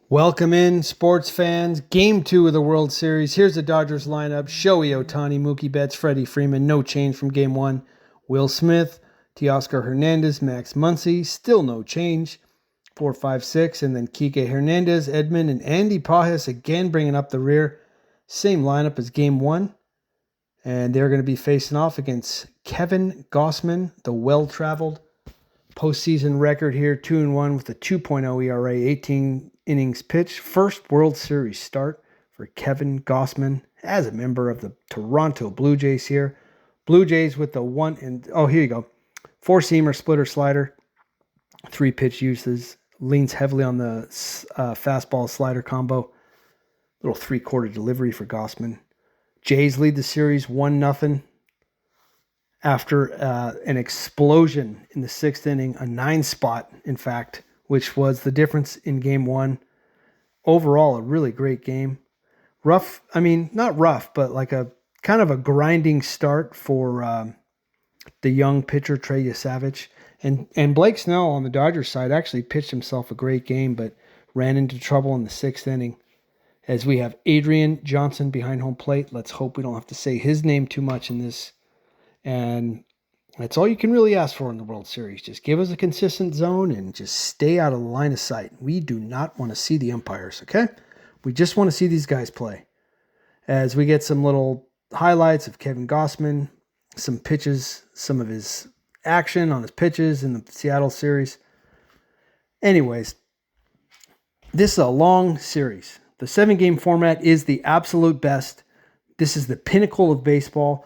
Welcome in, sports fans. Game 2 of the World Series. Here's the Dodgers lineup. Shohei Ohtani, Mookie Betts, Freddie Freeman. No change from Game 1. Will Smith, Teoscar Hernandez, Max Muncy. Still no change. 4, 5, 6. And then Kike Hernandez, Edman, and Andy Pajes again bringing up the rear. Same lineup as Game 1. And they're going to be facing off against Kevin Gausman, the well-traveled. Postseason record here, 2-1 with a 2.0 ERA, 18 innings pitched. First World Series start for Kevin Gausman as a member of the Toronto Blue Jays here. Blue Jays with the here you go. 4-seamer, splitter, slider. 3-pitch uses. Leans heavily on the fastball slider combo. Little 3/4 delivery for Gausman. Jays lead the series 1-0. After an explosion in the 6th inning, a 9-spot, in fact, which was the difference in Game 1. Overall, a really great game. Rough, not rough, but like a kind of a grinding start for the young pitcher, Trey Yesavich. And Blake Snell on the Dodgers side actually pitched himself a great game, but ran into trouble in the 6th inning. As we have Adrian Johnson behind home plate. Let's hope we don't have to say his name too much in this. And that's all you can really ask for in the World Series. Just give us a consistent zone and just stay out of the line of sight. We do not want to see the umpires, okay? We just want to see these guys play. As we get some little highlights of Kevin Gausman, some pitches, some of his action on his pitches in the Seattle series. Anyways, this is a long series. The 7-game format is the absolute best. This is the pinnacle of baseball.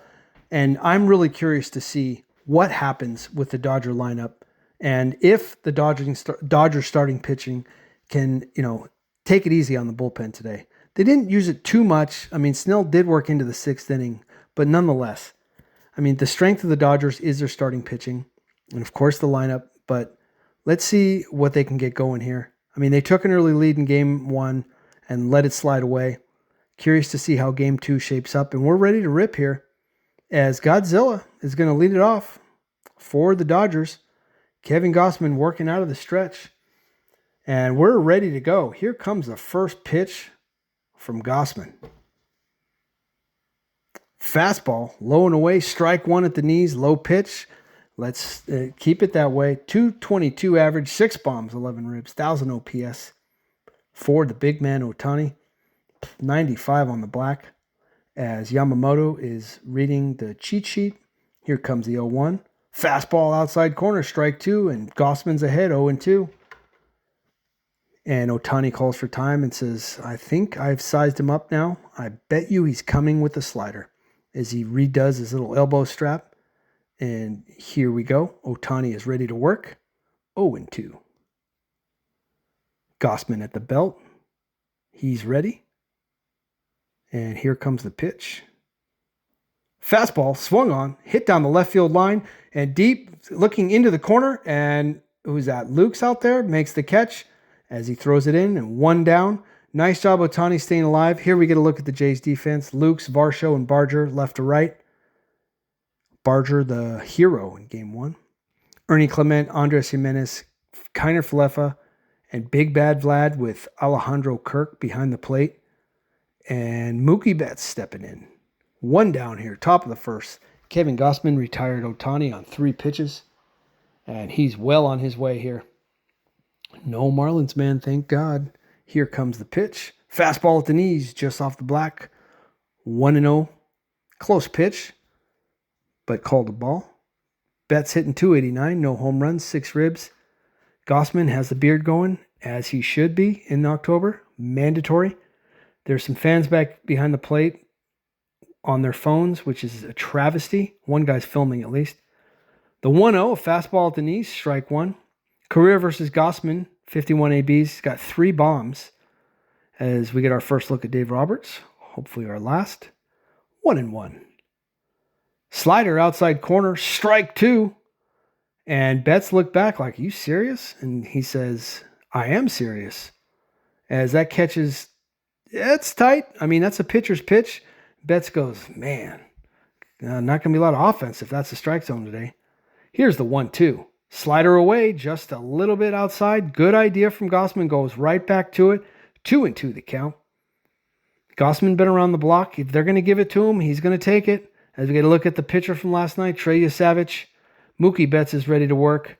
And I'm really curious to see what happens with the Dodger lineup and if the Dodgers starting pitching can, take it easy on the bullpen today. They didn't use it too much. Snell did work into the 6th inning, but nonetheless, the strength of the Dodgers is their starting pitching and, of course, the lineup. But let's see what they can get going here. They took an early lead in Game 1 and let it slide away. Curious to see how Game 2 shapes up, and we're ready to rip here. As Godzilla is going to lead it off for the Dodgers. Kevin Gausman working out of the stretch. And we're ready to go. Here comes the first pitch from Gausman. Fastball, low and away, strike 1 at the knees, low pitch. Let's keep it that way. 222 average, 6 bombs, 11 ribs, 1,000 OPS for the big man Ohtani. 95 on the black. As Yamamoto is reading the cheat sheet. Here comes the 0-1. Fastball outside corner, strike 2, and Gausman's ahead, 0-2. And Ohtani calls for time and says, I think I've sized him up now. I bet you he's coming with the slider. As he redoes his little elbow strap. And here we go. Ohtani is ready to work. 0-2. Gausman at the belt. He's ready. And here comes the pitch. Fastball swung on, hit down the left field line, and deep, looking into the corner. And who's that? Luke's out there, makes the catch as he throws it in, and 1 down. Nice job, Ohtani, staying alive. Here we get a look at the Jays defense. Luke's, Varsho, and Barger left to right. Barger, the hero in Game 1. Ernie Clement, Andres Jimenez, Kiner Falefa, and Big Bad Vlad with Alejandro Kirk behind the plate. And Mookie Betts stepping in. 1 down here, top of the first. Kevin Gausman retired Ohtani on 3 pitches. And he's well on his way here. No Marlins, man, thank God. Here comes the pitch. Fastball at the knees, just off the black. 1-0. Close pitch, but called a ball. Betts hitting 289, no home runs, 6 ribs. Gausman has the beard going, as he should be in October. Mandatory. There's some fans back behind the plate on their phones, which is a travesty. One guy's filming at least. The 1-0, a fastball at the knees, strike 1. Career versus Gausman, 51 ABs, got 3 bombs. As we get our first look at Dave Roberts, hopefully our last. 1-1. Slider outside corner, strike 2. And Betts looked back like, are you serious? And he says, I am serious. As that catches, it's tight. That's a pitcher's pitch. Betts goes, man, not going to be a lot of offense if that's the strike zone today. Here's the 1-2. Slider away just a little bit outside. Good idea from Gossman. Goes right back to it. 2-2 the count. Gossman been around the block. If they're going to give it to him, he's going to take it. As we get a look at the pitcher from last night, Trey Savage. Mookie Betts is ready to work.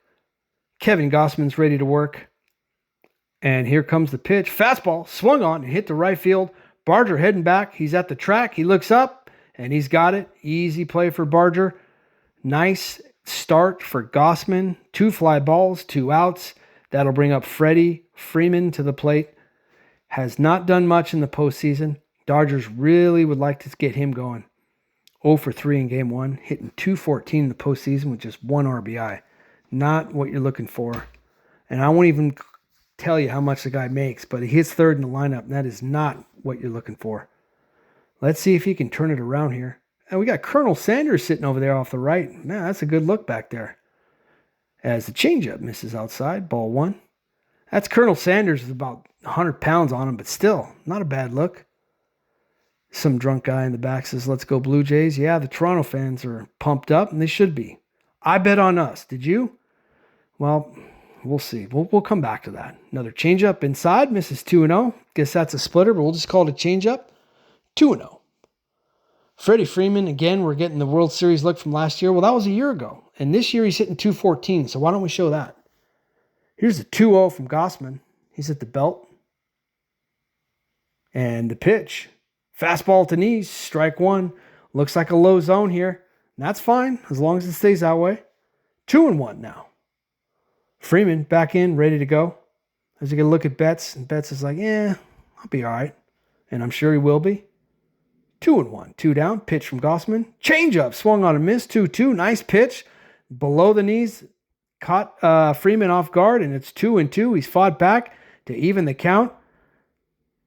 Kevin Gossman's ready to work. And here comes the pitch. Fastball swung on and hit the right field. Barger heading back. He's at the track. He looks up and he's got it. Easy play for Barger. Nice start for Gossman. 2 fly balls, 2 outs. That'll bring up Freddie Freeman to the plate. Has not done much in the postseason. Dodgers really would like to get him going. 0 for 3 in game 1. Hitting .214 in the postseason with just 1 RBI. Not what you're looking for. And I won't even tell you how much the guy makes, but he hits third in the lineup, and that is not what you're looking for. Let's see if he can turn it around here. And we got Colonel Sanders sitting over there off the right. Man, that's a good look back there. As the changeup misses outside, ball 1. That's Colonel Sanders with about 100 pounds on him, but still, not a bad look. Some drunk guy in the back says, let's go Blue Jays. Yeah, the Toronto fans are pumped up, and they should be. I bet on us. Did you? Well, we'll see. We'll come back to that. Another changeup inside, misses 2-0. Guess that's a splitter, but we'll just call it a changeup. 2-0. Freddie Freeman, again, we're getting the World Series look from last year. Well, that was a year ago. And this year he's hitting .214, so why don't we show that? Here's a 2-0 from Gossman. He's at the belt. And the pitch. Fastball to knees, strike 1. Looks like a low zone here. And that's fine, as long as it stays that way. 2-1 now. Freeman back in, ready to go. As you get a look at Betts, and Betts is like, yeah, I'll be all right. And I'm sure he will be. 2-1, 2 down, pitch from Gossman. Changeup, swung on a miss, 2-2, nice pitch. Below the knees, caught Freeman off guard, and it's 2-2. He's fought back to even the count.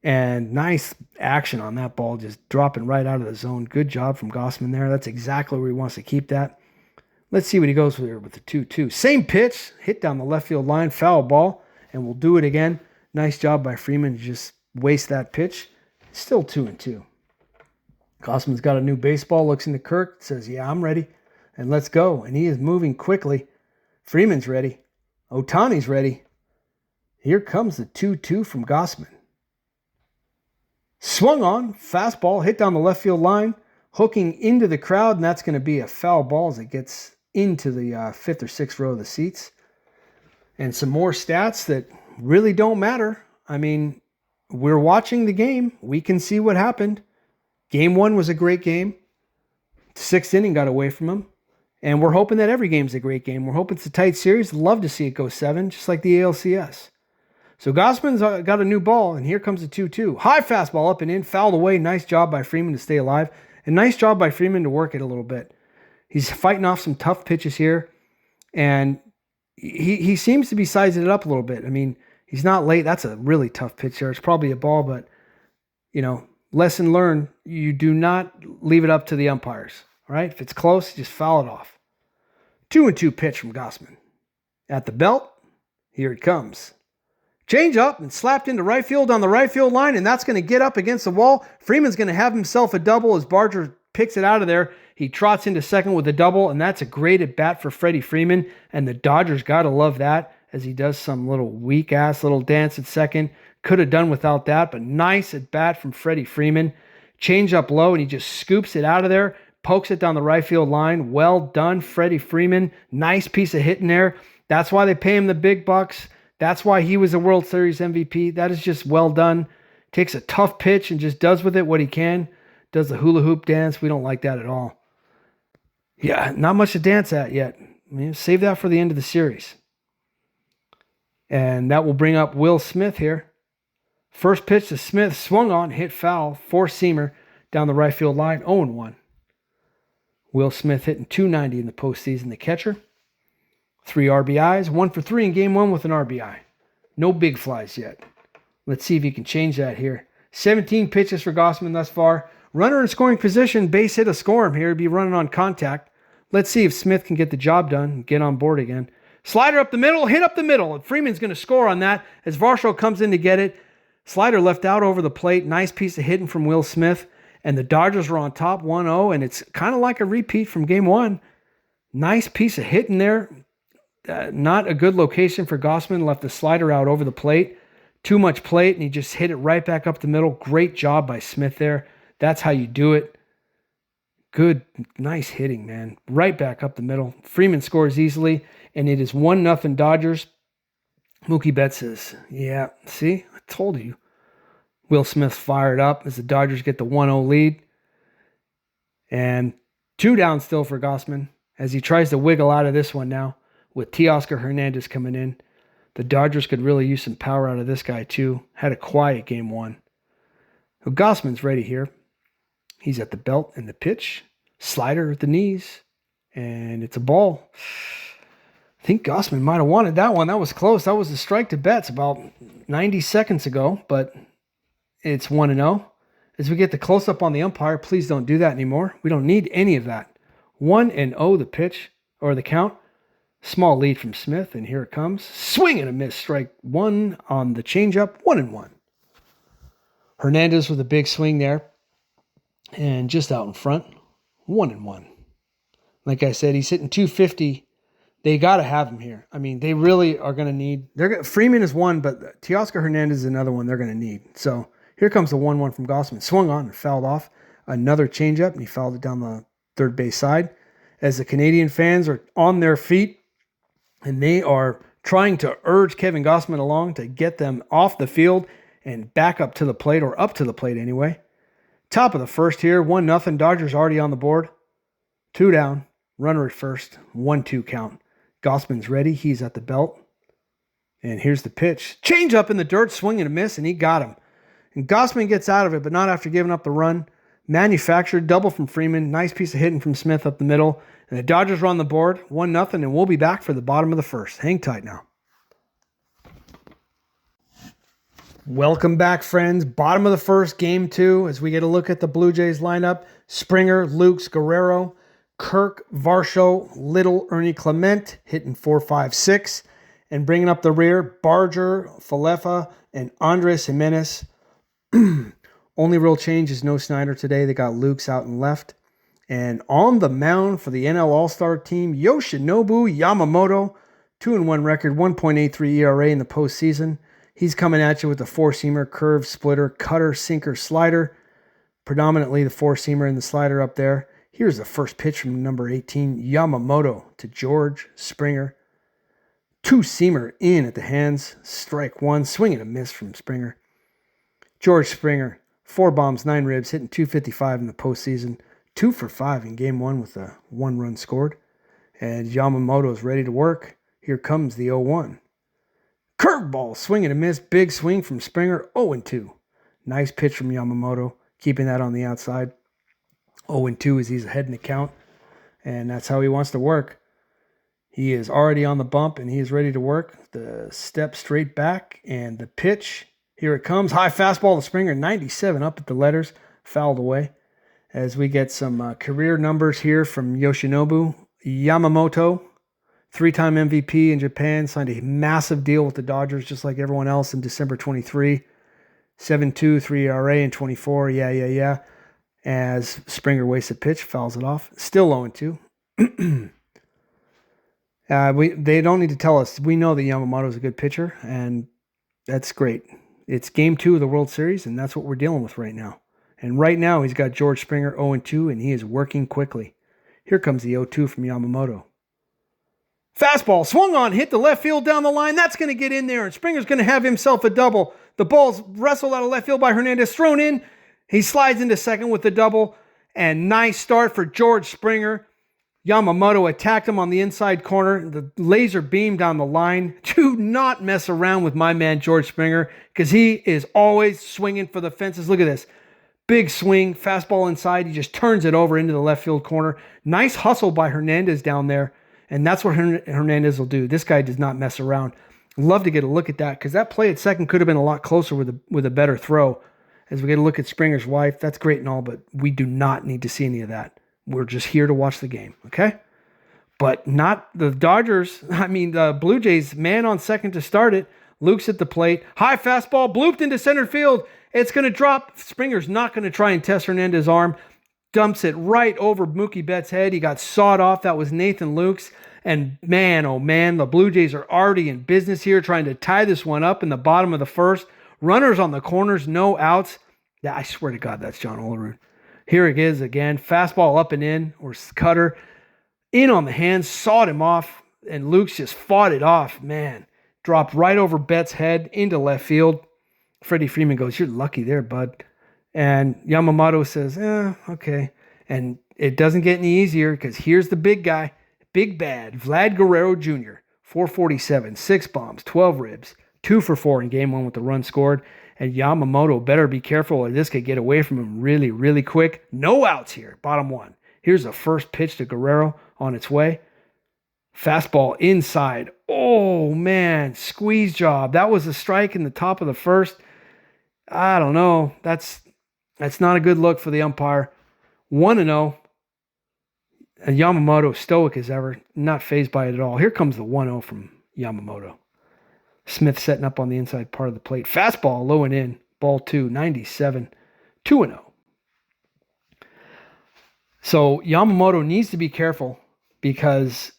And nice action on that ball, just dropping right out of the zone. Good job from Gossman there. That's exactly where he wants to keep that. Let's see what he goes with here with the 2-2. Same pitch, hit down the left field line, foul ball, and we'll do it again. Nice job by Freeman to just waste that pitch. Still 2-2. Gossman's got a new baseball, looks into Kirk, says, yeah, I'm ready, and let's go. And he is moving quickly. Freeman's ready. Ohtani's ready. Here comes the 2-2 from Gossman. Swung on, fastball, hit down the left field line, hooking into the crowd, and that's going to be a foul ball as it gets into the 5th or 6th row of the seats. And some more stats that really don't matter. I mean, we're watching the game. We can see what happened. Game 1 was a great game. 6th inning got away from him. And we're hoping that every game's a great game. We're hoping it's a tight series. Love to see it go 7, just like the ALCS. So Gossman's got a new ball, and here comes the 2-2. High fastball up and in, fouled away. Nice job by Freeman to stay alive. And nice job by Freeman to work it a little bit. He's fighting off some tough pitches here. And he seems to be sizing it up a little bit. I mean, he's not late. That's a really tough pitch there. It's probably a ball, but, you know, lesson learned. You do not leave it up to the umpires. All right? If it's close, just foul it off. 2-2 pitch from Gossman. At the belt, here it comes. Change up and slapped into right field on the right field line, and that's going to get up against the wall. Freeman's going to have himself a double as Barger picks it out of there. He trots into second with a double, and that's a great at-bat for Freddie Freeman, and the Dodgers got to love that as he does some little weak-ass little dance at second. Could have done without that, but nice at-bat from Freddie Freeman. Change up low, and he just scoops it out of there, pokes it down the right field line. Well done, Freddie Freeman. Nice piece of hitting there. That's why they pay him the big bucks. That's why he was a World Series MVP. That is just well done. Takes a tough pitch and just does with it what he can. Does the hula hoop dance. We don't like that at all. Yeah, not much to dance at yet. I mean, save that for the end of the series. And that will bring up Will Smith here. First pitch to Smith, swung on, hit foul, four-seamer down the right field line, 0-1. Will Smith hitting .290 in the postseason, the catcher. 3 RBIs, 1 for 3 in game 1 with an RBI. No big flies yet. Let's see if he can change that here. 17 pitches for Gossman thus far. Runner in scoring position, base hit a score him here. He'd be running on contact. Let's see if Smith can get the job done and get on board again. Slider up the middle, hit up the middle. And Freeman's going to score on that as Varsho comes in to get it. Slider left out over the plate. Nice piece of hitting from Will Smith. And the Dodgers are on top 1-0. And it's kind of like a repeat from game 1. Nice piece of hitting there. not a good location for Gossman. Left the slider out over the plate. Too much plate, and he just hit it right back up the middle. Great job by Smith there. That's how you do it. Good, nice hitting, man. Right back up the middle. Freeman scores easily, and it is 1-0 Dodgers. Mookie Betts says, yeah, see? I told you. Will Smith fired up as the Dodgers get the 1-0 lead. And 2 down still for Gossman as he tries to wiggle out of this one now with Teoscar Hernandez coming in. The Dodgers could really use some power out of this guy too. Had a quiet game 1. Well, Gossman's ready here. He's at the belt and the pitch. Slider at the knees. And it's a ball. I think Gossman might have wanted that one. That was close. That was a strike to Betts about 90 seconds ago. But it's 1-0. As we get the close-up on the umpire, please don't do that anymore. We don't need any of that. 1-0 the pitch, or the count. Small lead from Smith, and here it comes. Swing and a miss. Strike 1 on the changeup. 1-1. Hernandez with a big swing there. And just out in front. 1-1. Like I said, he's hitting 250. They got to have him here. I mean, they really are going to need. Freeman is one, but Teoscar Hernandez is another one they're going to need. So here comes the 1-1 from Gossman. Swung on and fouled off. Another changeup, and he fouled it down the third base side. As the Canadian fans are on their feet, and they are trying to urge Kevin Gossman along to get them off the field and back up to the plate, or up to the plate anyway. Top of the first here, 1-0. Dodgers already on the board. 2 down. Runner at first. 1-2 count. Gossman's ready. He's at the belt. And here's the pitch. Change up in the dirt, swing and a miss, and he got him. And Gossman gets out of it, but not after giving up the run. Manufactured, double from Freeman. Nice piece of hitting from Smith up the middle. And the Dodgers are on the board, 1-0, and we'll be back for the bottom of the first. Hang tight now. Welcome back, friends. Bottom of the first, game 2, as we get a look at the Blue Jays lineup. Springer, Lukes, Guerrero, Kirk, Varsho, Little, Ernie Clement, hitting 4-5-6. And bringing up the rear, Barger, Falefa, and Andres Jimenez. Only real change is no Snyder today. They got Lukes out and left. And on the mound for the NL All-Star team, Yoshinobu Yamamoto, 2-1 record, 1.83 ERA in the postseason. He's coming at you with the 4-seamer, curve, splitter, cutter, sinker, slider. Predominantly the 4-seamer and the slider up there. Here's the first pitch from number 18, Yamamoto to George Springer. 2-seamer in at the hands, strike 1, swing and a miss from Springer. George Springer, 4 bombs, 9 ribs, hitting 255 in the postseason. 2 for 5 in game 1 with a 1 run scored. And Yamamoto is ready to work. Here comes the 0-1. Curveball, swing and a miss. Big swing from Springer, 0-2. Nice pitch from Yamamoto, keeping that on the outside. 0-2 as he's ahead in the count. And that's how he wants to work. He is already on the bump, and he is ready to work. The step straight back, and the pitch. Here it comes. High fastball to Springer, 97 up at the letters. Fouled away. As we get some career numbers here from Yoshinobu Yamamoto, 3-time MVP in Japan, signed a massive deal with the Dodgers just like everyone else in December 23. 7.2, 3 ERA in 24. Yeah. As Springer wastes a pitch, fouls it off. Still 0-2. They don't need to tell us. We know that Yamamoto is a good pitcher, and that's great. It's game 2 of the World Series, and that's what we're dealing with right now. And right now, he's got George Springer 0-2, and he is working quickly. Here comes the 0-2 from Yamamoto. Fastball, swung on, hit the left field down the line. That's going to get in there, and Springer's going to have himself a double. The ball's wrestled out of left field by Hernandez, thrown in. He slides into second with the double, and nice start for George Springer. Yamamoto attacked him on the inside corner. The laser beam down the line. Do not mess around with my man George Springer, because he is always swinging for the fences. Look at this. Big swing, fastball inside. He just turns it over into the left field corner. Nice hustle by Hernandez down there. And that's what Hernandez will do. This guy does not mess around. Love to get a look at that, because that play at second could have been a lot closer with a better throw. As we get a look at Springer's wife, that's great and all, but we do not need to see any of that. We're just here to watch the game, okay? But not the Dodgers. The Blue Jays, man on second to start it. Luke's at the plate. High fastball, blooped into center field. It's going to drop. Springer's not going to try and test Hernandez's arm. Dumps it right over Mookie Betts' head. He got sawed off. That was Nathan Lukes. And man, oh man, the Blue Jays are already in business here, trying to tie this one up in the bottom of the first. Runners on the corners, no outs. Yeah, I swear to God, that's John Olerud. Here it is again. Fastball up and in, or cutter. In on the hands, sawed him off, and Luke's just fought it off. Man, dropped right over Betts' head into left field. Freddie Freeman goes, "You're lucky there, bud." And Yamamoto says, okay. And it doesn't get any easier because here's the big guy, big bad, Vlad Guerrero Jr., 447, 6 bombs, 12 ribs, 2 for 4 in game 1 with the run scored. And Yamamoto better be careful or this could get away from him really, really quick. No outs here, bottom 1. Here's the first pitch to Guerrero on its way. Fastball inside. Oh, man, squeeze job. That was a strike in the top of the first. I don't know. That's not a good look for the umpire. 1-0. And Yamamoto, stoic as ever, not fazed by it at all. Here comes the 1-0 from Yamamoto. Smith setting up on the inside part of the plate. Fastball low and in. Ball 2, 97. 2-0. So Yamamoto needs to be careful because,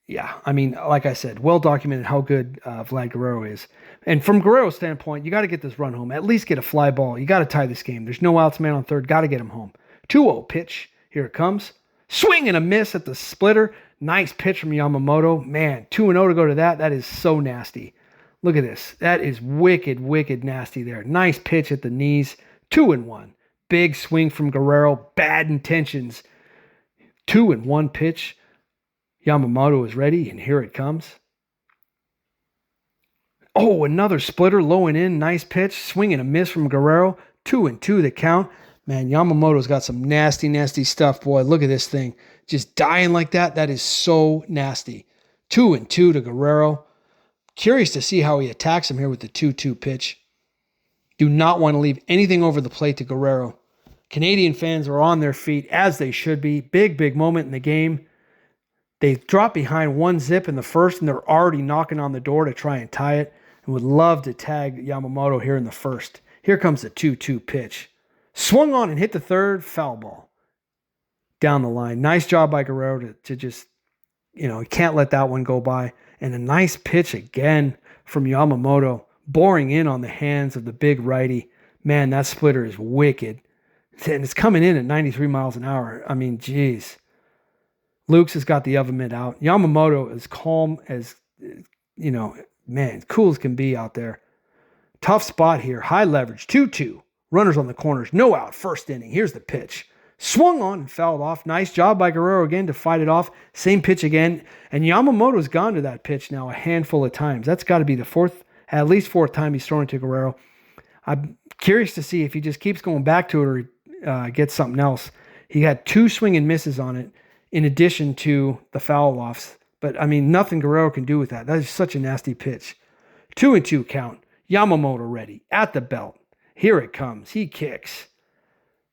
like I said, well documented how good Vlad Guerrero is. And from Guerrero's standpoint, you got to get this run home. At least get a fly ball. You got to tie this game. There's no outs, man on third. Got to get him home. 2-0 pitch. Here it comes. Swing and a miss at the splitter. Nice pitch from Yamamoto. Man, 2-0 to go to that. That is so nasty. Look at this. That is wicked, wicked nasty there. Nice pitch at the knees. 2-1. Big swing from Guerrero. Bad intentions. 2-1 pitch. Yamamoto is ready, and here it comes. Oh, another splitter, low and in. Nice pitch. Swing and a miss from Guerrero. 2-2 the count. Man, Yamamoto's got some nasty, nasty stuff, boy. Look at this thing. Just dying like that. That is so nasty. 2-2 to Guerrero. Curious to see how he attacks him here with the 2-2 pitch. Do not want to leave anything over the plate to Guerrero. Canadian fans are on their feet, as they should be. Big, big moment in the game. They dropped behind 1-0 in the first, and they're already knocking on the door to try and tie it, and would love to tag Yamamoto here in the first. Here comes the 2-2 pitch. Swung on and hit the third, foul ball. Down the line. Nice job by Guerrero to just, can't let that one go by. And a nice pitch again from Yamamoto, boring in on the hands of the big righty. Man, that splitter is wicked. And it's coming in at 93 miles an hour. I mean, geez. Luke's has got the oven mitt out. Yamamoto is calm as, cool as can be out there. Tough spot here. High leverage. 2-2. Runners on the corners. No out. First inning. Here's the pitch. Swung on and fouled off. Nice job by Guerrero again to fight it off. Same pitch again. And Yamamoto's gone to that pitch now a handful of times. That's got to be at least fourth time he's throwing to Guerrero. I'm curious to see if he just keeps going back to it or he gets something else. He had 2 swing and misses on it in addition to the foul offs. But, nothing Guerrero can do with that. That is such a nasty pitch. 2-2 count. Yamamoto ready. At the belt. Here it comes. He kicks.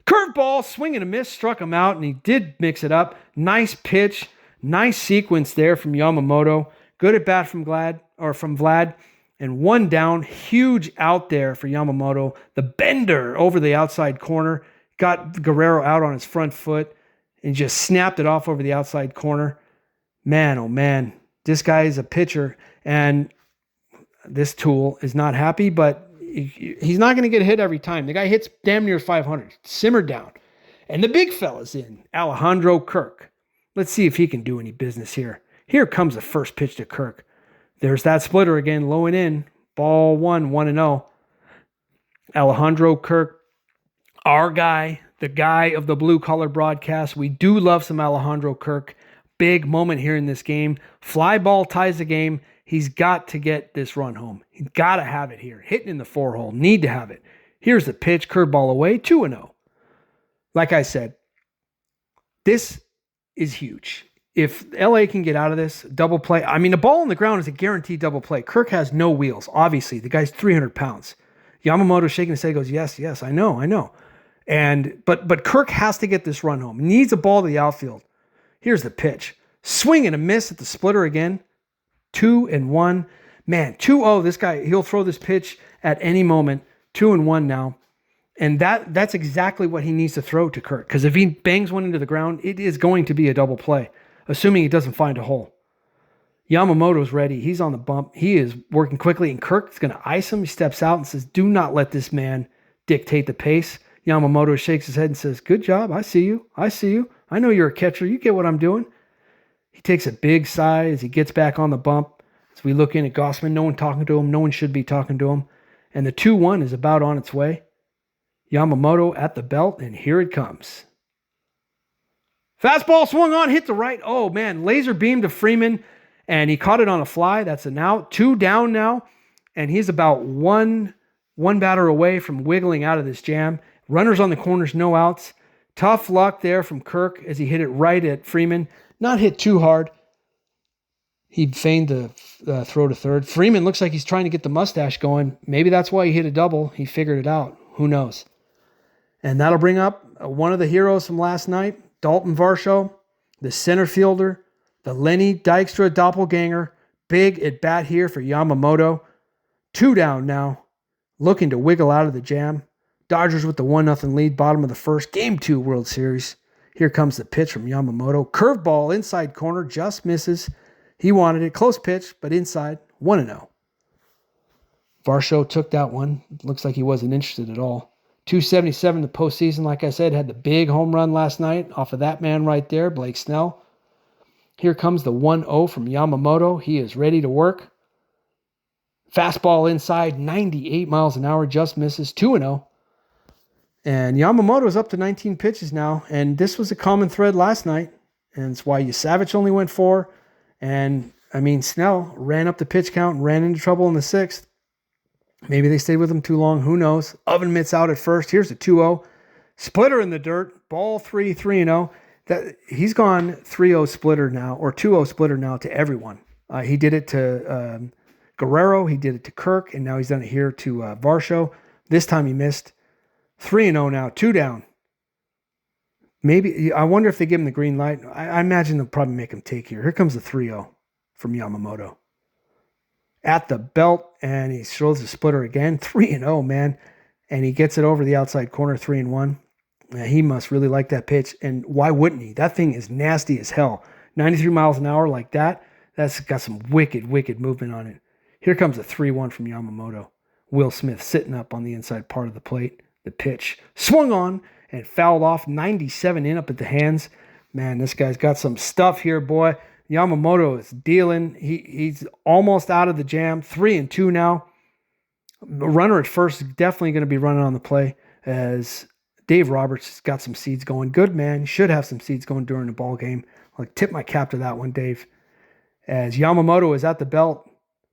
Curveball, swing and a miss, struck him out, and he did mix it up. Nice pitch. Nice sequence there from Yamamoto. Good at bat from Vlad. And 1 down. Huge out there for Yamamoto. The bender over the outside corner. Got Guerrero out on his front foot and just snapped it off over the outside corner. Man, oh man. This guy is a pitcher, and this tool is not happy, but he's not going to get hit every time. The guy hits damn near 500. Simmer down. And the big fella's in. Alejandro Kirk. Let's see if he can do any business here. Here comes the first pitch to Kirk. There's that splitter again, low and in. Ball 1, 1-0. Alejandro Kirk, our guy, the guy of the blue-collar broadcast. We do love some Alejandro Kirk. Big moment here in this game. Fly ball ties the game. He's got to get this run home. He's got to have it here. Hitting in the 4-hole. Need to have it. Here's the pitch. Curveball away. 2-0. Like I said, this is huge. If LA can get out of this, double play. A ball on the ground is a guaranteed double play. Kirk has no wheels. Obviously, the guy's 300 pounds. Yamamoto shaking his head goes, yes, I know. But Kirk has to get this run home. He needs a ball to the outfield. Here's the pitch. Swing and a miss at the splitter again. 2-1. Man, 2-0. This guy, he'll throw this pitch at any moment. 2-1 now. And that's exactly what he needs to throw to Kirk. Because if he bangs one into the ground, it is going to be a double play, assuming he doesn't find a hole. Yamamoto's ready. He's on the bump. He is working quickly, and Kirk's going to ice him. He steps out and says, do not let this man dictate the pace. Yamamoto shakes his head and says, good job. I see you. I see you. I know you're a catcher. You get what I'm doing. He takes a big sigh as he gets back on the bump. As we look in at Gausman, no one talking to him. No one should be talking to him. And the 2-1 is about on its way. Yamamoto at the belt, and here it comes. Fastball swung on, hit the right. Oh, man, laser beam to Freeman, and he caught it on a fly. That's an out. 2 down now, and he's about one batter away from wiggling out of this jam. Runners on the corners, no outs. Tough luck there from Kirk as he hit it right at Freeman. Not hit too hard. He feigned the throw to third. Freeman looks like he's trying to get the mustache going. Maybe that's why he hit a double. He figured it out. Who knows? And that'll bring up one of the heroes from last night, Dalton Varsho, the center fielder, the Lenny Dykstra doppelganger. Big at bat here for Yamamoto. 2 down now, looking to wiggle out of the jam. Dodgers with the 1-0 lead, bottom of the first, Game 2 World Series. Here comes the pitch from Yamamoto. Curveball inside corner, just misses. He wanted it. Close pitch, but inside. 1-0. Varsho took that one. Looks like he wasn't interested at all. 277 the postseason, like I said, had the big home run last night off of that man right there, Blake Snell. Here comes the 1-0 from Yamamoto. He is ready to work. Fastball inside, 98 miles an hour, just misses. 2-0. And Yamamoto's up to 19 pitches now, and this was a common thread last night, and it's why Savage only went 4. And, Snell ran up the pitch count and ran into trouble in the 6th. Maybe they stayed with him too long. Who knows? Oven mitts out at first. Here's a 2-0. Splitter in the dirt. Ball 3-0. He's gone 3-0 splitter now, or 2-0 splitter now to everyone. He did it to Guerrero. He did it to Kirk, and now he's done it here to Varsho. This time he missed. 3-0 now. 2 down. Maybe, I wonder if they give him the green light. I imagine they'll probably make him take here. Here comes the 3-0 from Yamamoto. At the belt, and he throws the splitter again. 3-0, man. And he gets it over the outside corner, 3-1. He must really like that pitch. And why wouldn't he? That thing is nasty as hell. 93 miles an hour like that. That's got some wicked, wicked movement on it. Here comes a 3-1 from Yamamoto. Will Smith sitting up on the inside part of the plate. The pitch swung on and fouled off. 97 in up at the hands. Man, this guy's got some stuff here, boy. Yamamoto is dealing. He's almost out of the jam. 3-2 now. The runner at first is definitely going to be running on the play as Dave Roberts has got some seeds going. Good man. Should have some seeds going during the ball game. I'll tip my cap to that one, Dave. As Yamamoto is at the belt.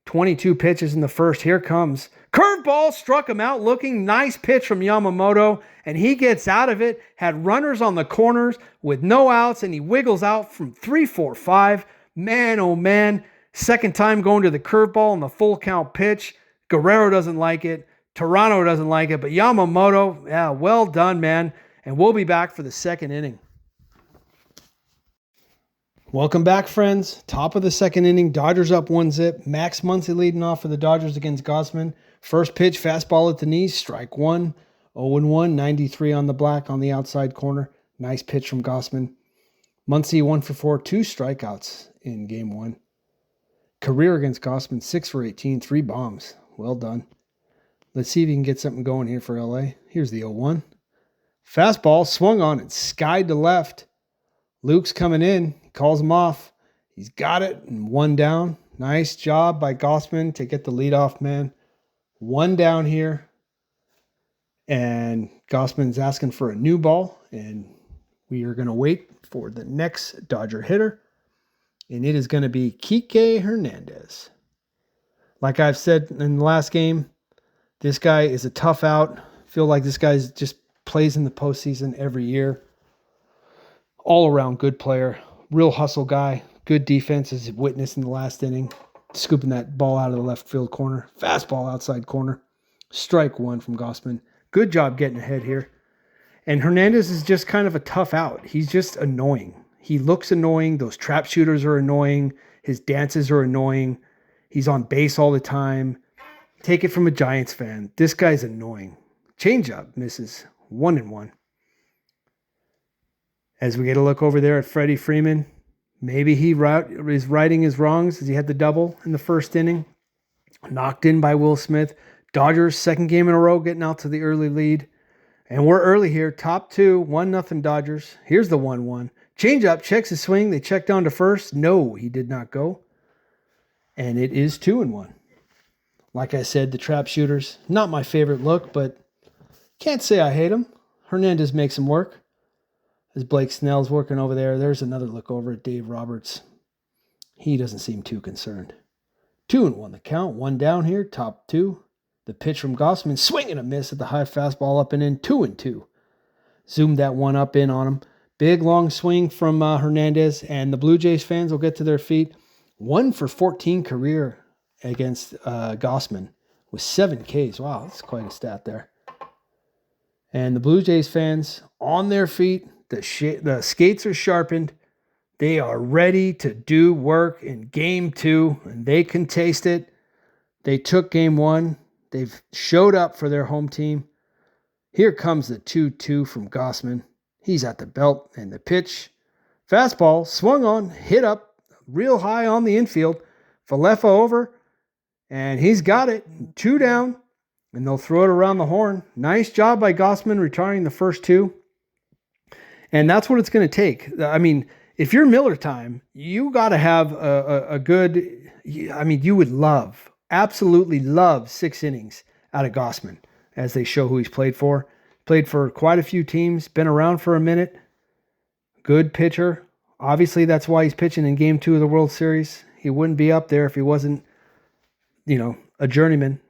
22 pitches in the first. Here comes. Curveball struck him out looking. Nice pitch from Yamamoto. And he gets out of it. Had runners on the corners with no outs. And he wiggles out from 3-4-5. Man, oh man. Second time going to the curveball on the full count pitch. Guerrero doesn't like it. Toronto doesn't like it. But Yamamoto, yeah, well done, man. And we'll be back for the second inning. Welcome back, friends. Top of the second inning. Dodgers up 1-0. Max Muncy leading off for the Dodgers against Gausman. First pitch, fastball at the knees. Strike 1. 0-1. 93 on the black on the outside corner. Nice pitch from Gausman. Muncy 1 for 4. 2 strikeouts in game 1. Career against Gausman. 6 for 18. 3 bombs. Well done. Let's see if he can get something going here for LA. Here's the 0-1. Fastball swung on and skied to left. Luke's coming in. He calls him off. He's got it and 1 down. Nice job by Gausman to get the leadoff man. 1 down here. And Gausman's asking for a new ball. And we are going to wait for the next Dodger hitter. And it is going to be Kike Hernandez. Like I've said in the last game, this guy is a tough out. Feel like this guy just plays in the postseason every year. All around good player. Real hustle guy. Good defense as witnessed in the last inning. Scooping that ball out of the left field corner. Fastball outside corner. Strike 1 from Gausman. Good job getting ahead here. And Hernandez is just kind of a tough out. He's just annoying. He looks annoying. Those trap shooters are annoying. His dances are annoying. He's on base all the time. Take it from a Giants fan. This guy's annoying. Changeup misses. 1-1. As we get a look over there at Freddie Freeman, Maybe he is righting his wrongs as he had the double in the first inning. Knocked in by Will Smith. Dodgers, second game in a row, getting out to the early lead. And we're early here. Top 2, 1-0 Dodgers. Here's the 1-1. Change up, checks his swing. They check down to first. No, he did not go. And it is 2-1. Like I said, the trap shooters, not my favorite look, but can't say I hate him. Hernandez makes him work. As Blake Snell's working over there, there's another look over at Dave Roberts. He doesn't seem too concerned. 2-1 the count. 1 down here, top 2. The pitch from Gausman, swing and a miss at the high fastball up and in. 2-2. Zoomed that one up in on him. Big long swing from Hernandez, and the Blue Jays fans will get to their feet. 1 for 14 career against Gausman with 7 Ks. Wow, that's quite a stat there. And the Blue Jays fans on their feet. The skates are sharpened. They are ready to do work in Game 2, and they can taste it. They took Game 1. They've showed up for their home team. Here comes the 2-2 from Gausman. He's at the belt, and the pitch. Fastball, swung on, hit up, real high on the infield. Falefa over, and he's got it. 2 down, and they'll throw it around the horn. Nice job by Gausman retiring the first 2. And that's what it's going to take. I mean, if you're Miller time, you got to have a good, you would absolutely love 6 innings out of Gausman as they show who he's played for. Played for quite a few teams, been around for a minute. Good pitcher. Obviously, that's why he's pitching in Game 2 of the World Series. He wouldn't be up there if he wasn't, a journeyman.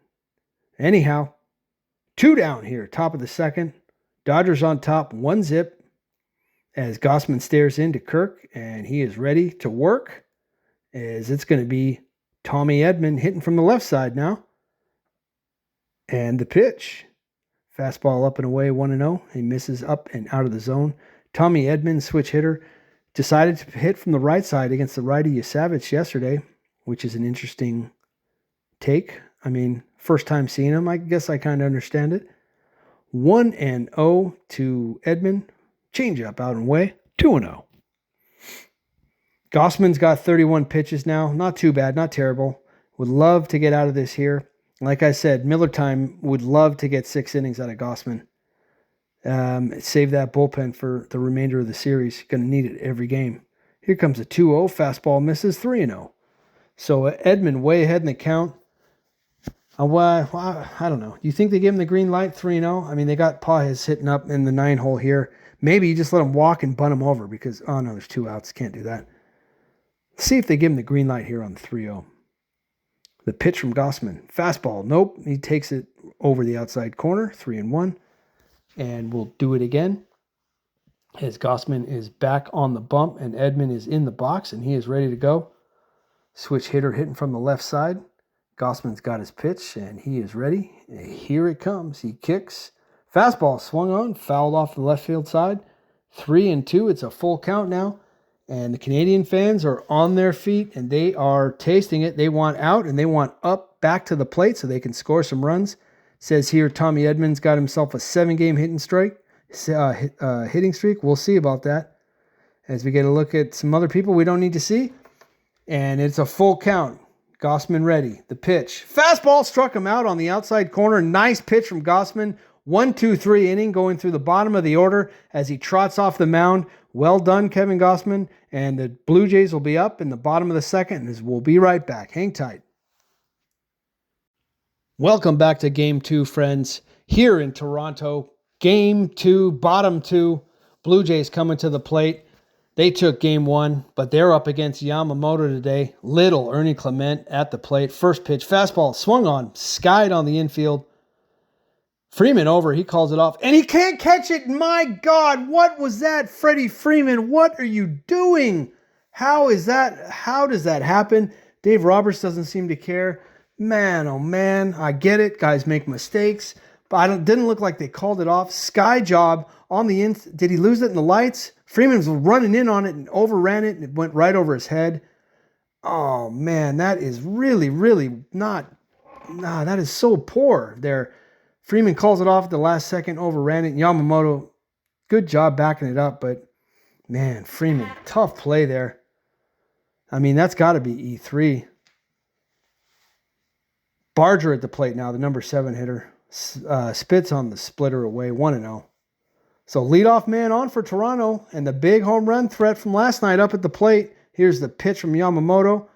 Anyhow, 2 down here, top of the second. Dodgers on top, 1-0. As Gausman stares into Kirk, and he is ready to work, as it's going to be Tommy Edman hitting from the left side now. And the pitch. Fastball up and away, 1-0. He misses up and out of the zone. Tommy Edman, switch hitter, decided to hit from the right side against the righty Yasavich yesterday, which is an interesting take. First time seeing him, I guess I kind of understand it. 1-0 to Edman. Change up out and away, 2-0. Gausman's got 31 pitches now. Not too bad, not terrible. Would love to get out of this here. Like I said, Miller time would love to get 6 innings out of Gausman. Save that bullpen for the remainder of the series. Going to need it every game. Here comes a 2-0. Fastball misses, 3-0. So Edman way ahead in the count. I don't know. Do you think they give him the green light, 3-0? They got Pages hitting up in the 9-hole here. Maybe you just let him walk and bunt him over because, there's 2 outs. Can't do that. Let's see if they give him the green light here on the 3-0. The pitch from Gausman. Fastball. Nope. He takes it over the outside corner. 3-1. And we'll do it again. As Gausman is back on the bump and Edman is in the box and he is ready to go. Switch hitter hitting from the left side. Gausman's got his pitch and he is ready. Here it comes. He kicks. Fastball swung on, fouled off the left field side. 3-2. It's a full count now. And the Canadian fans are on their feet and they are tasting it. They want out and they want up back to the plate so they can score some runs. Says here Tommy Edman's got himself a 7-game hitting streak. We'll see about that as we get a look at some other people we don't need to see. And it's a full count. Gausman ready. The pitch. Fastball struck him out on the outside corner. Nice pitch from Gausman. 1-2-3 inning going through the bottom of the order as he trots off the mound. Well done, Kevin Gausman. And the Blue Jays will be up in the bottom of the second. And we'll be right back. Hang tight. Welcome back to Game 2, friends. Here in Toronto, Game 2, bottom 2. Blue Jays coming to the plate. They took Game 1, but they're up against Yamamoto today. Little Ernie Clement at the plate. First pitch, fastball swung on, skied on the infield. Freeman over, he calls it off, and he can't catch it. My God, what was that, Freddie Freeman? What are you doing? How does that happen? Dave Roberts doesn't seem to care. Man, oh man, I get it. Guys make mistakes, but didn't look like they called it off. Sky job on the did he lose it in the lights? Freeman was running in on it and overran it, and it went right over his head. Oh man, that is really, really that is so poor there. Freeman calls it off at the last second, overran it. Yamamoto, good job backing it up, but man, Freeman, tough play there. I mean, that's got to be E3. Barger at the plate now, the number 7 hitter. Spits on the splitter away, 1-0. So leadoff man on for Toronto, and the big home run threat from last night up at the plate. Here's the pitch from Yamamoto.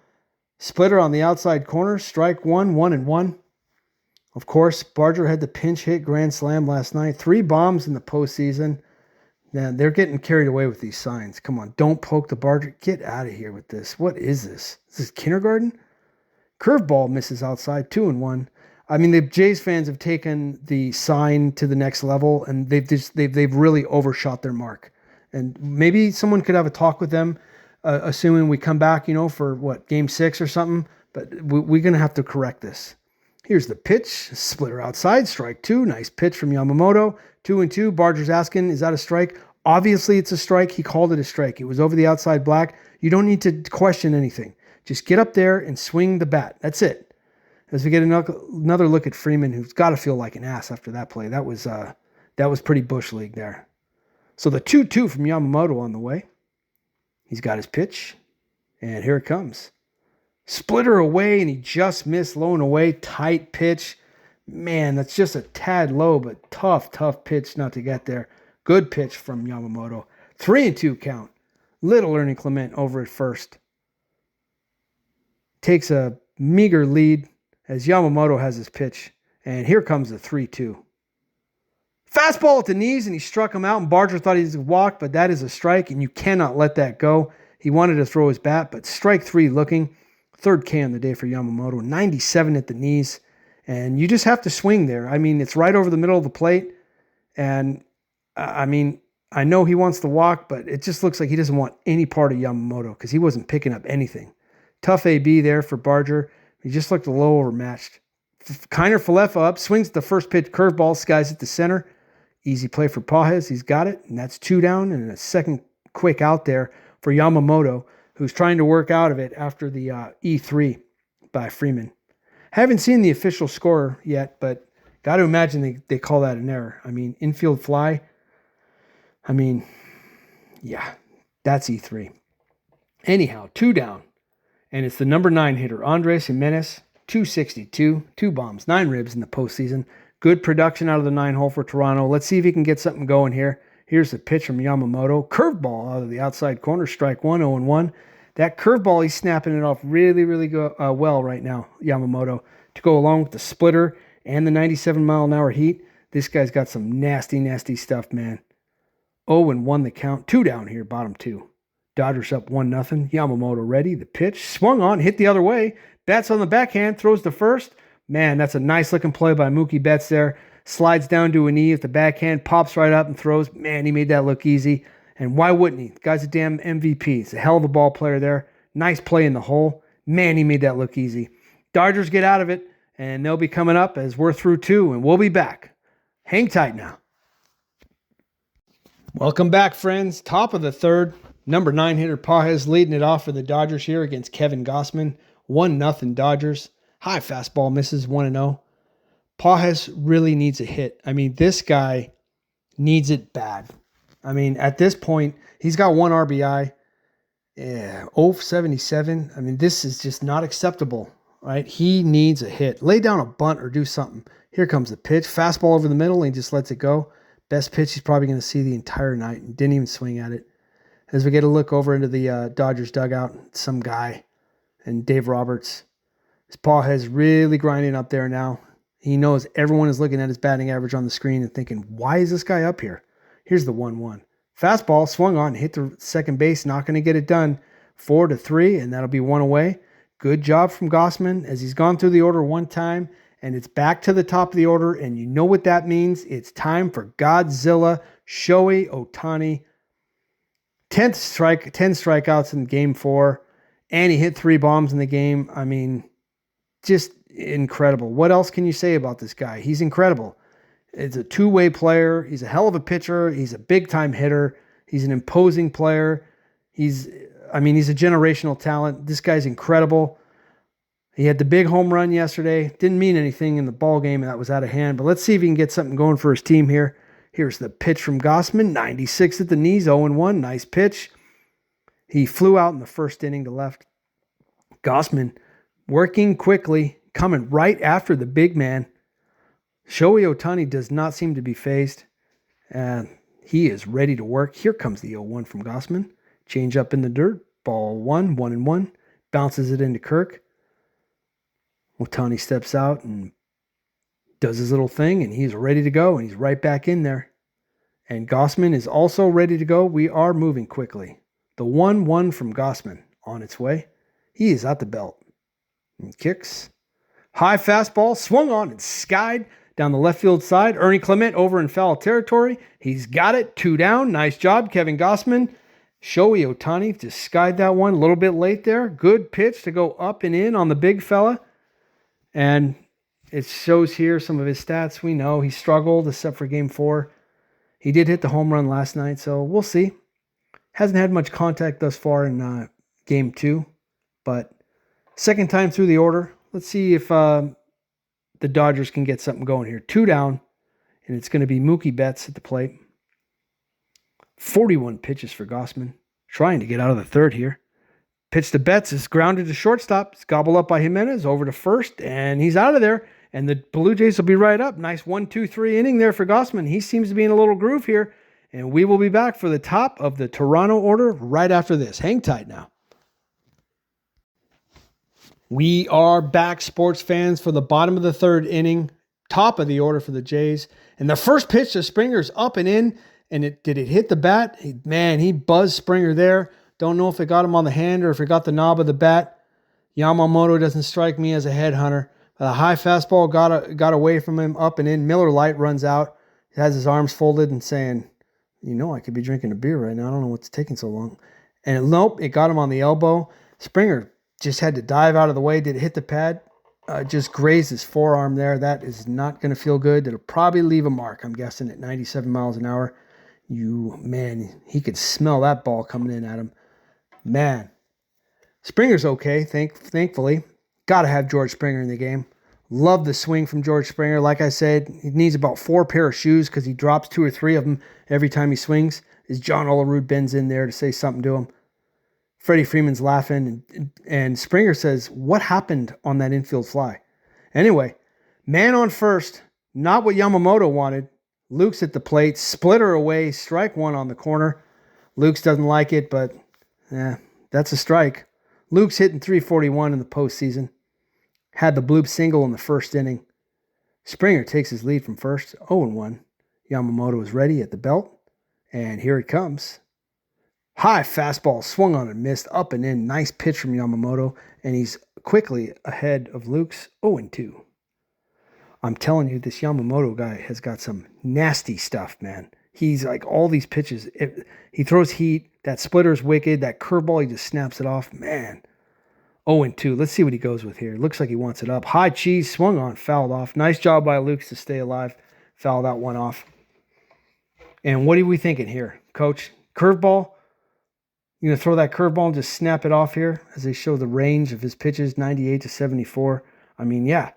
Splitter on the outside corner, strike 1, 1-1. Of course, Barger had the pinch hit grand slam last night. 3 bombs in the postseason. Now, they're getting carried away with these signs. Come on, don't poke the Barger. Get out of here with this. What is this? Is this kindergarten? Curveball misses outside, 2-1. I mean, the Jays fans have taken the sign to the next level, and they've really overshot their mark. And maybe someone could have a talk with them, assuming we come back, for Game 6 or something. But we're going to have to correct this. Here's the pitch, splitter outside, strike 2. Nice pitch from Yamamoto. 2-2. Barger's asking, is that a strike? Obviously, it's a strike. He called it a strike. It was over the outside black. You don't need to question anything. Just get up there and swing the bat. That's it. As we get another look at Freeman, who's got to feel like an ass after that play. That was pretty bush league there. So the 2-2 from Yamamoto on the way. He's got his pitch, and here it comes. Splitter away, and he just missed, low and away. Tight pitch. Man, that's just a tad low, but tough pitch not to get there. Good pitch from Yamamoto. 3-2 count. Little Ernie Clement over at first. Takes a meager lead as Yamamoto has his pitch. And here comes the 3-2. Fastball at the knees, and he struck him out, and Barger thought he was walked, but that is a strike, and you cannot let that go. He wanted to throw his bat, but strike 3 looking. 3rd K on the day for Yamamoto. 97 at the knees, and you just have to swing there. I mean, it's right over the middle of the plate, and I know he wants to walk, but it just looks like he doesn't want any part of Yamamoto because he wasn't picking up anything. Tough AB there for Barger. He just looked a little overmatched. Kiner Falefa up, swings the first pitch curveball, skies at the center. Easy play for Pages. He's got it, and that's 2 down, and a second quick out there for Yamamoto, who's trying to work out of it after the E3 by Freeman. Haven't seen the official score yet, but got to imagine they call that an error. I mean, infield fly. I mean, yeah, that's E3. Anyhow, 2 down. And it's the number 9 hitter, Andres Jimenez, 262, 2 bombs, 9 ribs in the postseason. Good production out of the 9-hole for Toronto. Let's see if he can get something going here. Here's the pitch from Yamamoto. Curveball out of the outside corner, strike 1, 0-1. That curveball, he's snapping it off really well right now, Yamamoto, to go along with the splitter and the 97-mile-an-hour heat. This guy's got some nasty stuff, man. 0-1 the count. 2 down here, bottom 2. Dodgers up 1-0. Yamamoto ready. The pitch swung on, hit the other way. Bats on the backhand, throws to first. Man, that's a nice looking play by Mookie Betts there. Slides down to a knee at the backhand, pops right up and throws. Man, he made that look easy. And why wouldn't he? The guy's a damn MVP. He's a hell of a ball player there. Nice play in the hole. Man, he made that look easy. Dodgers get out of it, and they'll be coming up as we're through 2, and we'll be back. Hang tight now. Welcome back, friends. Top of the 3rd. Number 9 hitter Pages leading it off for the Dodgers here against Kevin Gausman. 1-0 Dodgers. High fastball misses, 1-0. Pages really needs a hit. I mean, this guy needs it bad. I mean, at this point, he's got 1 RBI. Yeah, 0-77. I mean, this is just not acceptable, right? He needs a hit. Lay down a bunt or do something. Here comes the pitch. Fastball over the middle, and he just lets it go. Best pitch he's probably going to see the entire night, and didn't even swing at it. As we get a look over into the Dodgers dugout, some guy and Dave Roberts. His paw has really grinding up there now. He knows everyone is looking at his batting average on the screen and thinking, why is this guy up here? Here's the 1-1. Fastball swung on, hit the second base, not going to get it done. 4-3, and that'll be 1 away. Good job from Gausman as he's gone through the order 1 time, and it's back to the top of the order, and you know what that means. It's time for Godzilla Shohei Ohtani. 10 strikeouts in game 4, and he hit 3 bombs in the game. I mean, just incredible. What else can you say about this guy? He's incredible. It's a two-way player. He's a hell of a pitcher. He's a big-time hitter. He's an imposing player. He's a generational talent. This guy's incredible. He had the big home run yesterday. Didn't mean anything in the ball game, and that was out of hand. But let's see if he can get something going for his team here. Here's the pitch from Gausman. 96 at the knees, 0-1. Nice pitch. He flew out in the first inning to left. Gossman working quickly, coming right after the big man. Shohei Ohtani does not seem to be phased. He is ready to work. Here comes the 0-1 from Gossman. Change up in the dirt. Ball 1-1. Bounces it into Kirk. Ohtani steps out and does his little thing, and he's ready to go, and he's right back in there. And Gossman is also ready to go. We are moving quickly. The 1-1 from Gossman on its way. He is at the belt. And kicks. High fastball, swung on and skied down the left field side. Ernie Clement over in foul territory. He's got it. 2 down. Nice job, Kevin Gossman. Shohei Ohtani just skied that one a little bit late there. Good pitch to go up and in on the big fella. And it shows here some of his stats. We know he struggled except for game 4. He did hit the home run last night, so we'll see. Hasn't had much contact thus far in game 2, but second time through the order. Let's see if the Dodgers can get something going here. 2 down, and it's going to be Mookie Betts at the plate. 41 pitches for Gossman, trying to get out of the third here. Pitch to Betts is grounded to shortstop. It's gobbled up by Jimenez over to first, and he's out of there. And the Blue Jays will be right up. Nice 1-2-3 inning there for Gossman. He seems to be in a little groove here. And we will be back for the top of the Toronto order right after this. Hang tight now. We are back, sports fans, for the bottom of the 3rd inning. Top of the order for the Jays. And the first pitch to Springer's up and in. And did it hit the bat? He buzzed Springer there. Don't know if it got him on the hand or if it got the knob of the bat. Yamamoto doesn't strike me as a headhunter. The high fastball got away from him, up and in. Miller Lite runs out. He has his arms folded and saying, I could be drinking a beer right now. I don't know what's taking so long. And nope, it got him on the elbow. Springer just had to dive out of the way. Did it hit the pad? Just grazed his forearm there. That is not going to feel good. It'll probably leave a mark, I'm guessing, at 97 miles an hour. He could smell that ball coming in at him. Man, Springer's okay, thankfully. Got to have George Springer in the game. Love the swing from George Springer. Like I said, he needs about 4 pair of shoes because he drops 2 or 3 of them every time he swings. As John Olerud bends in there to say something to him. Freddie Freeman's laughing, and Springer says, "What happened on that infield fly?" Anyway, man on first, not what Yamamoto wanted. Luke's at the plate, splitter away, strike 1 on the corner. Luke's doesn't like it, but that's a strike. Luke's hitting .341 in the postseason. Had the bloop single in the first inning. Springer takes his lead from first, 0-1. Yamamoto is ready at the belt, and here it comes. High fastball, swung on and missed, up and in. Nice pitch from Yamamoto, and he's quickly ahead of Luke's 0-2. I'm telling you, this Yamamoto guy has got some nasty stuff, man. He's like all these pitches. He throws heat. That splitter's wicked. That curveball, he just snaps it off. Man, 0-2. Let's see what he goes with here. Looks like he wants it up. High cheese, swung on, fouled off. Nice job by Luke to stay alive. Foul that one off. And what are we thinking here, Coach? Curveball? You going to throw that curveball and just snap it off here as they show the range of his pitches, 98 to 74. I mean, yeah,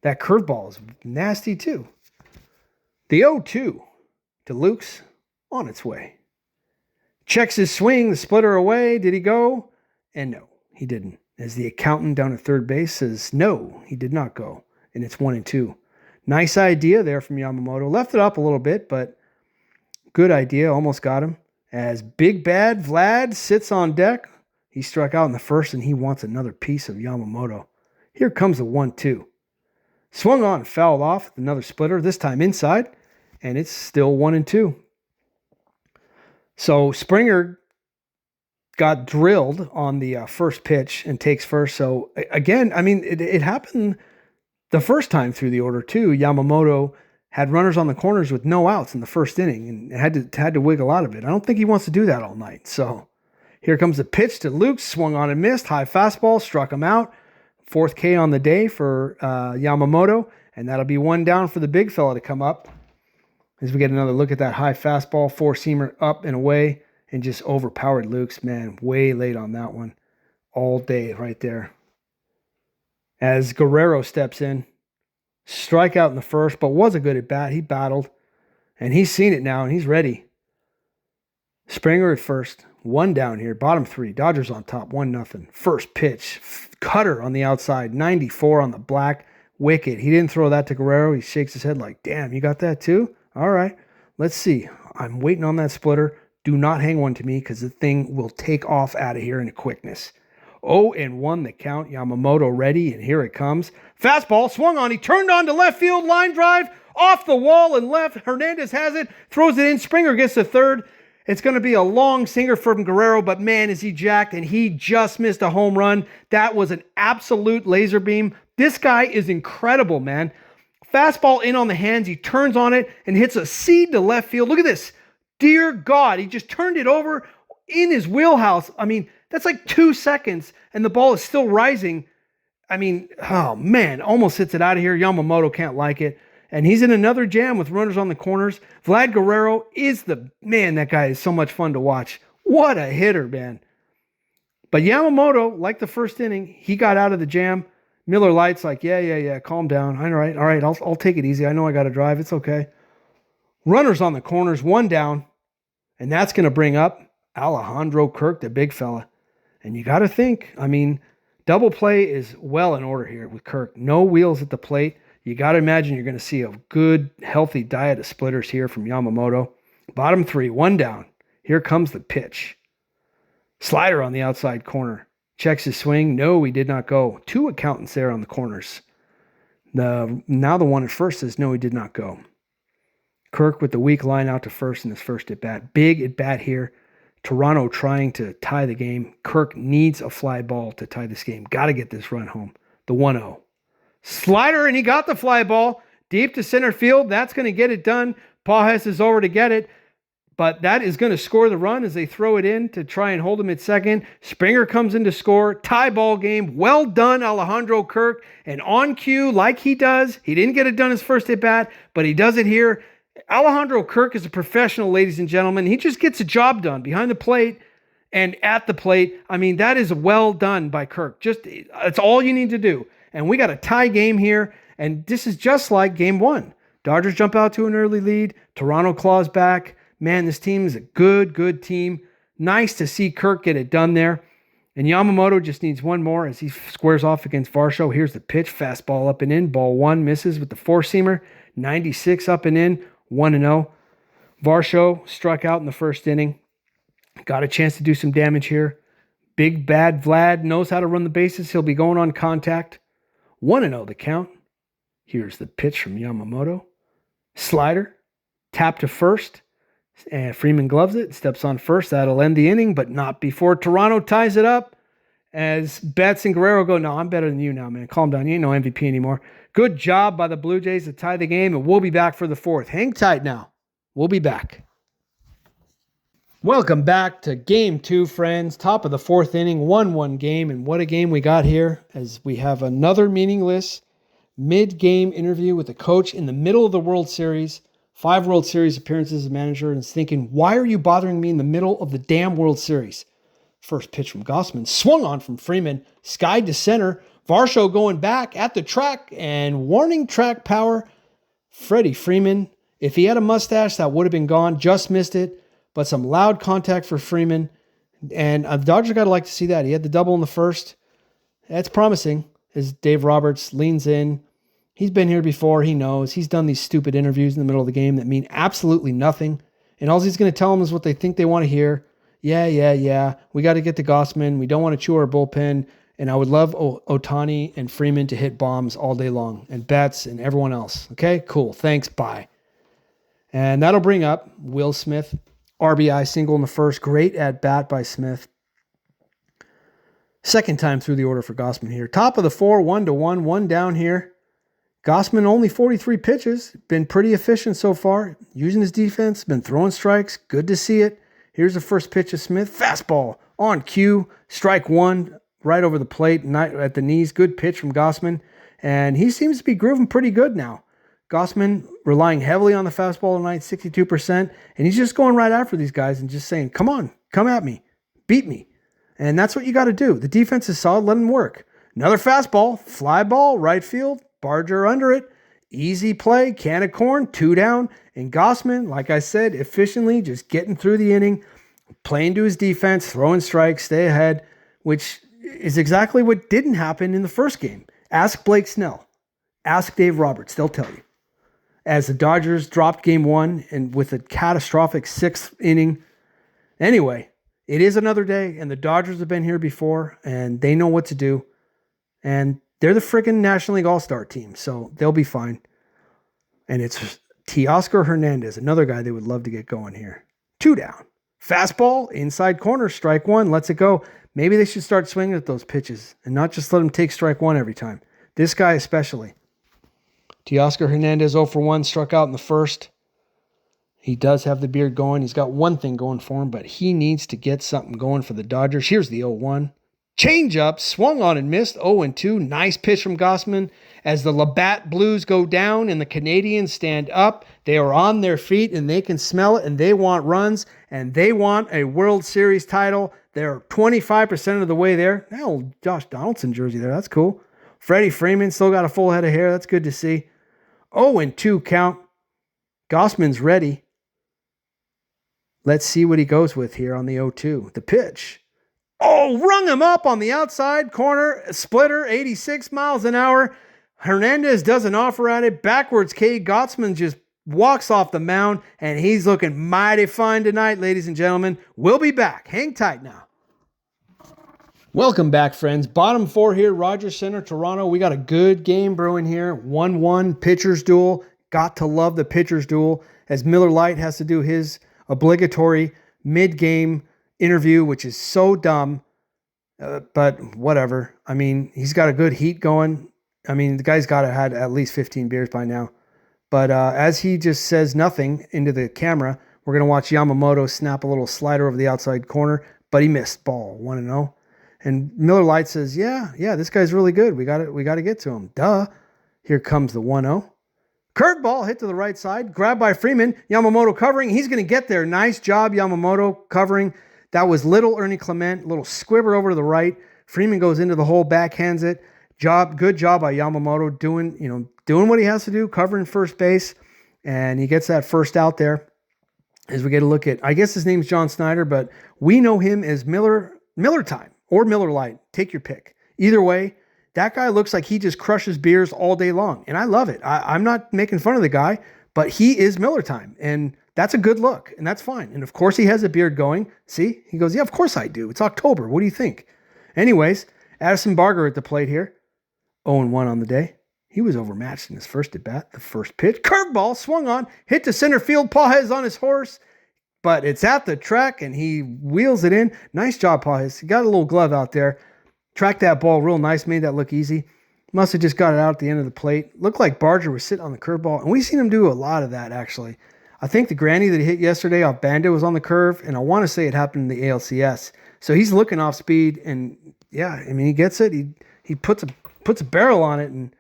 that curveball is nasty too. The 0-2 to Luke's on its way. Checks his swing, the splitter away. Did he go? And no, he didn't. As the accountant down at third base says, no, he did not go. And it's 1-2. Nice idea there from Yamamoto. Left it up a little bit, but good idea. Almost got him. As Big Bad Vlad sits on deck, he struck out in the first, and he wants another piece of Yamamoto. Here comes the 1-2. Swung on, fouled off. Another splitter, this time inside, and it's still 1-2. So Springer got drilled on the first pitch and takes first. So again, I mean, it happened the first time through the order too. Yamamoto had runners on the corners with no outs in the first inning and had to wiggle out of it. I don't think he wants to do that all night. So here comes the pitch to Luke, swung on and missed. High fastball, struck him out. 4th K on the day for Yamamoto, and that'll be 1 down for the big fella to come up. As we get another look at that high fastball, 4-seamer up and away, and just overpowered Luke's. Man, way late on that one. All day right there. As Guerrero steps in. Strikeout in the first, but was a good at bat. He battled, and he's seen it now, and he's ready. Springer at first. One down here. Bottom three. Dodgers on top. 1-0. First pitch. Cutter on the outside. 94 on the black. Wicket. He didn't throw that to Guerrero. He shakes his head like, damn, you got that too? All right. Let's see. I'm waiting on that splitter. Do not hang one to me because the thing will take off out of here in a quickness. 0-1 the count. Yamamoto ready, and here it comes. Fastball swung on. He turned on to left field. Line drive off the wall and left. Hernandez has it. Throws it in. Springer gets to third. It's going to be a long singer from Guerrero, but man, is he jacked, and he just missed a home run. That was an absolute laser beam. This guy is incredible, man. Fastball in on the hands. He turns on it and hits a seed to left field. Look at this. Dear God, he just turned it over in his wheelhouse. I mean, that's like 2 seconds, and the ball is still rising. I mean, oh man, almost hits it out of here. Yamamoto can't like it. And he's in another jam with runners on the corners. Vlad Guerrero is the man. That guy is so much fun to watch. What a hitter, man. But Yamamoto, like the first inning, he got out of the jam. Miller Lite's like, yeah, calm down. All right, I'll take it easy. I know I got to drive. It's okay. Runners on the corners, one down. And that's going to bring up Alejandro Kirk, the big fella. And you got to think, I mean, double play is well in order here with Kirk. No wheels at the plate. You got to imagine you're going to see a good, healthy diet of splitters here from Yamamoto. Bottom three, one down. Here comes the pitch. Slider on the outside corner. Checks his swing. No, he did not go. 2 accountants there on the corners. Now the one at first says no, he did not go. Kirk with the weak line out to first in his first at-bat. Big at-bat here. Toronto trying to tie the game. Kirk needs a fly ball to tie this game. Got to get this run home. The 1-0. Slider, and he got the fly ball deep to center field. That's going to get it done. Pages is over to get it, but that is going to score the run as they throw it in to try and hold him at second. Springer comes in to score. Tie ball game. Well done, Alejandro Kirk. And on cue, like he does, he didn't get it done his first at bat, but he does it here. Alejandro Kirk is a professional, ladies and gentlemen. He just gets a job done behind the plate and at the plate. I mean, that is well done by Kirk. That's all you need to do. And we got a tie game here, and this is just like game one. Dodgers jump out to an early lead. Toronto claws back. Man, this team is a good team. Nice to see Kirk get it done there. And Yamamoto just needs one more as he squares off against Varsho. Here's the pitch. Fastball up and in. Ball one. Misses with the four-seamer. 96 up and in. 1-0. Varsho struck out in the first inning. Got a chance to do some damage here. Big bad Vlad knows how to run the bases. He'll be going on contact. 1-0 the count. Here's the pitch from Yamamoto. Slider. Tap to first. And Freeman gloves it. Steps on first. That'll end the inning, but not before Toronto ties it up. As Betts and Guerrero go, no, I'm better than you now, man. Calm down. You ain't no MVP anymore. Good job by the Blue Jays to tie the game, and we'll be back for the fourth. Hang tight now. We'll be back. Welcome back to Game 2, friends. Top of the fourth inning, 1-1 game, and what a game we got here as we have another meaningless mid-game interview with the coach in the middle of the World Series. 5 World Series appearances as manager, and is thinking, why are you bothering me in the middle of the damn World Series? First pitch from Gausman, swung on from Freeman, skied to center. Varsho going back at the track, and warning track power. Freddie Freeman, if he had a mustache, that would have been gone. Just missed it, but some loud contact for Freeman. And the Dodgers got to like to see that. He had the double in the first. That's promising as Dave Roberts leans in. He's been here before. He knows. He's done these stupid interviews in the middle of the game that mean absolutely nothing. And all he's going to tell them is what they think they want to hear. Yeah. We got to get to Gausman. We don't want to chew our bullpen. And I would love Ohtani and Freeman to hit bombs all day long. And Betts and everyone else. Okay, cool. Thanks. Bye. And that'll bring up Will Smith. RBI single in the first. Great at bat by Smith. Second time through the order for Gausman here. Top of the 4, 1-1. One down here. Gausman only 43 pitches. Been pretty efficient so far. Using his defense. Been throwing strikes. Good to see it. Here's the first pitch of Smith. Fastball on cue. Strike one. Right over the plate. At the knees. Good pitch from Gausman. And he seems to be grooving pretty good now. Gausman relying heavily on the fastball tonight. 62%. And he's just going right after these guys and just saying, come on. Come at me. Beat me. And that's what you got to do. The defense is solid. Let them work. Another fastball. Fly ball. Right field. Barger under it. Easy play. Can of corn. 2 down. And Gausman, like I said, efficiently just getting through the inning. playing to his defense, throwing strikes, stay ahead, which is exactly what didn't happen in the first game. Ask Blake Snell. Ask Dave Roberts. They'll tell you. As the Dodgers dropped game 1 and with a catastrophic 6th inning. Anyway, it is another day, and the Dodgers have been here before, and they know what to do. And they're the freaking National League All-Star team, so they'll be fine. And it's Teoscar Hernandez, another guy they would love to get going here. 2 down. Fastball, inside corner, strike 1, lets it go. Maybe they should start swinging at those pitches and not just let him take strike 1 every time. This guy especially. Teoscar Hernandez 0 for 1, struck out in the first. He does have the beard going. He's got one thing going for him, but he needs to get something going for the Dodgers. Here's the 0-1. Change up, swung on and missed, 0-2. Nice pitch from Gausman. As the Labatt Blues go down and the Canadians stand up, they are on their feet and they can smell it and they want runs and they want a World Series title. They're 25% of the way there. Now, Josh Donaldson jersey there. That's cool. Freddie Freeman still got a full head of hair. That's good to see. 0-2 count. Gausman's ready. Let's see what he goes with here on the 0-2. The pitch. Oh, rung him up on the outside corner. Splitter, 86 miles an hour. Hernandez does an offer at it. Backwards, Cade Gausman just walks off the mound, and he's looking mighty fine tonight, ladies and gentlemen. We'll be back. Hang tight now. Welcome back, friends. Bottom 4 here, Rogers Center, Toronto. We got a good game brewing here. 1-1 pitcher's duel. Got to love the pitcher's duel as Miller Lite has to do his obligatory mid-game interview, which is so dumb, but whatever. I mean, he's got a good heat going. I mean, the guy's got to have had at least 15 beers by now. But as he just says nothing into the camera, we're going to watch Yamamoto snap a little slider over the outside corner, but he missed. Ball 1-0. And Miller Lite says, yeah, this guy's really good. We got to get to him. Duh. Here comes the 1-0. Curveball hit to the right side, grabbed by Freeman. Yamamoto covering. He's going to get there. Nice job, Yamamoto covering. That was little Ernie Clement, little squibber over to the right. Freeman goes into the hole, backhands it. Good job by Yamamoto doing what he has to do, covering first base, and he gets that first out there. As we get a look at, I guess his name's John Snyder, but we know him as Miller Time or Miller Lite. Take your pick. Either way, that guy looks like he just crushes beers all day long, and I love it. I'm not making fun of the guy, but he is Miller Time, and that's a good look, and that's fine. And of course, he has a beard going. See? He goes, yeah, of course I do. It's October. What do you think? Anyways, Addison Barger at the plate here. 0-1 on the day. He was overmatched in his first at-bat. The first pitch. Curveball swung on. Hit to center field. Pages on his horse. But it's at the track, and he wheels it in. Nice job, Pages. He got a little glove out there. Tracked that ball real nice. Made that look easy. Must have just got it out at the end of the plate. Looked like Barger was sitting on the curveball. And we've seen him do a lot of that, actually. I think the granny that he hit yesterday off Bandit was on the curve, and I want to say it happened in the ALCS. So he's looking off speed, and yeah, I mean, he gets it. He puts a barrel on it, and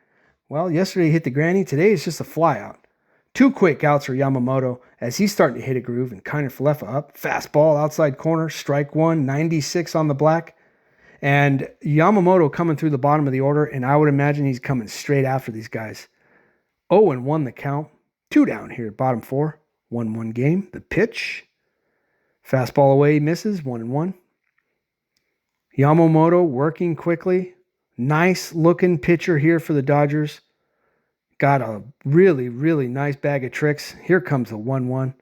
well, yesterday he hit the granny. Today it's just a fly out. 2 quick outs for Yamamoto as he's starting to hit a groove, and Kiner Falefa up. Fastball, outside corner, strike 1, 96 on the black. And Yamamoto coming through the bottom of the order, and I would imagine he's coming straight after these guys. 0-1 the count. 2 down here, bottom 4. 1-1 game. The pitch. Fastball away, misses. 1-1. Yamamoto working quickly. Nice looking pitcher here for the Dodgers. Got a really, really nice bag of tricks. Here comes the 1-1.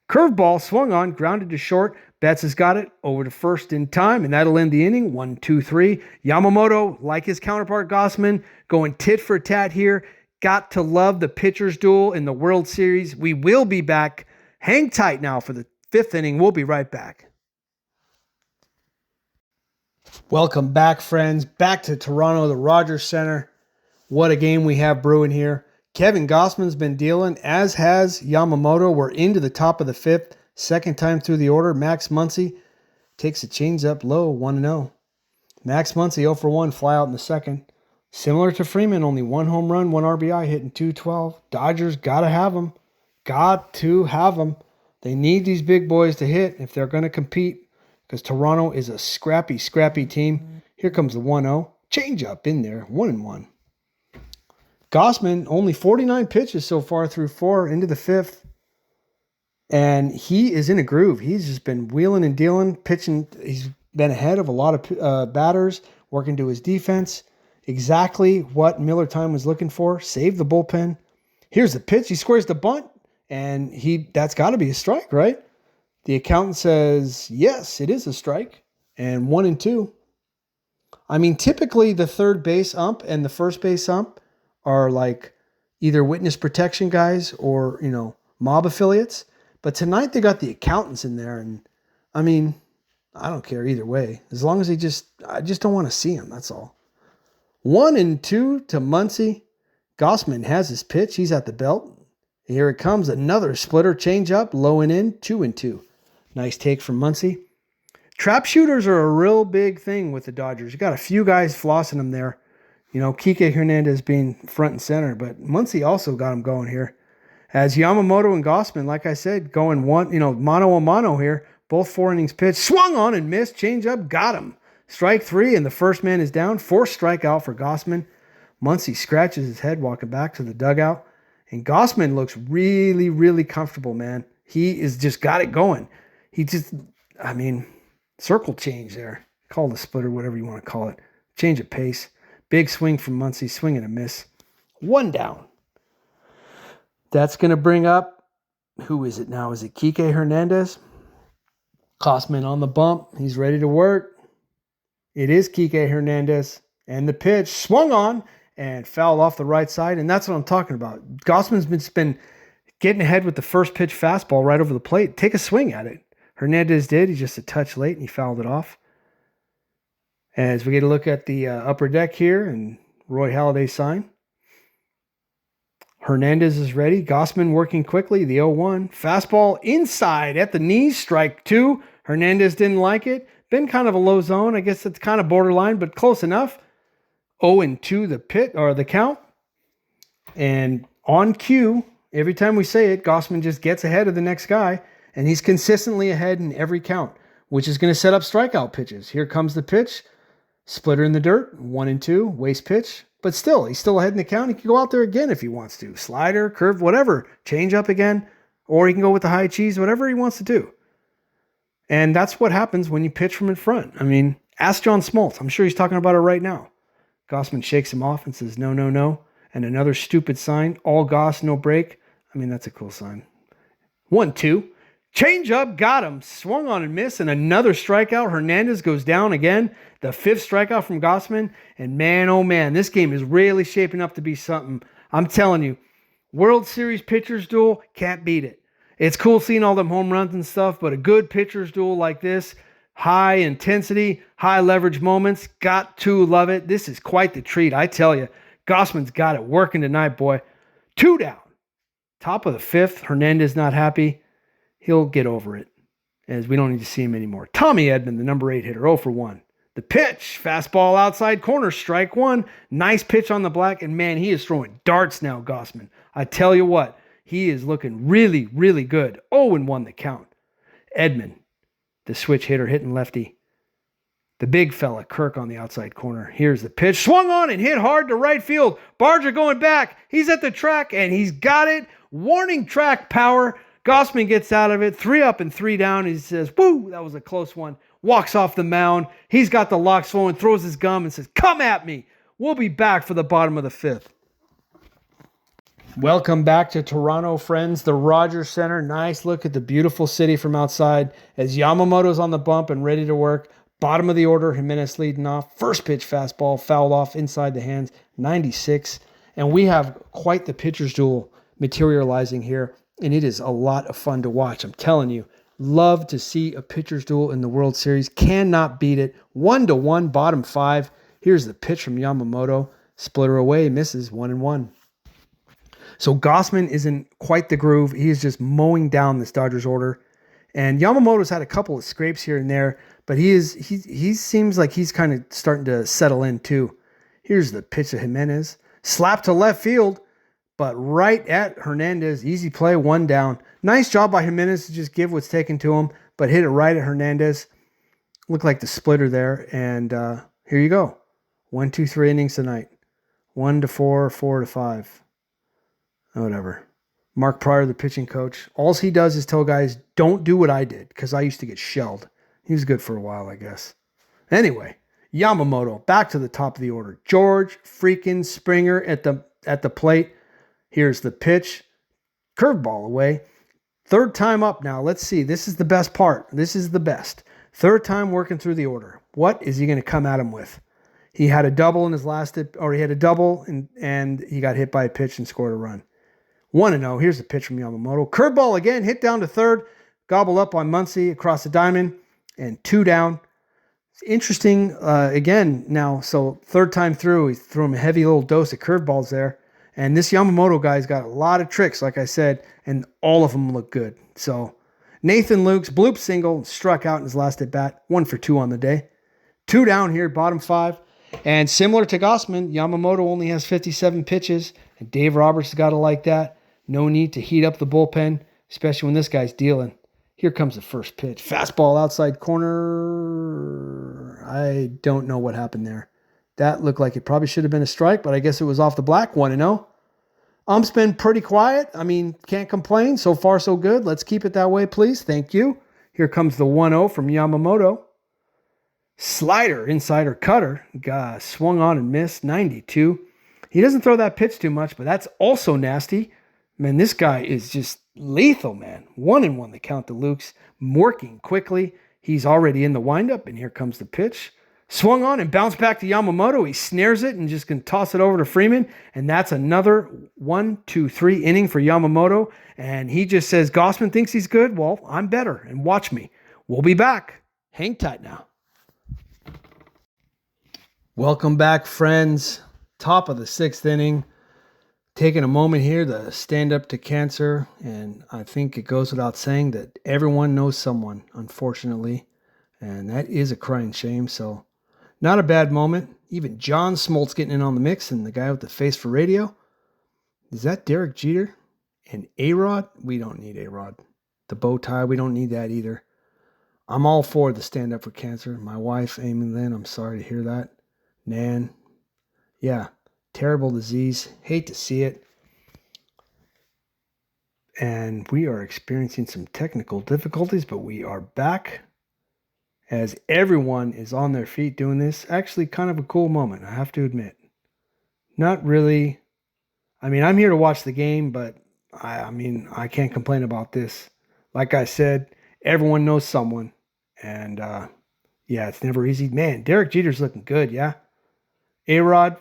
Curveball swung on, grounded to short. Betts has got it over to first in time, and that'll end the inning. 1-2-3. Yamamoto, like his counterpart Gausman, going tit for tat here. Got to love the pitcher's duel in the World Series. We will be back. Hang tight now for the 5th inning. We'll be right back. Welcome back, friends. Back to Toronto, the Rogers Center. What a game we have brewing here. Kevin Gausman's been dealing, as has Yamamoto. We're into the top of the 5th. Second time through the order. Max Muncy takes a changeup low, 1-0. Max Muncy 0 for 1, fly out in the second. Similar to Freeman, only 1 home run, 1 RBI, hitting .212. Dodgers got to have them. Got to have them. They need these big boys to hit if they're going to compete, because Toronto is a scrappy, scrappy team. Here comes the 1-0. Changeup in there, 1-1. Gausman, only 49 pitches so far through 4 into the 5th. And he is in a groove. He's just been wheeling and dealing, pitching. He's been ahead of a lot of batters, working to his defense. Exactly what Miller Time was looking for. Save the bullpen. Here's the pitch. He squares the bunt, and that's got to be a strike, right? The accountant says, yes, it is a strike. And 1-2. I mean, typically the third base ump and the first base ump are like either witness protection guys or, mob affiliates. But tonight they got the accountants in there. And I mean, I don't care either way. As long as I just don't want to see him. That's all. 1-2 to Muncy. Gossman has his pitch. He's at the belt. Here it comes. Another splitter change up, low and in, 2-2. Nice take from Muncy. Trap shooters are a real big thing with the Dodgers. You got a few guys flossing them there. Kike Hernandez being front and center, but Muncy also got him going here. As Yamamoto and Gossman, like I said, going mano a mano here. Both 4 innings pitched. Swung on and missed. Change up, got him. Strike 3, and the first man is down. 4th strikeout for Gossman. Muncy scratches his head walking back to the dugout. And Gossman looks really, really comfortable, man. He is just got it going. Circle change there. Call the splitter, whatever you want to call it. Change of pace. Big swing from Muncy. Swing and a miss. 1 down. That's going to bring up, who is it now? Is it Kike Hernandez? Gossman on the bump. He's ready to work. It is Kike Hernandez. And the pitch swung on and fouled off the right side. And that's what I'm talking about. Gossman's been getting ahead with the first pitch fastball right over the plate. Take a swing at it. Hernandez did. He's just a touch late and he fouled it off. As we get a look at the upper deck here and Roy Halladay's sign. Hernandez is ready. Gossman working quickly. The 0-1. Fastball inside at the knees. Strike 2. Hernandez didn't like it. Been kind of a low zone. I guess it's kind of borderline, but close enough. 0-2 the count. And on cue, every time we say it, Gossman just gets ahead of the next guy. And he's consistently ahead in every count, which is going to set up strikeout pitches. Here comes the pitch. Splitter in the dirt. 1-2. Waste pitch. But still, he's still ahead in the count. He can go out there again if he wants to. Slider, curve, whatever. Change up again. Or he can go with the high cheese, whatever he wants to do. And that's what happens when you pitch from in front. I mean, ask John Smoltz. I'm sure he's talking about it right now. Gossman shakes him off and says, no, no, no. And another stupid sign. All Goss, no break. I mean, that's a cool sign. 1-2. Change up, got him. Swung on and missed, and another strikeout. Hernandez goes down again. The 5th strikeout from Gossman. And man, oh man, this game is really shaping up to be something. I'm telling you, World Series pitchers duel, can't beat it. It's cool seeing all them home runs and stuff, but a good pitchers duel like this, high intensity, high leverage moments, got to love it. This is quite the treat, I tell you. Gossman's got it working tonight, boy. 2 down. Top of the 5th. Hernandez not happy. He'll get over it, as we don't need to see him anymore. Tommy Edman, the number 8 hitter, 0 for 1. The pitch, fastball outside corner, strike 1. Nice pitch on the black, and man, he is throwing darts now, Gossman. I tell you what, he is looking really, really good. 0-1 the count. Edman, the switch hitter, hitting lefty. The big fella, Kirk, on the outside corner. Here's the pitch, swung on and hit hard to right field. Barger going back. He's at the track, and he's got it. Warning track power. Gossman gets out of it, 3 up and 3 down. He says, woo, that was a close one. Walks off the mound. He's got the locks flowing, throws his gum and says, come at me. We'll be back for the bottom of the 5th. Welcome back to Toronto, friends. The Rogers Center. Nice look at the beautiful city from outside as Yamamoto's on the bump and ready to work. Bottom of the order, Jimenez leading off. First pitch fastball, fouled off inside the hands, 96. And we have quite the pitcher's duel materializing here. And it is a lot of fun to watch. I'm telling you, love to see a pitcher's duel in the World Series. Cannot beat it. 1-1, bottom 5. Here's the pitch from Yamamoto. Splitter away, misses 1-1. So Gossman is in quite the groove. He is just mowing down this Dodgers order. And Yamamoto's had a couple of scrapes here and there, but he seems like he's kind of starting to settle in too. Here's the pitch to Jimenez. Slap to left field. But right at Hernandez, easy play, 1 down. Nice job by Jimenez to just give what's taken to him, but hit it right at Hernandez. Looked like the splitter there, and here you go. 1, 2, 3 innings tonight. 1-4, 4-5. Whatever. Mark Prior, the pitching coach, all he does is tell guys, don't do what I did, because I used to get shelled. He was good for a while, I guess. Anyway, Yamamoto, back to the top of the order. George freaking Springer at the plate. Here's the pitch. Curveball away. Third time up now. Let's see. This is the best part. This is the best. Third time working through the order. What is he going to come at him with? He had a double in his last, or he had a double and he got hit by a pitch and scored a run. 1-0. Here's the pitch from Yamamoto. Curveball again, hit down to third, gobbled up on Muncy across the diamond, and 2 down. It's interesting again now. So third time through, he threw him a heavy little dose of curveballs there. And this Yamamoto guy's got a lot of tricks, like I said, and all of them look good. So Nathan Lukes, bloop single, struck out in his last at bat, 1 for 2 on the day. 2 down here, bottom 5. And similar to Gausman, Yamamoto only has 57 pitches, and Dave Roberts has got to like that. No need to heat up the bullpen, especially when this guy's dealing. Here comes the first pitch. Fastball outside corner. I don't know what happened there. That looked like it probably should have been a strike, but I guess it was off the black. 1-0. Ump's been pretty quiet. I mean, can't complain. So far, so good. Let's keep it that way, please. Thank you. Here comes the 1-0 from Yamamoto. Slider, insider cutter. Swung on and missed. 92. He doesn't throw that pitch too much, but that's also nasty. Man, this guy is just lethal, man. 1-1 the count to Lukes. Working quickly. He's already in the windup, and here comes the pitch. Swung on and bounced back to Yamamoto. He snares it and just can toss it over to Freeman. And that's another 1, 2, 3 inning for Yamamoto. And he just says, Gausman thinks he's good. Well, I'm better. And watch me. We'll be back. Hang tight now. Welcome back, friends. Top of the 6th inning. Taking a moment here to stand up to cancer. And I think it goes without saying that everyone knows someone, unfortunately. And that is a crying shame. So not a bad moment. Even John Smoltz getting in on the mix, and the guy with the face for radio. Is that Derek Jeter? And A-Rod? We don't need A-Rod. The bow tie, we don't need that either. I'm all for the stand up for cancer. My wife, Amy Lynn, I'm sorry to hear that. Nan. Yeah, terrible disease. Hate to see it. And we are experiencing some technical difficulties, but we are back. As everyone is on their feet doing this. Actually, kind of a cool moment, I have to admit. Not really. I mean, I'm here to watch the game, but I can't complain about this. Like I said, everyone knows someone. And, yeah, it's never easy. Man, Derek Jeter's looking good, yeah? A-Rod,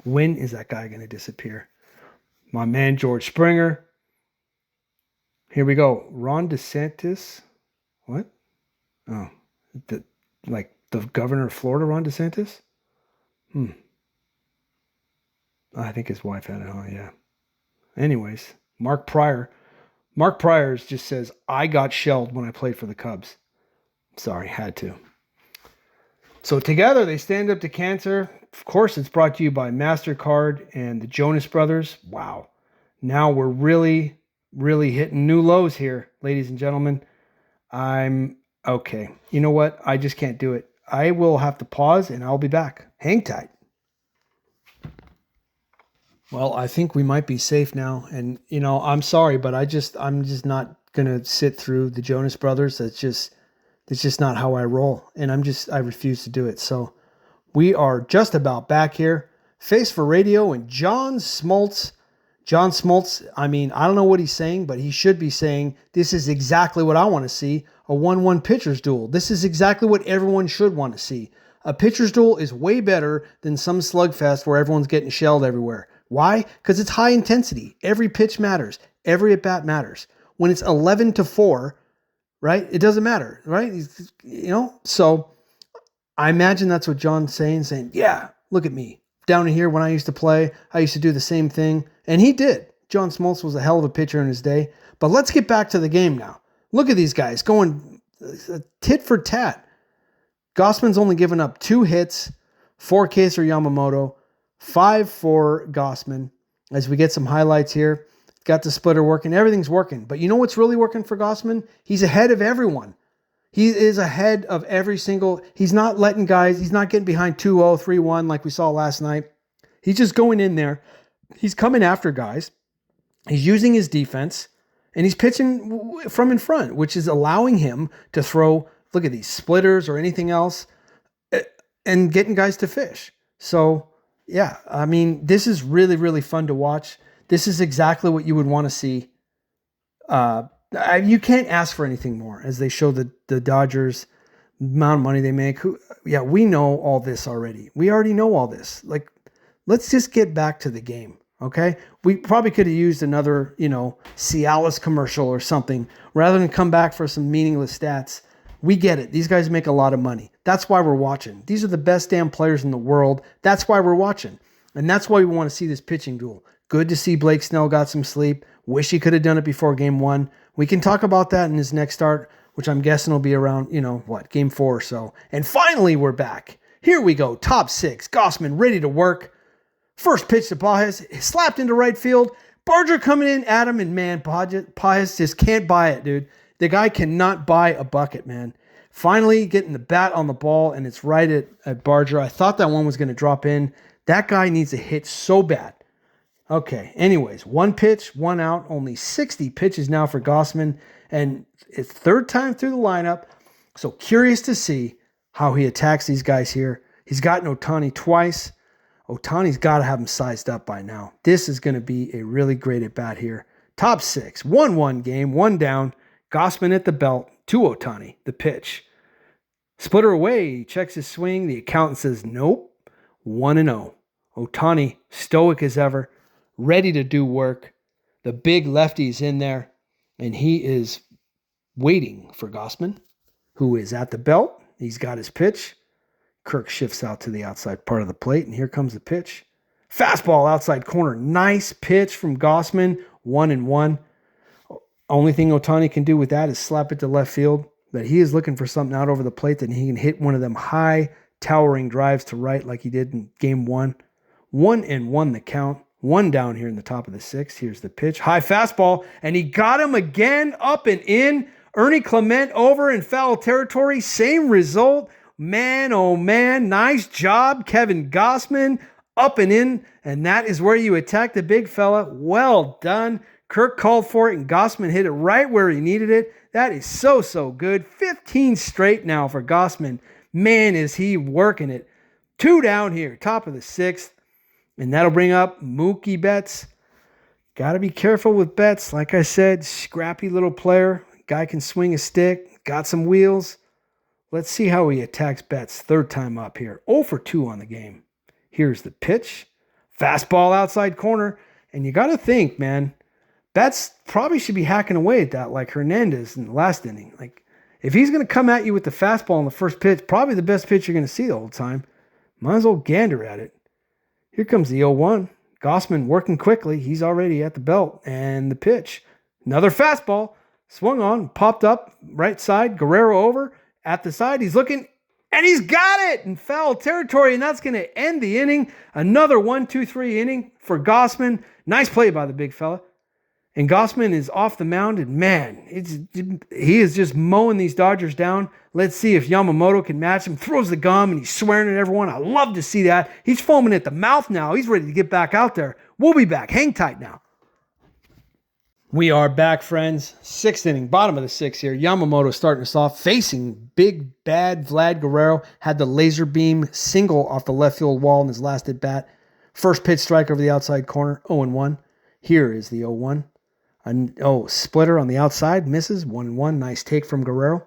when is that guy going to disappear? My man, George Springer. Here we go. Ron DeSantis. What? Oh, the governor of Florida, Ron DeSantis? I think his wife had it on, yeah. Anyways, Mark Prior. Mark Prior just says, I got shelled when I played for the Cubs. Sorry, had to. So together they stand up to cancer. Of course, it's brought to you by MasterCard and the Jonas Brothers. Wow. Now we're really, really hitting new lows here, ladies and gentlemen. I'm okay. You know what? I just can't do it. I will have to pause and I'll be back. Hang tight. Well, I think we might be safe now. And, I'm sorry, but I'm just not going to sit through the Jonas Brothers. That's just not how I roll. And I refuse to do it. So we are just about back here. Face for radio and John Smoltz. John Smoltz, I don't know what he's saying, but he should be saying, this is exactly what I want to see, a 1-1 pitcher's duel. This is exactly what everyone should want to see. A pitcher's duel is way better than some slugfest where everyone's getting shelled everywhere. Why? Because it's high intensity. Every pitch matters. Every at-bat matters. When it's 11-4, right, it doesn't matter, right? So I imagine that's what John's saying, yeah, look at me. Down here when I used to play, I used to do the same thing. And he did. John Smoltz was a hell of a pitcher in his day. But let's get back to the game now. Look at these guys going tit for tat. Gausman's only given up 2 hits, 4 Ks for Yamamoto, 5 for Gausman. As we get some highlights here, got the splitter working. Everything's working. But you know what's really working for Gausman? He's ahead of everyone. He is ahead of every single. He's not letting guys. He's not getting behind 2-0, 3-1 like we saw last night. He's just going in there, He's coming after guys. He's using his defense, and he's pitching from in front, which is allowing him to throw, look at these splitters or anything else, and getting guys to fish. So, yeah, I mean, this is really, really fun to watch. This is exactly what you would want to see. You can't ask for anything more as they show the Dodgers amount of money they make. We know all this already. We already know all this. Like, let's just get back to the game, okay? We probably could have used another, Cialis commercial or something rather than come back for some meaningless stats. We get it. These guys make a lot of money. That's why we're watching. These are the best damn players in the world. That's why we're watching. And that's why we want to see this pitching duel. Good to see Blake Snell got some sleep. Wish he could have done it before game 1. We can talk about that in his next start, which I'm guessing will be around, game 4 or so. And finally, we're back. Here we go. Top 6. Gausman ready to work. First pitch to Pages. Slapped into right field. Barger coming in at him, and man, Pages just can't buy it, dude. The guy cannot buy a bucket, man. Finally getting the bat on the ball, and it's right at Barger. I thought that one was going to drop in. That guy needs a hit so bad. Okay, anyways, 1 pitch, 1 out, only 60 pitches now for Gausman, and it's 3rd time through the lineup. So curious to see how he attacks these guys here. He's gotten Ohtani twice. Ohtani's got to have him sized up by now. This is going to be a really great at-bat here. Top 6, 1-1 game, 1 down. Gausman at the belt to Ohtani, the pitch. Splitter away, he checks his swing. The accountant says nope, 1-0. Ohtani, stoic as ever, ready to do work. The big lefty's in there, and he is waiting for Gausman, who is at the belt. He's got his pitch. Kirk shifts out to the outside part of the plate, and here comes the pitch. Fastball outside corner. Nice pitch from Gausman, 1-1. Only thing Ohtani can do with that is slap it to left field, but he is looking for something out over the plate that he can hit one of them high towering drives to right like he did in game 1. 1-1 the count. 1 down here in the top of the 6th. Here's the pitch. High fastball, and he got him again, up and in. Ernie Clement over in foul territory. Same result. Man, oh man, nice job, Kevin Gausman. Up and in, and that is where you attack the big fella. Well done. Kirk called for it, and Gausman hit it right where he needed it. That is so good. 15 straight now for Gausman. Man, is he working it. 2 down here, top of the 6th. And that'll bring up Mookie Betts. Got to be careful with Betts. Like I said, scrappy little player. Guy can swing a stick. Got some wheels. Let's see how he attacks Betts 3rd time up here. 0 for 2 on the game. Here's the pitch. Fastball outside corner. And you got to think, man, Betts probably should be hacking away at that like Hernandez in the last inning. Like, if he's going to come at you with the fastball on the first pitch, probably the best pitch you're going to see the whole time. Might as well gander at it. Here comes the 0-1. Gausman working quickly. He's already at the belt. And the pitch. Another fastball. Swung on. Popped up. Right side. Guerrero over. At the side. He's looking. And he's got it in foul territory. And that's going to end the inning. Another 1-2-3 inning for Gausman. Nice play by the big fella. And Gausman is off the mound. And man, he is just mowing these Dodgers down. Let's see if Yamamoto can match him. Throws the gum and he's swearing at everyone. I love to see that. He's foaming at the mouth now. He's ready to get back out there. We'll be back. Hang tight now. We are back, friends. 6th inning, bottom of the 6th here. Yamamoto starting us off, facing big, bad Vlad Guerrero. Had the laser beam single off the left field wall in his last at bat. First pitch strike over the outside corner, 0-1. Here is the 0-1. Splitter on the outside, misses, 1-1. Nice take from Guerrero.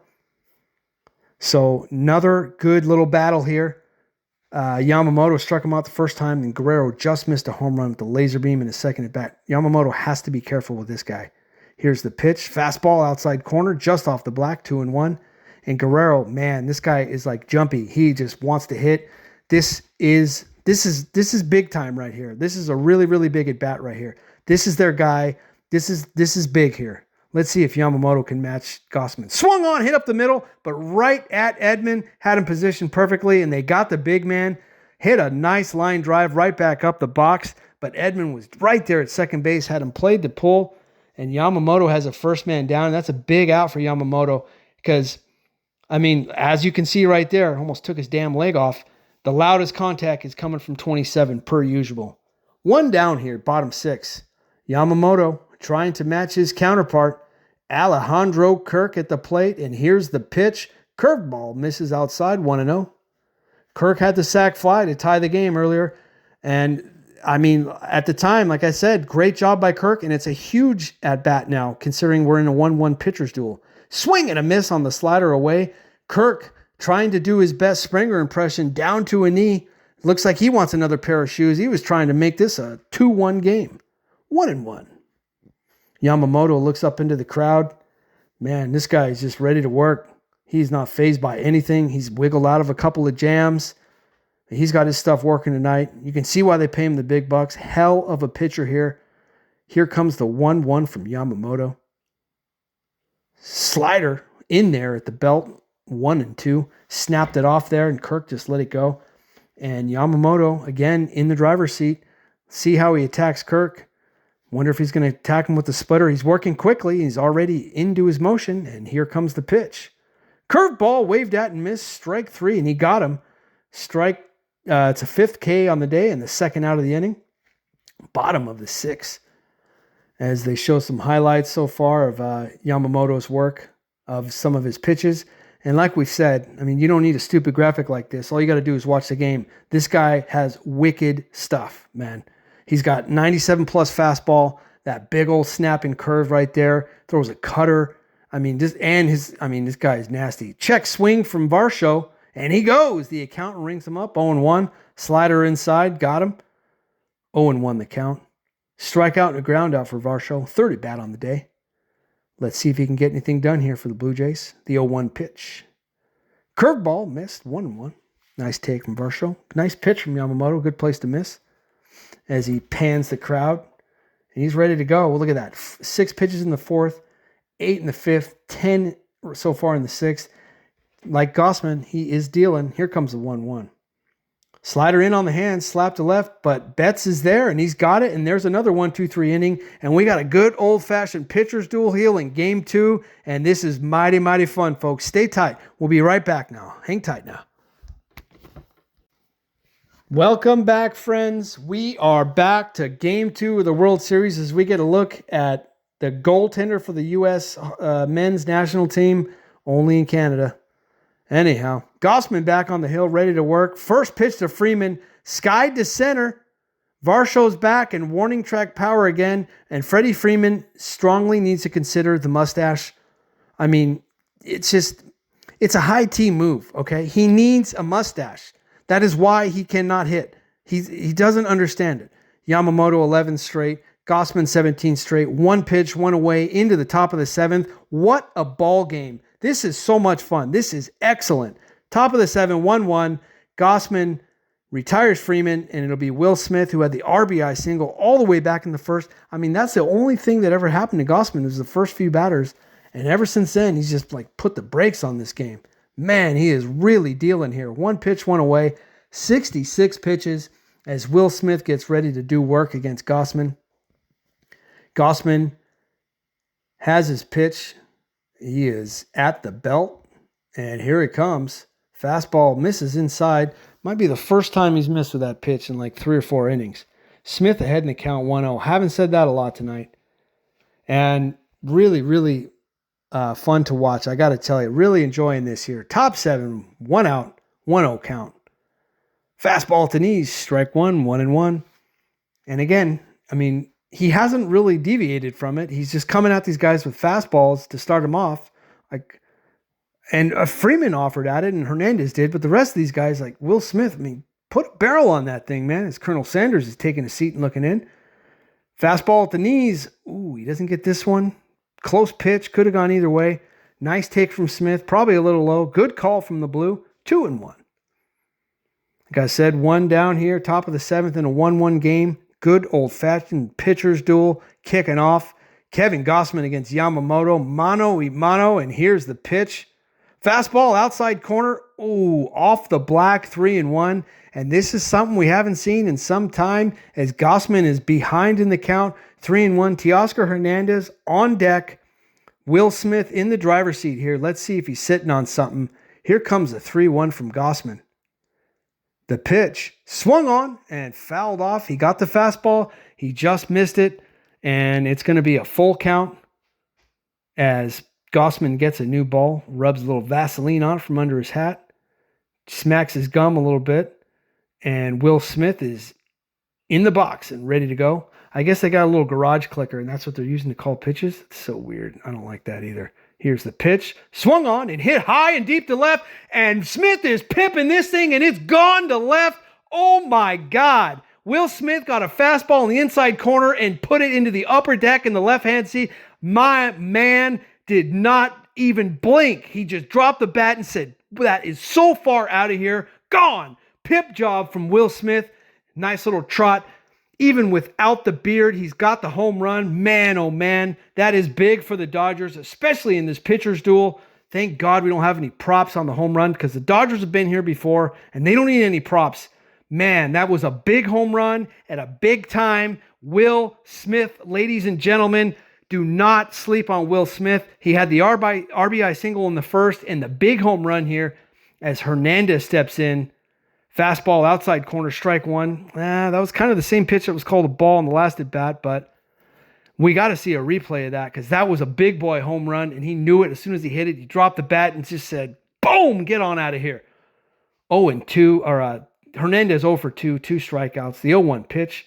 So another good little battle here. Yamamoto struck him out the first time, and Guerrero just missed a home run with the laser beam in his second at bat. Yamamoto has to be careful with this guy. Here's the pitch. Fastball outside corner, just off the black, 2-1. And Guerrero, man, this guy is like jumpy. He just wants to hit. This is big time right here. This is a really, really big at bat right here. This is their guy. This is big here. Let's see if Yamamoto can match Gausman. Swung on, hit up the middle, but right at Edman, had him positioned perfectly, and they got the big man. Hit a nice line drive right back up the box, but Edman was right there at second base, had him played to pull, and Yamamoto has a first man down. And that's a big out for Yamamoto because, I mean, as you can see right there, almost took his damn leg off. The loudest contact is coming from 27 per usual. One down here, bottom 6. Yamamoto trying to match his counterpart. Alejandro Kirk at the plate, and here's the pitch. Curveball misses outside, 1-0. Kirk had the sac fly to tie the game earlier. And, I mean, at the time, like I said, great job by Kirk, and it's a huge at-bat now, considering we're in a 1-1 pitcher's duel. Swing and a miss on the slider away. Kirk trying to do his best Springer impression, down to a knee. Looks like he wants another pair of shoes. He was trying to make this a 2-1 game. 1-1. Yamamoto looks up into the crowd. Man, this guy is just ready to work. He's not fazed by anything. He's wiggled out of a couple of jams. He's got his stuff working tonight. You can see why they pay him the big bucks. Hell of a pitcher here. Here comes the 1-1 from Yamamoto. Slider in there at the belt. 1-2. Snapped it off there, and Kirk just let it go. And Yamamoto, again, in the driver's seat. See how he attacks Kirk. Wonder if he's going to attack him with the splitter. He's working quickly. He's already into his motion, and here comes the pitch. Curveball waved at and missed. Strike 3, and he got him. It's a 5th K on the day and the 2nd out of the inning. Bottom of the 6th. As they show some highlights so far of Yamamoto's work, of some of his pitches. And like we said, I mean, you don't need a stupid graphic like this. All you got to do is watch the game. This guy has wicked stuff, man. He's got 97-plus fastball, that big old snapping curve right there. Throws a cutter. I mean, this guy is nasty. Check swing from Varsho, and he goes. The accountant rings him up. 0-1. Slider inside. Got him. 0-1 the count. Strikeout and a ground out for Varsho. 3rd at bat on the day. Let's see if he can get anything done here for the Blue Jays. The 0-1 pitch. Curveball missed. 1-1. Nice take from Varsho. Nice pitch from Yamamoto. Good place to miss. As he pans the crowd. And he's ready to go. Well, look at that. 6 pitches in the 4th. 8 in the 5th. 10 so far in the 6th. Like Gausman, he is dealing. Here comes the 1-1. Slider in on the hand, slap to left, but Betts is there, and he's got it, and there's another 1-2-3 inning, and we got a good old-fashioned pitcher's duel here in Game 2, and this is mighty, mighty fun, folks. Stay tight. We'll be right back now. Hang tight now. Welcome back, friends. We are back to Game 2 of the World Series as we get a look at the goaltender for the U.S. men's national team, only in Canada. Anyhow, Gausman back on the hill, ready to work. First pitch to Freeman, skied to center. Varsho's back and warning track power again. And Freddie Freeman strongly needs to consider the mustache. I mean, it's a high T move, okay? He needs a mustache. That is why he cannot hit. He doesn't understand it. Yamamoto 11 straight. Gausman 17 straight. 1 pitch, 1 away into the top of the 7th. What a ball game. This is so much fun. This is excellent. Top of the 7th, 1-1. Gausman retires Freeman, and it'll be Will Smith, who had the RBI single all the way back in the 1st. I mean, that's the only thing that ever happened to Gausman was the first few batters. And ever since then, he's just like put the brakes on this game. Man, he is really dealing here. 1 pitch, 1 away. 66 pitches as Will Smith gets ready to do work against Gausman. Gausman has his pitch. He is at the belt, and here it comes. Fastball misses inside. Might be the first time he's missed with that pitch in like 3 or 4 innings. Smith ahead in the count 1-0. Haven't said that a lot tonight. And really, really fun to watch. I got to tell you, really enjoying this here. Top 7, 1 out, 1-0 count. Fastball to knees, strike 1, 1-1. And again, I mean, he hasn't really deviated from it. He's just coming at these guys with fastballs to start him off. And Freeman offered at it, and Hernandez did. But the rest of these guys, like Will Smith, I mean, put a barrel on that thing, man. As Colonel Sanders is taking a seat and looking in. Fastball at the knees. Ooh, he doesn't get this one. Close pitch. Could have gone either way. Nice take from Smith. Probably a little low. Good call from the Blue. 2-1. Like I said, 1 down here. Top of the 7th in a 1-1 game. Good old-fashioned pitcher's duel kicking off. Kevin Gausman against Yamamoto. Mano y mano, and here's the pitch. Fastball outside corner. Ooh, off the black, 3-1. And this is something we haven't seen in some time as Gausman is behind in the count. 3-1. Teoscar Hernandez on deck. Will Smith in the driver's seat here. Let's see if he's sitting on something. Here comes a 3-1 from Gausman. The pitch swung on and fouled off. He got the fastball. He just missed it. And it's going to be a full count as Gossman gets a new ball, rubs a little Vaseline on it from under his hat, smacks his gum a little bit, and Will Smith is in the box and ready to go. I guess they got a little garage clicker, and that's what they're using to call pitches. It's so weird. I don't like that either. Here's the pitch. Swung on and hit high and deep to left, and Smith is pimping this thing, and it's gone to left. Oh, my God. Will Smith got a fastball in the inside corner and put it into the upper deck in the left-hand seat. My man did not even blink. He just dropped the bat and said, that is so far out of here. Gone. Pip job from Will Smith. Nice little trot. Even without the beard, he's got the home run. Man, oh man, that is big for the Dodgers, especially in this pitcher's duel. Thank God we don't have any props on the home run because the Dodgers have been here before and they don't need any props. Man, that was a big home run at a big time. Will Smith, ladies and gentlemen, do not sleep on Will Smith. He had the RBI single in the first and the big home run here as Hernandez steps in. Fastball outside corner, strike one. That was kind of the same pitch that was called a ball in the last at bat, but we got to see a replay of that because that was a big boy home run, and he knew it as soon as he hit it. He dropped the bat and just said, boom, get on out of here. 0-2, Hernandez 0 for 2, 2 strikeouts. The 0-1 pitch.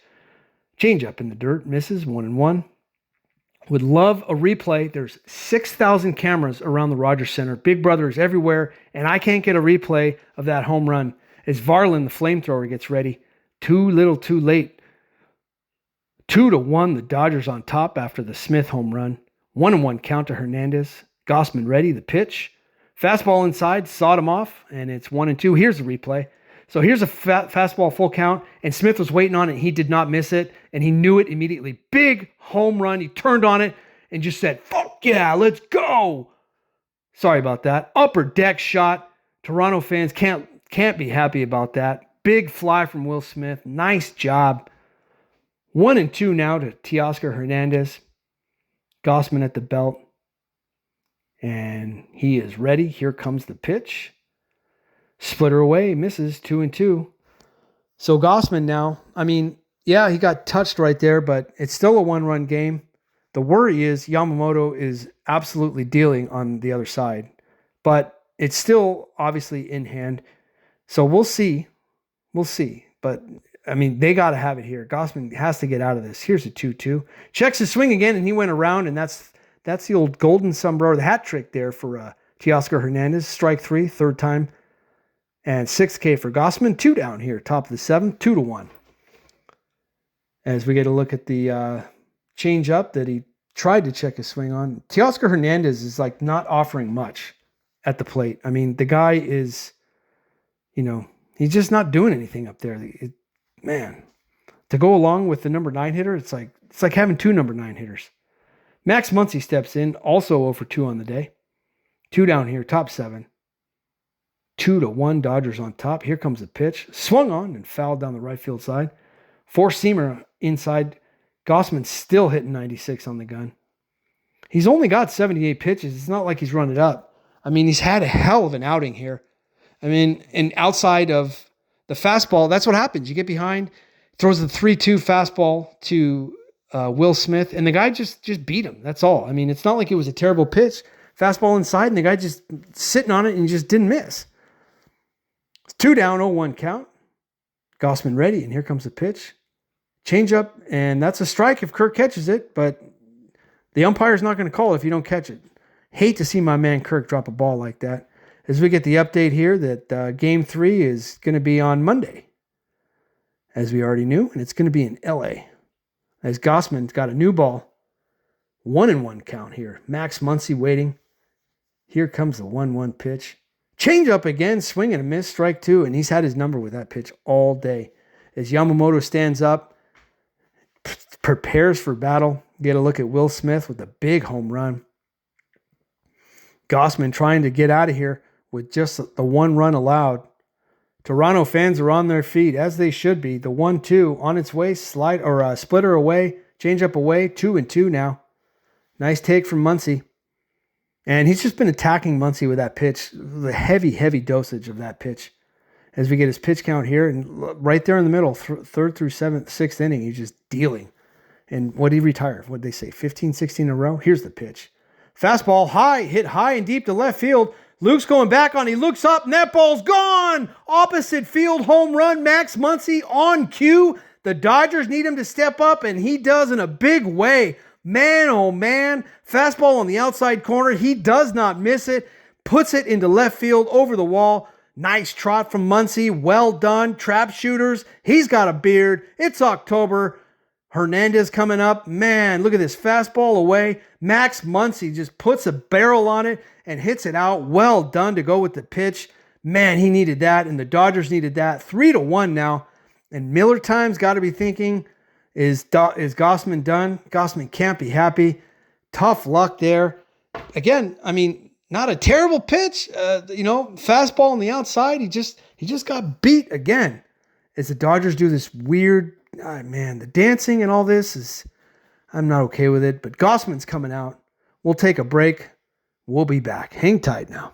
Change up in the dirt, misses, 1-1. Would love a replay. There's 6,000 cameras around the Rogers Center. Big Brother is everywhere, and I can't get a replay of that home run. As Varlin, the flamethrower, gets ready. Too little, too late. 2-1, the Dodgers on top after the Smith home run. 1-1 count to Hernandez. Gossman ready, the pitch. Fastball inside, sawed him off, and it's 1-2. Here's the replay. So here's a fastball full count, and Smith was waiting on it. He did not miss it, and he knew it immediately. Big home run. He turned on it and just said, fuck yeah, let's go. Sorry about that. Upper deck shot. Toronto fans can't be happy about that. Big fly from Will Smith. Nice job. 1-2 now to Teoscar Hernandez. Gossman at the belt. And he is ready. Here comes the pitch. Splitter away. Misses. 2-2. So Gossman now, he got touched right there, but it's still a one-run game. The worry is Yamamoto is absolutely dealing on the other side. But it's still obviously in hand. So we'll see. But, they got to have it here. Gossman has to get out of this. Here's a 2-2. Checks his swing again, and he went around, and that's the old golden sombrero, the hat trick there for Teoscar Hernandez. Strike 3, third time. And 6K for Gossman. 2 down here, top of the 7th, 2-1. As we get a look at the change up that he tried to check his swing on. Teoscar Hernandez is not offering much at the plate. The guy is... he's just not doing anything up there. To go along with the number 9 hitter, it's like having 2 number 9 hitters. Max Muncy steps in, also 0 for 2 on the day. 2 down here, top 7. 2-1, Dodgers on top. Here comes the pitch. Swung on and fouled down the right field side. 4-seamer inside. Gossman still hitting 96 on the gun. He's only got 78 pitches. It's not like he's run it up. He's had a hell of an outing here. And outside of the fastball, that's what happens. You get behind, throws the 3-2 fastball to Will Smith, and the guy just beat him. That's all. It's not like it was a terrible pitch. Fastball inside, and the guy just sitting on it and just didn't miss. It's 2 down, 0-1 count. Gossman ready, and here comes the pitch. Change up, and that's a strike if Kirk catches it, but the umpire's not going to call it if you don't catch it. Hate to see my man Kirk drop a ball like that. As we get the update here that Game 3 is going to be on Monday, as we already knew, and it's going to be in LA. As Gossman's got a new ball. 1-1 count here. Max Muncy waiting. Here comes the 1-1 pitch. Change up again, swing and a miss, strike 2, and he's had his number with that pitch all day. As Yamamoto stands up, prepares for battle. Get a look at Will Smith with a big home run. Gossman trying to get out of here with just the 1 run allowed. Toronto fans are on their feet, as they should be. The 1-2 on its way, splitter away, change up away, 2-2 now. Nice take from Muncy. And he's just been attacking Muncy with that pitch, the heavy, heavy dosage of that pitch. as we get his pitch count here. And right there in the middle, third through sixth inning, he's just dealing. And what did he retire? What did they say? 15, 16 in a row? Here's the pitch. Fastball high, hit high and deep to left field. Luke's going back on. He looks up, and that ball's gone. Opposite field home run. Max Muncy on cue. The Dodgers need him to step up, and he does in a big way. Man, oh man. Fastball on the outside corner. He does not miss it. Puts it into left field over the wall. Nice trot from Muncy. Well done. Trap shooters. He's got a beard. It's October. Hernandez coming up. Man, look at this fastball away. Max Muncy just puts a barrel on it and hits it out. Well done to go with the pitch. Man, he needed that, and the Dodgers needed that. 3-1 now. And Miller Time's got to be thinking, is Gausman done? Gausman can't be happy. Tough luck there. Again, I mean, not a terrible pitch. Fastball on the outside. He just got beat again. As the Dodgers do this weird, the dancing and all this is, I'm not okay with it. But Gausman's coming out. We'll take a break. We'll be back. Hang tight now.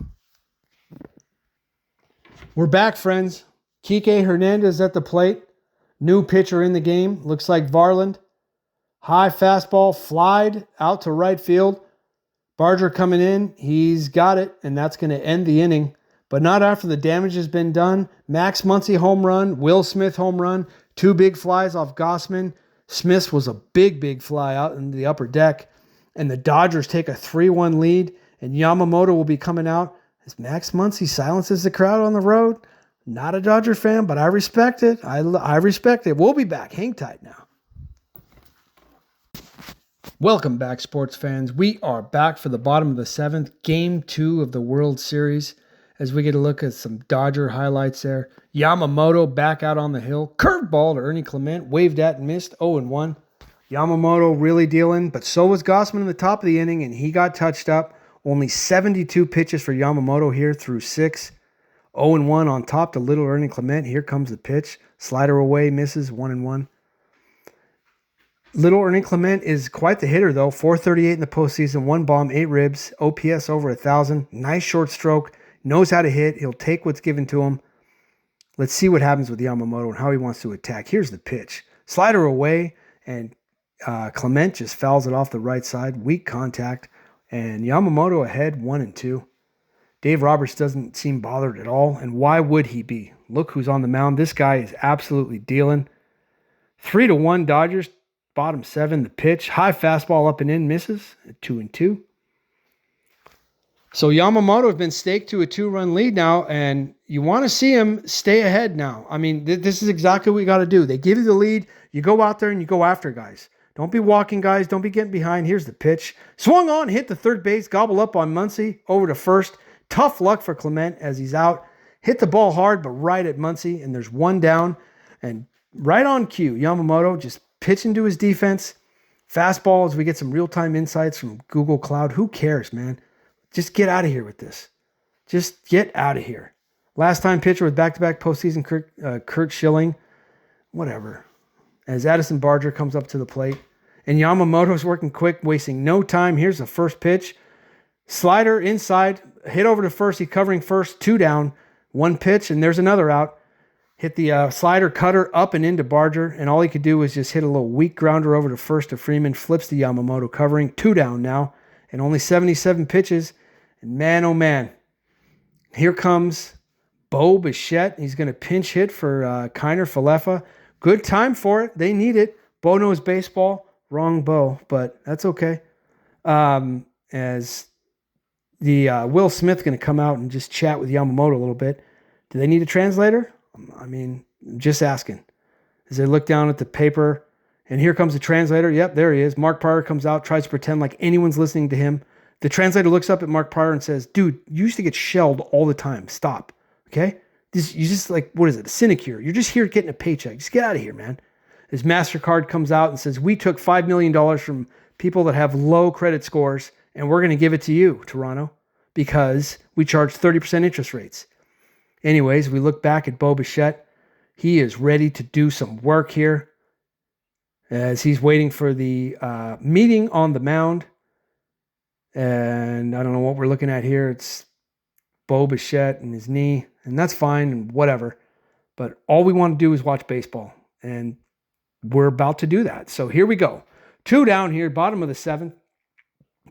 We're back, friends. Kike Hernandez at the plate. New pitcher in the game. Looks like Varland. High fastball flied out to right field. Barger coming in. He's got it, and that's going to end the inning. But not after the damage has been done. Max Muncy home run. Will Smith home run. 2 big flies off Gausman. Smith's was a big fly out in the upper deck. And the Dodgers take a 3-1 lead. And Yamamoto will be coming out as Max Muncy silences the crowd on the road. Not a Dodger fan, but I respect it. I respect it. We'll be back. Hang tight now. Welcome back, sports fans. We are back for the bottom of the 7th, Game 2 of the World Series, as we get a look at some Dodger highlights there. Yamamoto back out on the hill. Curveball to Ernie Clement. Waved at and missed. 0-1. Yamamoto really dealing, but so was Gausman in the top of the inning, and he got touched up. Only 72 pitches for Yamamoto here through 6. 0-1 on top to little Ernie Clement. Here comes the pitch. Slider away, misses. 1-1. Little Ernie Clement is quite the hitter, though. 438 in the postseason, 1 bomb, 8 ribs, OPS over 1,000. Nice short stroke. Knows how to hit. He'll take what's given to him. Let's see what happens with Yamamoto and how he wants to attack. Here's the pitch. Slider away, and Clement just fouls it off the right side. Weak contact. And Yamamoto ahead, 1-2. Dave Roberts doesn't seem bothered at all, and why would he be? Look who's on the mound. This guy is absolutely dealing. 3-1 Dodgers, bottom 7. The pitch, high fastball up and in, misses at 2-2. So Yamamoto has been staked to a 2-run lead now, and you want to see him stay ahead now. I mean, this is exactly what you got to do. They give you the lead, you go out there and you go after guys. Don't be walking guys. Don't be getting behind. Here's the pitch. Swung on, hit the third base, gobble up on Muncy, over to first. Tough luck for Clement as he's out. Hit the ball hard, but right at Muncy, and there's 1 down. And right on cue, Yamamoto just pitching to his defense. Fastball as we get some real-time insights from Google Cloud. Who cares, man? Just get out of here with this. Just get out of here. Last time pitcher with back-to-back postseason Kurt Schilling. Whatever. As Addison Barger comes up to the plate. And Yamamoto's working quick, wasting no time. Here's the first pitch. Slider inside. Hit over to first. He's covering first. 2 down. 1 pitch, and there's another out. Hit the slider cutter up and into Barger, and all he could do was just hit a little weak grounder over to first to Freeman. Flips to Yamamoto covering. 2 down now. And only 77 pitches. And man, oh man. Here comes Bo Bichette. He's going to pinch hit for Kiner Falefa. Good time for it. They need it. Bo knows baseball. Wrong Bo, but that's okay. As the Will Smith going to come out and just chat with Yamamoto a little bit. Do they need a translator? I mean, just asking. As they look down at the paper, and here comes the translator. Yep, there he is. Mark Prior comes out, tries to pretend like anyone's listening to him. The translator looks up at Mark Prior and says, dude, you used to get shelled all the time. Stop, okay? You just like, what is it, a sinecure? You're just here getting a paycheck. Just get out of here, man. His MasterCard comes out and says, we took $5 million from people that have low credit scores, and we're going to give it to you, Toronto, because we charge 30% interest rates. Anyways, we look back at Bo Bichette. He is ready to do some work here as he's waiting for the meeting on the mound. And I don't know what we're looking at here. It's Bo Bichette and his knee, and that's fine and whatever. but all we want to do is watch baseball, and we're about to do that. So here we go. 2 down here, bottom of the 7th.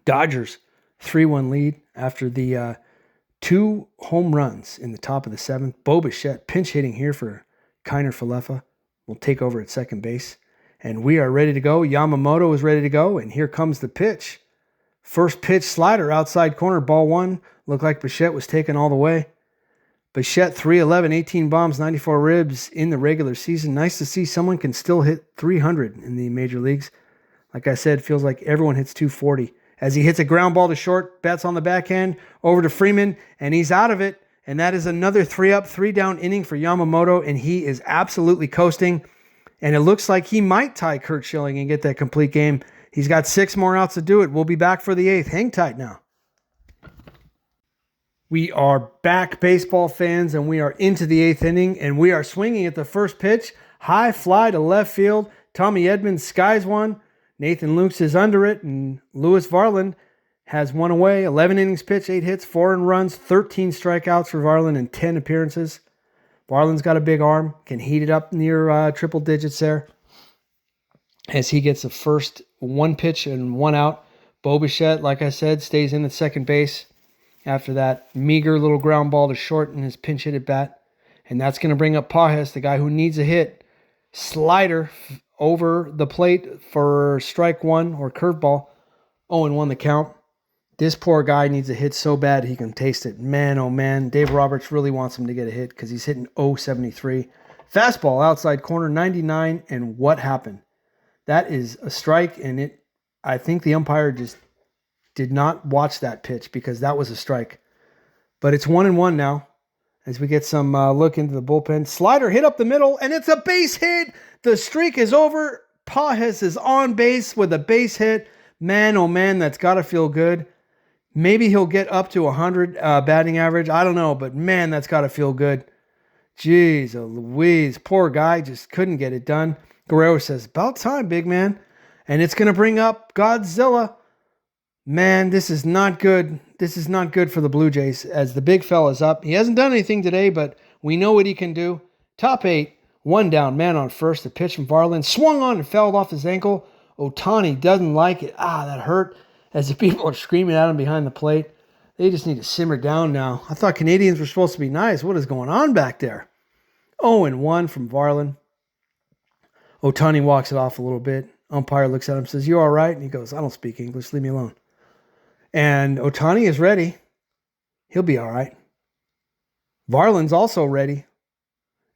Dodgers 3-1 lead after the 2 home runs in the top of the 7th. Bo Bichette pinch hitting here for Kiner Falefa. Will take over at second base. And we are ready to go. Yamamoto is ready to go. And here comes the pitch. First pitch slider outside corner, ball 1. Looked like Bichette was taken all the way. Bichette 311, 18 bombs, 94 ribs in the regular season. Nice to see someone can still hit 300 in the major leagues. Like I said, feels like everyone hits 240. As he hits a ground ball to short, bats on the backhand, over to Freeman, and he's out of it. And that is another 3-up, 3-down inning for Yamamoto, and he is absolutely coasting. And it looks like he might tie Curt Schilling and get that complete game. He's got 6 more outs to do it. We'll be back for the 8th. Hang tight now. We are back, baseball fans, and we are into the 8th inning, and we are swinging at the first pitch. High fly to left field. Tommy Edmonds skies one. Nathan Lukes is under it, and Lewis Varland has one away. 11 innings pitched, 8 hits, 4 earned runs, 13 strikeouts for Varland in 10 appearances. Varland's got a big arm, can heat it up near triple digits there. As he gets the first 1 pitch and 1 out. Bo Bichette, like I said, stays in at second base. After that meager little ground ball to short in his pinch hit at bat. And that's going to bring up Pages, the guy who needs a hit. Slider over the plate for strike 1 or curveball. 0-1 the count. This poor guy needs a hit so bad he can taste it. Man, oh man. Dave Roberts really wants him to get a hit because he's hitting 0-73. Fastball outside corner 99. And what happened? That is a strike, and I think the umpire just did not watch that pitch because that was a strike. But it's 1-1 now as we get some look into the bullpen. Slider hit up the middle, and it's a base hit. The streak is over. Pages is on base with a base hit. Man, oh man, that's got to feel good. Maybe he'll get up to 100 batting average. I don't know, but man, that's got to feel good. Jeez Louise, poor guy just couldn't get it done. Guerrero says, about time, big man. And it's going to bring up Godzilla. Man, this is not good. This is not good for the Blue Jays as the big fella's up. He hasn't done anything today, but we know what he can do. Top 8, 1 down, man on first. The pitch from Varland swung on and fouled off his ankle. Ohtani doesn't like it. That hurt as the people are screaming at him behind the plate. They just need to simmer down now. I thought Canadians were supposed to be nice. What is going on back there? 0-1 from Varland. Ohtani walks it off a little bit. Umpire looks at him and says, you all right? And he goes, I don't speak English. Leave me alone. And Ohtani is ready. He'll be all right. Varland's also ready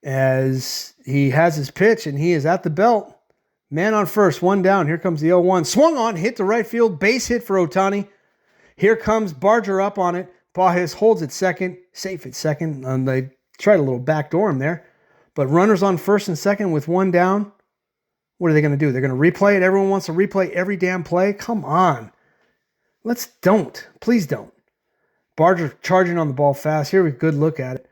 as he has his pitch and he is at the belt. Man on first, 1 down. Here comes the 0-1. Swung on, hit to right field. Base hit for Ohtani. Here comes Barger up on it. Pages holds it second. Safe at second. And they tried a little backdoor him there. But runners on first and second with 1 down. What are they going to do? They're going to replay it. Everyone wants to replay every damn play. Come on. Don't. Please don't. Barger charging on the ball fast. Here we good look at it.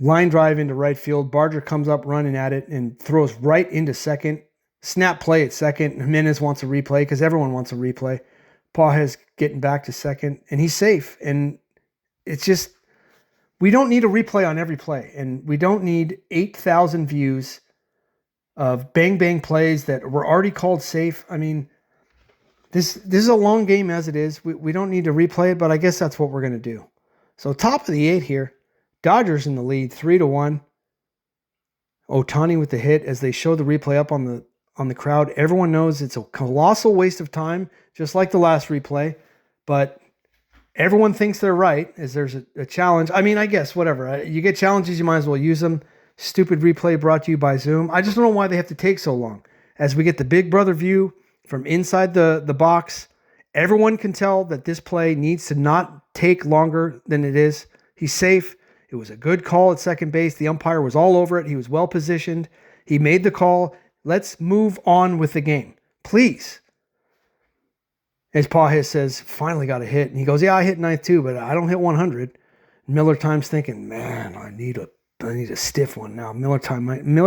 Line drive into right field. Barger comes up running at it and throws right into second. Snap play at second. Jimenez wants a replay because everyone wants a replay. Pages getting back to second. And he's safe. And it's just, we don't need a replay on every play. And we don't need 8,000 views of bang-bang plays that were already called safe. I mean, This is a long game as it is. We don't need to replay it, but I guess that's what we're going to do. So top of the 8 here. Dodgers in the lead, 3-1. Ohtani with the hit as they show the replay up on the crowd. Everyone knows it's a colossal waste of time, just like the last replay. But everyone thinks they're right as there's a challenge. I mean, I guess, whatever. You get challenges, you might as well use them. Stupid replay brought to you by Zoom. I just don't know why they have to take so long. As we get the Big Brother view from inside the box, everyone can tell that this play needs to not take longer than it is. He's safe. It was a good call at second base. The umpire was all over it. He was well positioned. He made the call. Let's move on with the game, please. As Pages says, finally got a hit. And he goes, yeah, I hit 9th too, but I don't hit 100. Miller Time's thinking, man, I need a stiff one now. Miller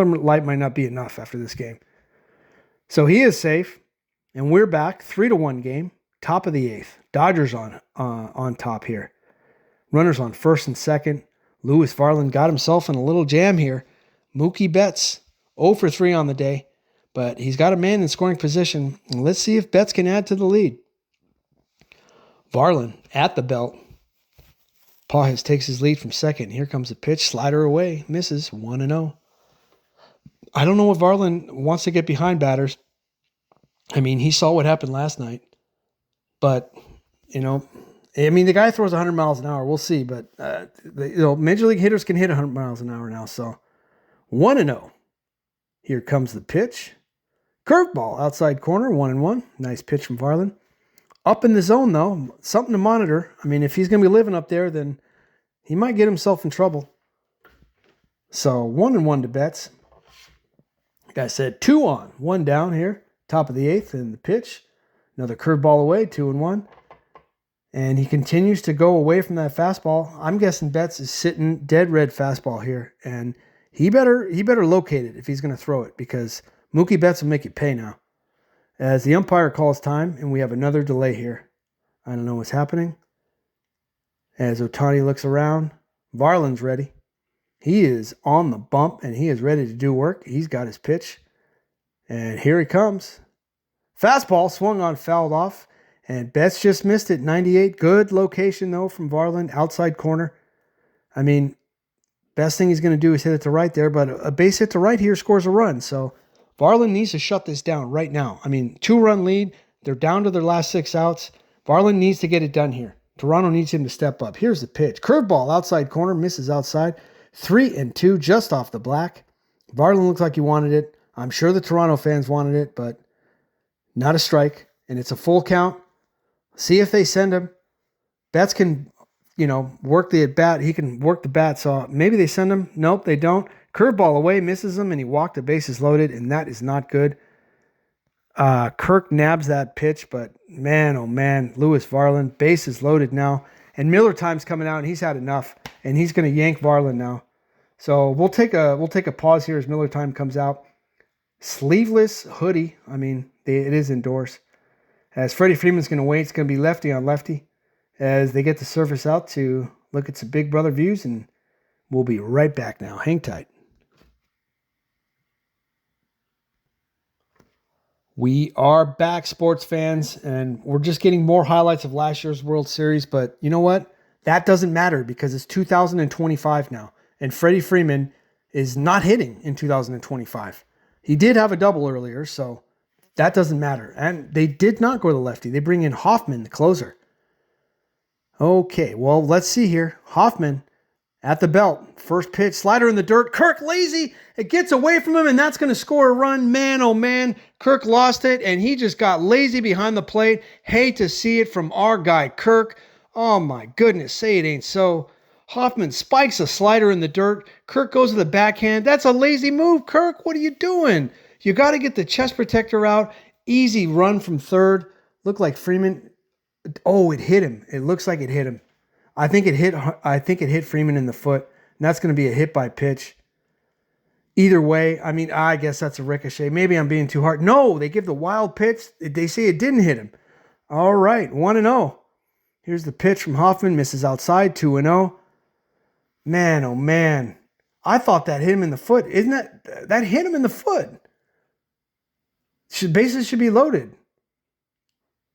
Lite might not be enough after this game. So he is safe. And we're back, 3-1 game, top of the 8th. Dodgers on top here. Runners on first and second. Lewis Varland got himself in a little jam here. Mookie Betts, 0 for 3 on the day, but he's got a man in scoring position. And let's see if Betts can add to the lead. Varland at the belt. Pawhis takes his lead from second. Here comes the pitch. Slider away. Misses. 1-0. I don't know if Varland wants to get behind batters. I mean, he saw what happened last night. But, the guy throws 100 miles an hour. We'll see. But, Major League hitters can hit 100 miles an hour now. So, 1-0. Here comes the pitch. Curveball, outside corner, 1-1. Nice pitch from Varland. Up in the zone, though, something to monitor. I mean, if he's going to be living up there, then he might get himself in trouble. So, 1-1 to Betts. Like I said, 2 on, 1 down here. Top of the 8th, and the pitch. Another curveball away, 2-1. And he continues to go away from that fastball. I'm guessing Betts is sitting dead red fastball here. And he better locate it if he's going to throw it, because Mookie Betts will make it pay now. As the umpire calls time, and we have another delay here. I don't know what's happening. As Ohtani looks around, Varland's ready. He is on the bump, and he is ready to do work. He's got his pitch. And here he comes. Fastball swung on, fouled off. And Betts just missed it, 98. Good location, though, from Varland, outside corner. I mean, best thing he's going to do is hit it to right there, but a base hit to right here scores a run. So Varland needs to shut this down right now. I mean, 2-run lead. They're down to their last 6 outs. Varland needs to get it done here. Toronto needs him to step up. Here's the pitch. Curveball, outside corner, misses outside. 3-2, just off the black. Varland looks like he wanted it. I'm sure the Toronto fans wanted it, but not a strike. And it's a full count. See if they send him. Betts can, work the at-bat. He can work the bat. So maybe they send him. Nope, they don't. Curveball away, misses him, and he walked. The bases loaded, and that is not good. Kirk nabs that pitch, but man, oh man, Lewis Varland, bases loaded now. And Miller Time's coming out, and he's had enough, and he's going to yank Varland now. So we'll take a pause here as Miller Time comes out. Sleeveless hoodie. I mean, it is indoors. As Freddie Freeman's going to wait, it's going to be lefty on lefty as they get the surface out to look at some Big Brother views, and we'll be right back now. Hang tight. We are back, sports fans, and we're just getting more highlights of last year's World Series, but you know what? That doesn't matter because it's 2025 now, and Freddie Freeman is not hitting in 2025. He did have a double earlier, so that doesn't matter. And they did not go to lefty. They bring in Hoffman, the closer. Okay, well, let's see here. Hoffman at the belt. First pitch, slider in the dirt. Kirk lazy. It gets away from him, and that's going to score a run. Man, oh man, Kirk lost it, and he just got lazy behind the plate. Hate to see it from our guy, Kirk. Oh my goodness, say it ain't so. Hoffman spikes a slider in the dirt. Kirk goes to the backhand. That's a lazy move, Kirk. What are you doing? You got to get the chest protector out. Easy run from third. Looked like Freeman. Oh, it hit him. It looks like it hit him. I think it hit Freeman in the foot. And that's going to be a hit by pitch. Either way, I mean, I guess that's a ricochet. Maybe I'm being too hard. No, they give the wild pitch. They say it didn't hit him. All right, 1-0. Here's the pitch from Hoffman. Misses outside, 2-0. Man, oh man. I thought that hit him in the foot. Isn't that hit him in the foot? Bases should be loaded.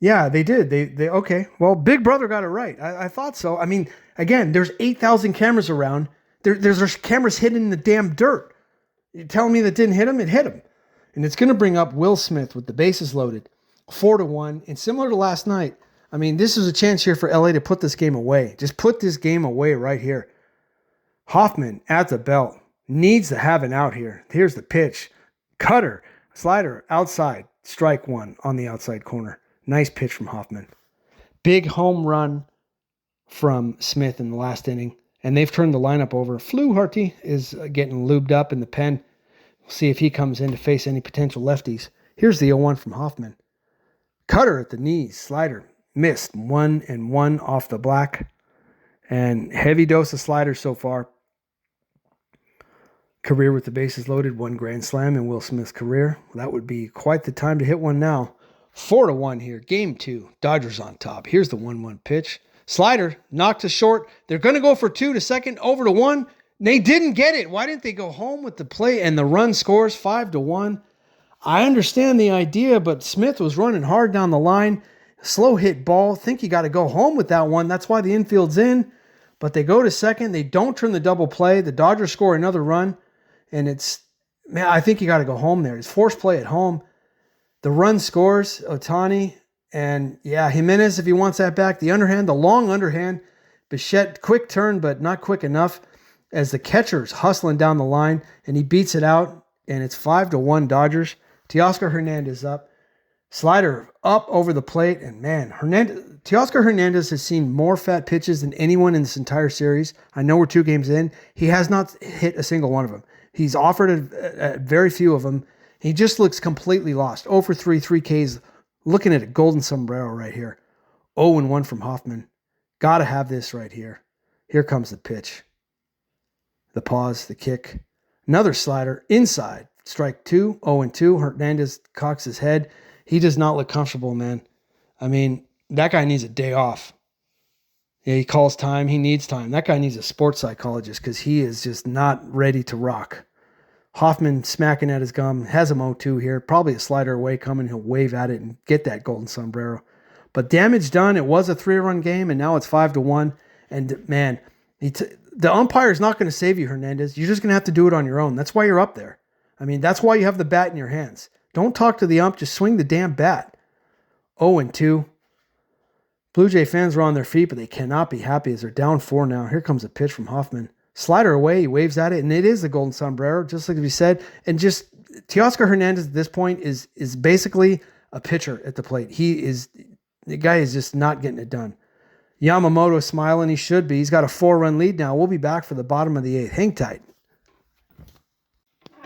Yeah, they did. They okay. Well, Big Brother got it right. I thought so. I mean, again, there's 8,000 cameras around. There's cameras hidden in the damn dirt. You're telling me that didn't hit him? It hit him. And it's going to bring up Will Smith with the bases loaded. 4-1. And similar to last night, I mean, this is a chance here for LA to put this game away. Just put this game away right here. Hoffman at the belt. Needs to have an out here. Here's the pitch. Cutter. Slider outside. Strike one on the outside corner. Nice pitch from Hoffman. Big home run from Smith in the last inning. And they've turned the lineup over. Fluharty is getting lubed up in the pen. We'll see if he comes in to face any potential lefties. Here's the 0-1 from Hoffman. Cutter at the knees. Slider. Missed. 1-1 off the black. And heavy dose of sliders so far. Career with the bases loaded. 1 grand slam in Will Smith's career. That would be quite the time to hit one now. 4-1 here. Game 2. Dodgers on top. Here's the 1-1 pitch. Slider knocked to short. They're going to go for 2 to second, over to 1. They didn't get it. Why didn't they go home with the play? And the run scores 5-1. I understand the idea, but Smith was running hard down the line. Slow hit ball. Think you got to go home with that one. That's why the infield's in. But they go to second. They don't turn the double play. The Dodgers score another run. And man, I think you got to go home there. It's forced play at home. The run scores, Ohtani. And yeah, Jimenez, if he wants that back, the underhand, the long underhand. Bichette, quick turn, but not quick enough as the catcher's hustling down the line, and he beats it out, and it's 5-1 Dodgers. Teoscar Hernandez up. Slider up over the plate, and man, Teoscar Hernandez has seen more fat pitches than anyone in this entire series. I know we're 2 games in. He has not hit a single one of them. He's offered a very few of them. He just looks completely lost. 0 for 3, 3 Ks. Looking at a golden sombrero right here. 0-1 from Hoffman. Got to have this right here. Here comes the pitch. The pause, the kick. Another slider inside. Strike 2, 0-2. Hernandez cocks his head. He does not look comfortable, man. I mean, that guy needs a day off. Yeah, he calls time. He needs time. That guy needs a sports psychologist because he is just not ready to rock. Hoffman smacking at his gum. Has him 0-2 here. Probably a slider away coming. He'll wave at it and get that golden sombrero. But damage done. It was a 3-run game, and now it's 5-1. And, man, the umpire is not going to save you, Hernandez. You're just going to have to do it on your own. That's why you're up there. I mean, that's why you have the bat in your hands. Don't talk to the ump. Just swing the damn bat. 0-2. Blue Jay fans are on their feet, but they cannot be happy as they're down 4 now. Here comes a pitch from Hoffman. Slider away. He waves at it, and it is the golden sombrero, just like we said. And just Teoscar Hernandez at this point is basically a pitcher at the plate. The guy is just not getting it done. Yamamoto smiling. He should be. He's got a 4-run lead now. We'll be back for the bottom of the 8th. Hang tight.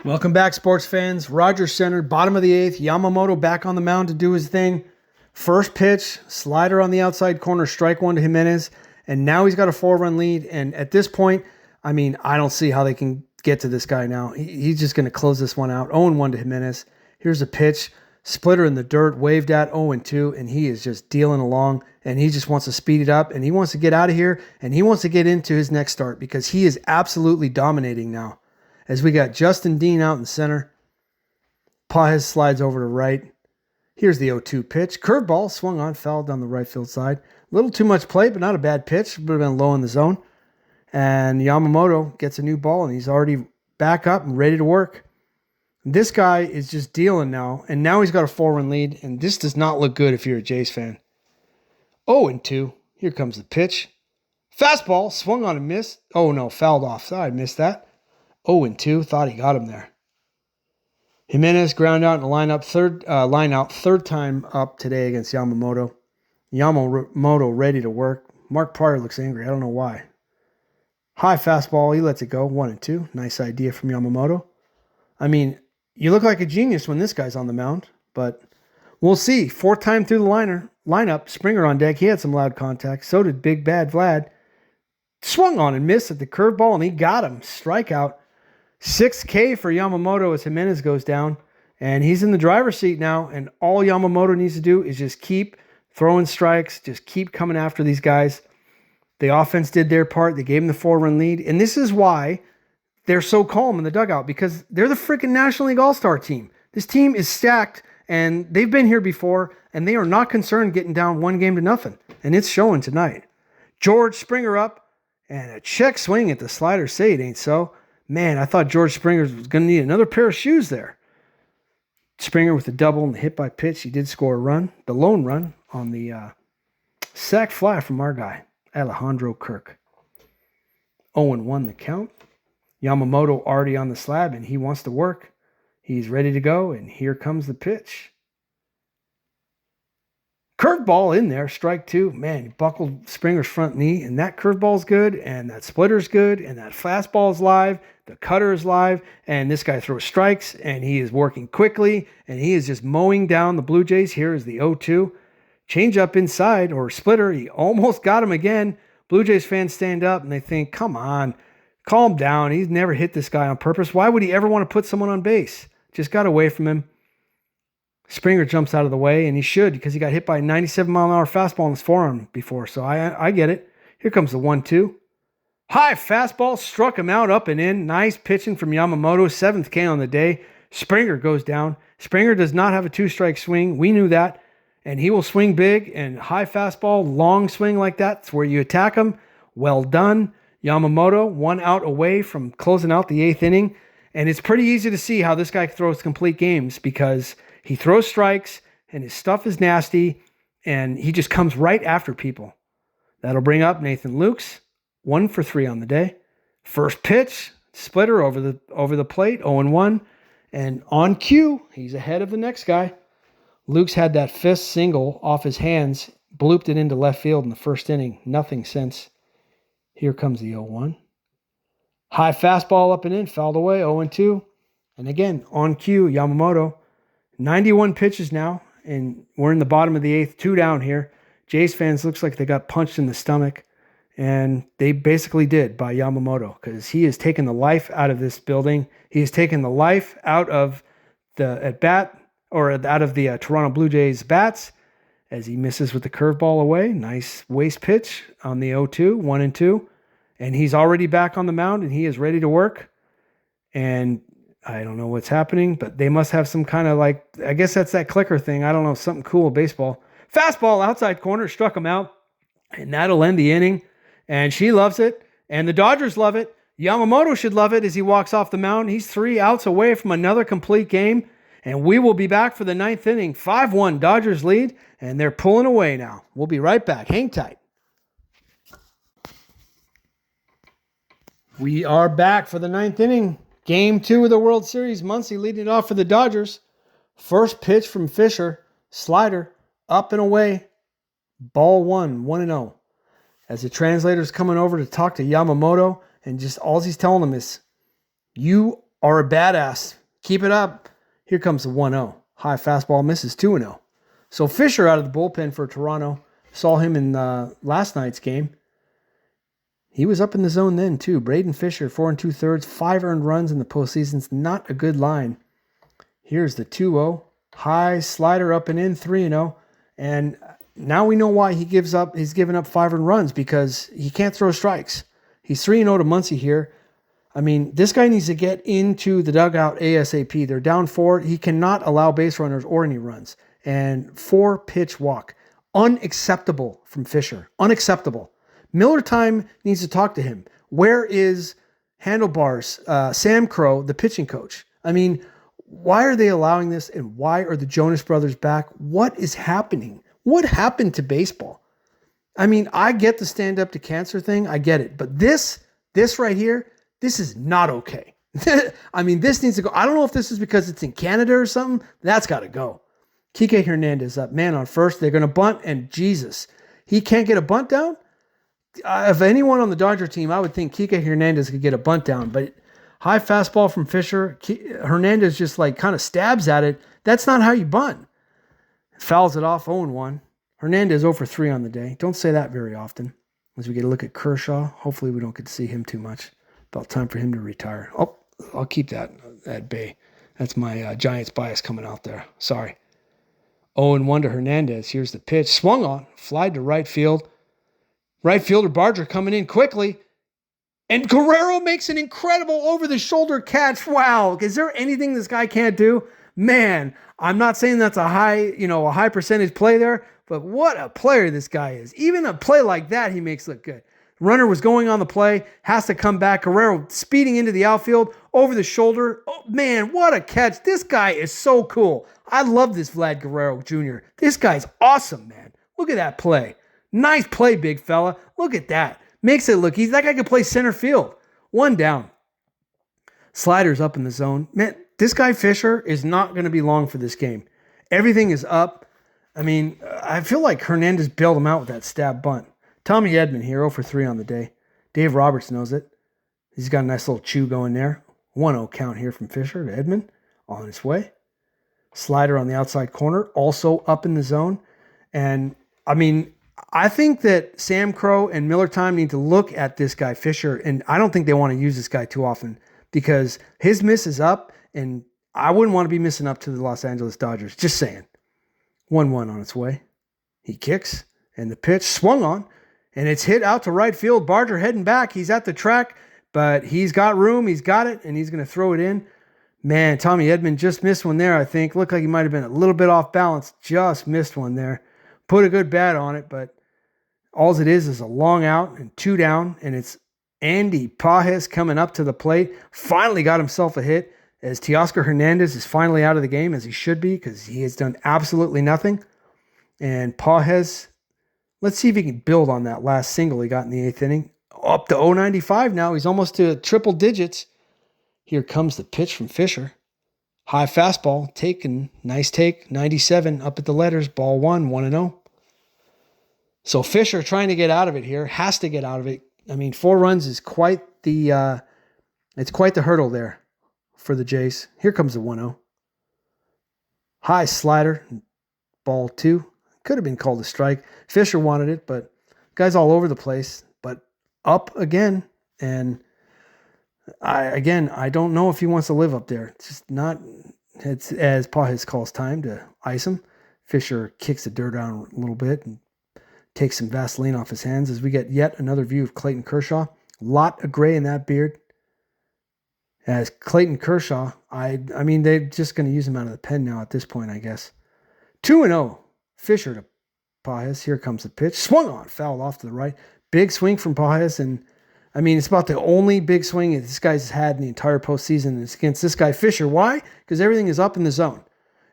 Welcome back, sports fans. Rogers Center, bottom of the 8th. Yamamoto back on the mound to do his thing. First pitch, slider on the outside corner, strike 1 to Jimenez. And now he's got a 4-run lead. And at this point, I mean, I don't see how they can get to this guy now. He's just going to close this one out. 0-1 to Jimenez. Here's a pitch. Splitter in the dirt, waved at 0-2, and he is just dealing along, and he just wants to speed it up, and he wants to get out of here, and he wants to get into his next start because he is absolutely dominating now. As we got Justin Dean out in center. Pajes slides over to right. Here's the 0-2 pitch. Curveball swung on, foul down the right field side. A little too much play, but not a bad pitch. Would have been low in the zone. And Yamamoto gets a new ball, and he's already back up and ready to work. This guy is just dealing now, and now he's got a 4-run lead, and this does not look good if you're a Jays fan. 0-2. Here comes the pitch. Fastball, swung on and missed. Oh, no, fouled off. Sorry, I missed that. 0-2. Thought he got him there. Jimenez ground out in the line out, third time up today against Yamamoto. Yamamoto ready to work. Mark Prior looks angry. I don't know why. High fastball. He lets it go. 1-2. Nice idea from Yamamoto. I mean, you look like a genius when this guy's on the mound, but we'll see. 4th time through the lineup. Springer on deck. He had some loud contact. So did Big Bad Vlad. Swung on and missed at the curveball, and he got him. Strikeout. 6K for Yamamoto as Jimenez goes down, and he's in the driver's seat now, and all Yamamoto needs to do is just keep throwing strikes, just keep coming after these guys. The offense did their part. They gave him the 4-run lead, and this is why they're so calm in the dugout, because they're the freaking National League All-Star team. This team is stacked, and they've been here before, and they are not concerned getting down 1-0, and it's showing tonight. George Springer up, and a check swing at the slider. Say it ain't so. Man, I thought George Springer was going to need another pair of shoes there. Springer with the double and the hit by pitch. He did score a run, the lone run on the sac fly from our guy, Alejandro Kirk. 0-1 the count. Yamamoto already on the slab, and he wants to work. He's ready to go, and here comes the pitch. Curveball in there, strike 2. Man, he buckled Springer's front knee, and that curveball's good, and that splitter's good, and that fastball's live, the cutter is live, and this guy throws strikes, and he is working quickly, and he is just mowing down the Blue Jays. Here is the 0-2. Change up inside, or splitter. He almost got him again. Blue Jays fans stand up, and they think, come on, calm down. He's never hit this guy on purpose. Why would he ever want to put someone on base? Just got away from him. Springer jumps out of the way, and he should because he got hit by a 97-mile-an-hour fastball in his forearm before. So I get it. Here comes the 1-2. High fastball struck him out up and in. Nice pitching from Yamamoto. 7th K on the day. Springer goes down. Springer does not have a 2-strike swing. We knew that. And he will swing big, and high fastball, long swing like that. That's where you attack him. Well done. Yamamoto, 1 out away from closing out the 8th inning. And it's pretty easy to see how this guy throws complete games because he throws strikes and his stuff is nasty and he just comes right after people. That'll bring up Nathan Lukes, 1 for 3 on the day. First pitch, splitter over the plate, 0-1. And on cue, he's ahead of the next guy. Lukes had that fist single off his hands, blooped it into left field in the first inning. Nothing since. Here comes the 0-1. High fastball up and in, fouled away, 0-2. And again, on cue, Yamamoto. 91 pitches now, and we're in the bottom of the 8th, 2 down here. Jays fans looks like they got punched in the stomach, and they basically did by Yamamoto because he has taken the life out of this building. He has taken the life out of the at-bat, or out of the Toronto Blue Jays bats as he misses with the curveball away. Nice waste pitch on the 0-2, 1-2. And he's already back on the mound, and he is ready to work. And I don't know what's happening, but they must have some kind of I guess that's that clicker thing. I don't know, something cool, baseball. Fastball outside corner, struck him out, and that'll end the inning. And she loves it, and the Dodgers love it. Yamamoto should love it as he walks off the mound. He's 3 outs away from another complete game, and we will be back for the 9th inning. 5-1 Dodgers lead, and they're pulling away now. We'll be right back. Hang tight. We are back for the 9th inning. Game 2 of the World Series. Muncy leading it off for the Dodgers. First pitch from Fisher. Slider. Up and away. Ball 1. 1-0. As the translator's coming over to talk to Yamamoto, and just all he's telling him is, you are a badass. Keep it up. Here comes the 1-0. High fastball misses, 2-0. So Fisher out of the bullpen for Toronto. Saw him in last night's game. He was up in the zone then, too. Braden Fisher, 4 2/3, 5 earned runs in the postseason's not a good line. Here's the 2-0. High slider up and in, 3-0. And now we know why he's given up 5 earned runs, because he can't throw strikes. He's 3-0 to Muncy here. I mean, this guy needs to get into the dugout ASAP. They're down 4. He cannot allow base runners or any runs. And 4-pitch walk. Unacceptable from Fisher. Unacceptable. Miller Time needs to talk to him. Where is Handlebars, Sam Crow, the pitching coach? I mean, why are they allowing this, and why are the Jonas Brothers back? What is happening? What happened to baseball? I mean, I get the stand up to cancer thing. I get it. But this right here, this is not okay. I mean, this needs to go. I don't know if this is because it's in Canada or something. That's got to go. Kike Hernandez up, man on first. They're going to bunt, and Jesus, he can't get a bunt down? If anyone on the Dodger team, I would think Kike Hernandez could get a bunt down, but high fastball from Fisher. Hernandez just kind of stabs at it. That's not how you bunt. Fouls it off, 0-1. Hernandez 0 for 3 on the day. Don't say that very often. As we get a look at Kershaw, hopefully we don't get to see him too much. About time for him to retire. Oh, I'll keep that at bay. That's my Giants bias coming out there. Sorry. 0-1 to Hernandez. Here's the pitch. Swung on. Flied to right field. Right fielder Barger coming in quickly. And Guerrero makes an incredible over-the-shoulder catch. Wow. Is there anything this guy can't do? Man, I'm not saying that's a high percentage play there, but what a player this guy is. Even a play like that, he makes look good. Runner was going on the play, has to come back. Guerrero speeding into the outfield, over the shoulder. Oh, man, what a catch. This guy is so cool. I love this Vlad Guerrero Jr. This guy's awesome, man. Look at that play. Nice play, big fella. Look at that. Makes it look easy. That guy could play center field. 1 down. Sliders up in the zone. Man, this guy Fisher is not going to be long for this game. Everything is up. I mean, I feel like Hernandez bailed him out with that stab bunt. Tommy Edman here, 0 for 3 on the day. Dave Roberts knows it. He's got a nice little chew going there. 1-0 count here from Fisher to Edman. On his way. Slider on the outside corner. Also up in the zone. And, I mean, I think that Sam Crow and Miller Time need to look at this guy Fisher. And I don't think they want to use this guy too often, because his miss is up. And I wouldn't want to be missing up to the Los Angeles Dodgers. Just saying. 1-1 on its way. He kicks, and the pitch swung on, and it's hit out to right field. Barger heading back. He's at the track, but he's got room. He's got it, and he's going to throw it in. Man, Tommy Edman just missed one there, I think. Looked like he might have been a little bit off balance. Just missed one there. Put a good bat on it, but all it is a long out and 2 down, and it's Andy Pages coming up to the plate. Finally got himself a hit as Teoscar Hernandez is finally out of the game, as he should be, because he has done absolutely nothing. And Pages, let's see if he can build on that last single he got in the 8th inning. Up to 095 now. He's almost to triple digits. Here comes the pitch from Fisher. High fastball, taken, nice take, 97, up at the letters, ball 1, 1-0. So Fisher trying to get out of it here, has to get out of it. I mean, 4 runs is quite the hurdle there for the Jays. Here comes the 1-0. High slider, ball 2. Could have been called a strike. Fisher wanted it, but guy's all over the place. But up again, and I don't know if he wants to live up there. It's just not. It's as Pages calls time to ice him. Fisher kicks the dirt down a little bit and takes some Vaseline off his hands as we get yet another view of Clayton Kershaw. Lot of gray in that beard. As Clayton Kershaw, I mean, they're just going to use him out of the pen now at this point, I guess. 2-0. Fisher to Pages. Here comes the pitch. Swung on. Fouled off to the right. Big swing from Pages, and I mean, it's about the only big swing that this guy's had in the entire postseason. It's against this guy, Fisher. Why? Because everything is up in the zone.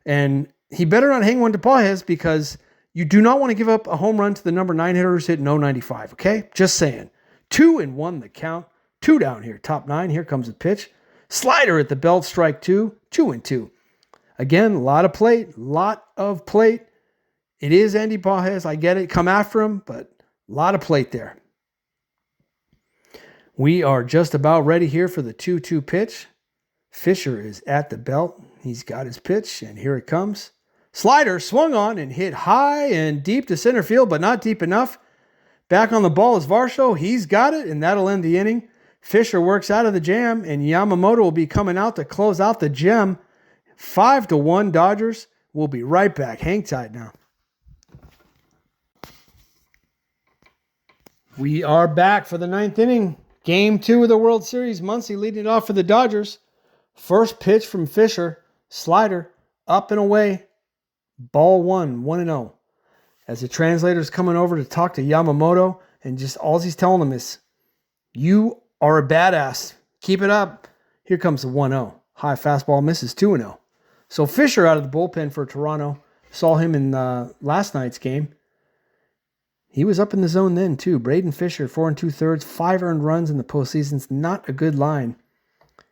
And he better not hang one to Pages, because you do not want to give up a home run to the number 9 hitter who's hitting 095, okay? Just saying. 2-1 the count. 2 down here. Top 9. Here comes the pitch. Slider at the belt. Strike 2. 2-2. Again, a lot of plate. It is Andy Pages. I get it. Come after him, but a lot of plate there. We are just about ready here for the 2-2 pitch. Fisher is at the belt. He's got his pitch, and here it comes. Slider swung on and hit high and deep to center field, but not deep enough. Back on the ball is Varsho. He's got it, and that'll end the inning. Fisher works out of the jam, and Yamamoto will be coming out to close out the gem. 5-1 Dodgers. We'll be right back. Hang tight now. We are back for the 9th inning. Game 2 of the World Series. Muncy leading it off for the Dodgers. First pitch from Fisher. Slider. Up and away. Ball 1. 1-0. As the translator's coming over to talk to Yamamoto, and just all he's telling him is, you are a badass. Keep it up. Here comes the 1-0. High fastball misses. 2-0. So Fisher out of the bullpen for Toronto. Saw him in last night's game. He was up in the zone then, too. Braden Fisher, 4 2/3, 5 earned runs in the postseason's not a good line.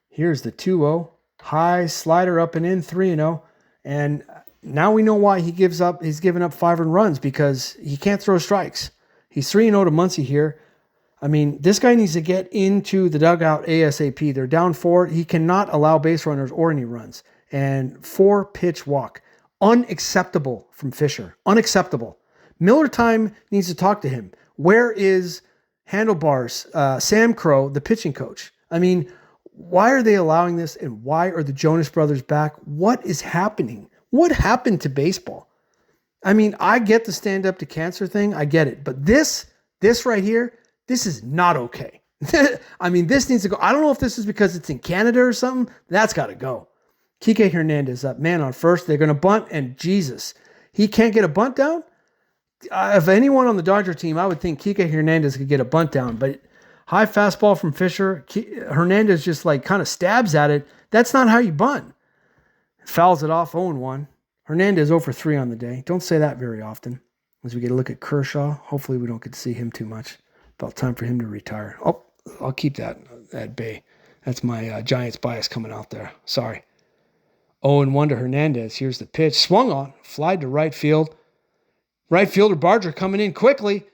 Here's the 2-0. High slider up and in, 3-0. And now we know why he's given up 5 earned runs, because he can't throw strikes. He's 3-0 to Muncy here. I mean, this guy needs to get into the dugout ASAP. They're down 4. He cannot allow base runners or any runs. And 4-pitch walk. Unacceptable from Fisher. Unacceptable. Miller Time needs to talk to him. Where is Handlebars, Sam Crow, the pitching coach? I mean, why are they allowing this, and why are the Jonas Brothers back? What is happening? What happened to baseball? I mean, I get the stand up to cancer thing. I get it. But this right here, this is not okay. I mean, this needs to go. I don't know if this is because it's in Canada or something. That's got to go. Kike Hernandez up. Man on first. They're going to bunt, and Jesus, he can't get a bunt down? If anyone on the Dodger team, I would think Kike Hernandez could get a bunt down, but high fastball from Fisher. Hernandez just kind of stabs at it. That's not how you bunt. Fouls it off, 0-1. Hernandez 0-3 on the day. Don't say that very often. As we get a look at Kershaw, hopefully we don't get to see him too much. About time for him to retire. Oh, I'll keep that at bay. That's my Giants bias coming out there. Sorry. 0-1 to Hernandez. Here's the pitch. Swung on. Flied to right field. Right fielder Barger coming in quickly.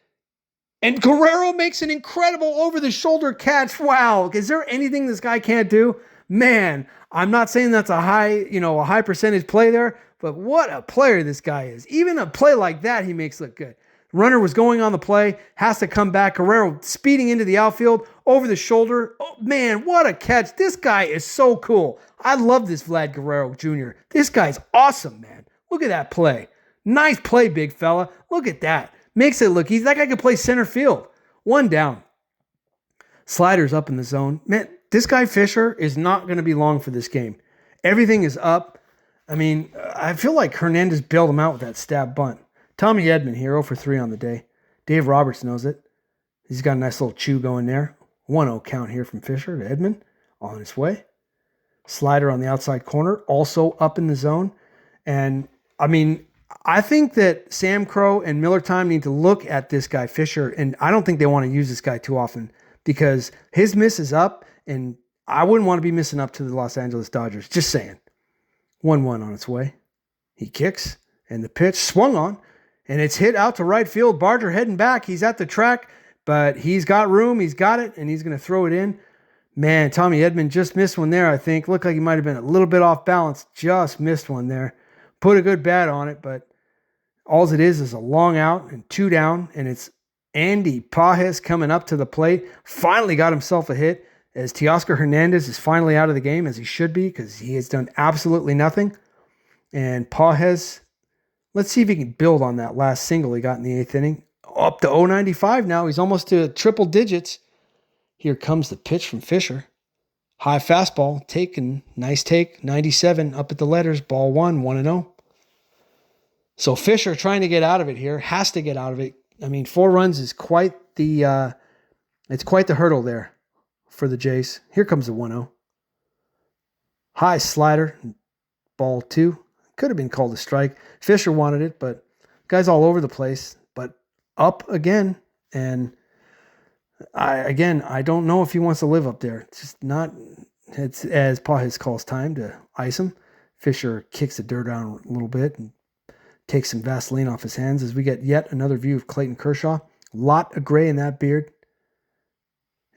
And Guerrero makes an incredible over-the-shoulder catch. Wow. Is there anything this guy can't do? Man, I'm not saying that's a high percentage play there, but what a player this guy is. Even a play like that, he makes look good. Runner was going on the play, has to come back. Guerrero speeding into the outfield, over the shoulder. Oh, man, what a catch. This guy is so cool. I love this Vlad Guerrero Jr. This guy's awesome, man. Look at that play. Nice play, big fella. Look at that. Makes it look easy. That guy could play center field. One down. Sliders up in the zone. Man, this guy Fisher is not going to be long for this game. Everything is up. I mean, I feel like Hernandez bailed him out with that stab bunt. Tommy Edman here, 0 for 3 on the day. Dave Roberts knows it. He's got a nice little chew going there. 1-0 count here from Fisher to Edman on his way. Slider on the outside corner, also up in the zone. And, I mean, I think that Sam Crow and Miller Time need to look at this guy Fisher, and I don't think they want to use this guy too often because his miss is up, and I wouldn't want to be missing up to the Los Angeles Dodgers. Just saying. 1-1 on its way. He kicks, and the pitch swung on. And it's hit out to right field. Barger heading back. He's at the track, but he's got room. He's got it, and he's going to throw it in. Man, Tommy Edman just missed one there, I think. Looked like he might have been a little bit off balance. Just missed one there. Put a good bat on it, but all it is a long out and 2 down, and it's Andy Pages coming up to the plate. Finally got himself a hit as Teoscar Hernandez is finally out of the game, as he should be, because he has done absolutely nothing. And Pages... let's see if he can build on that last single he got in the 8th inning. Up to 0.95 now. He's almost to triple digits. Here comes the pitch from Fisher. High fastball, taken, nice take, 97, up at the letters, ball 1, 1-0. So Fisher trying to get out of it here, has to get out of it. I mean, 4 runs is quite the hurdle there for the Jays. Here comes the 1-0. High slider, ball 2. Could have been called a strike. Fisher wanted it, but guy's all over the place. But up again, and I don't know if he wants to live up there. It's just not. It's as Pages calls time to ice him. Fisher kicks the dirt down a little bit and takes some Vaseline off his hands as we get yet another view of Clayton Kershaw. Lot of gray in that beard.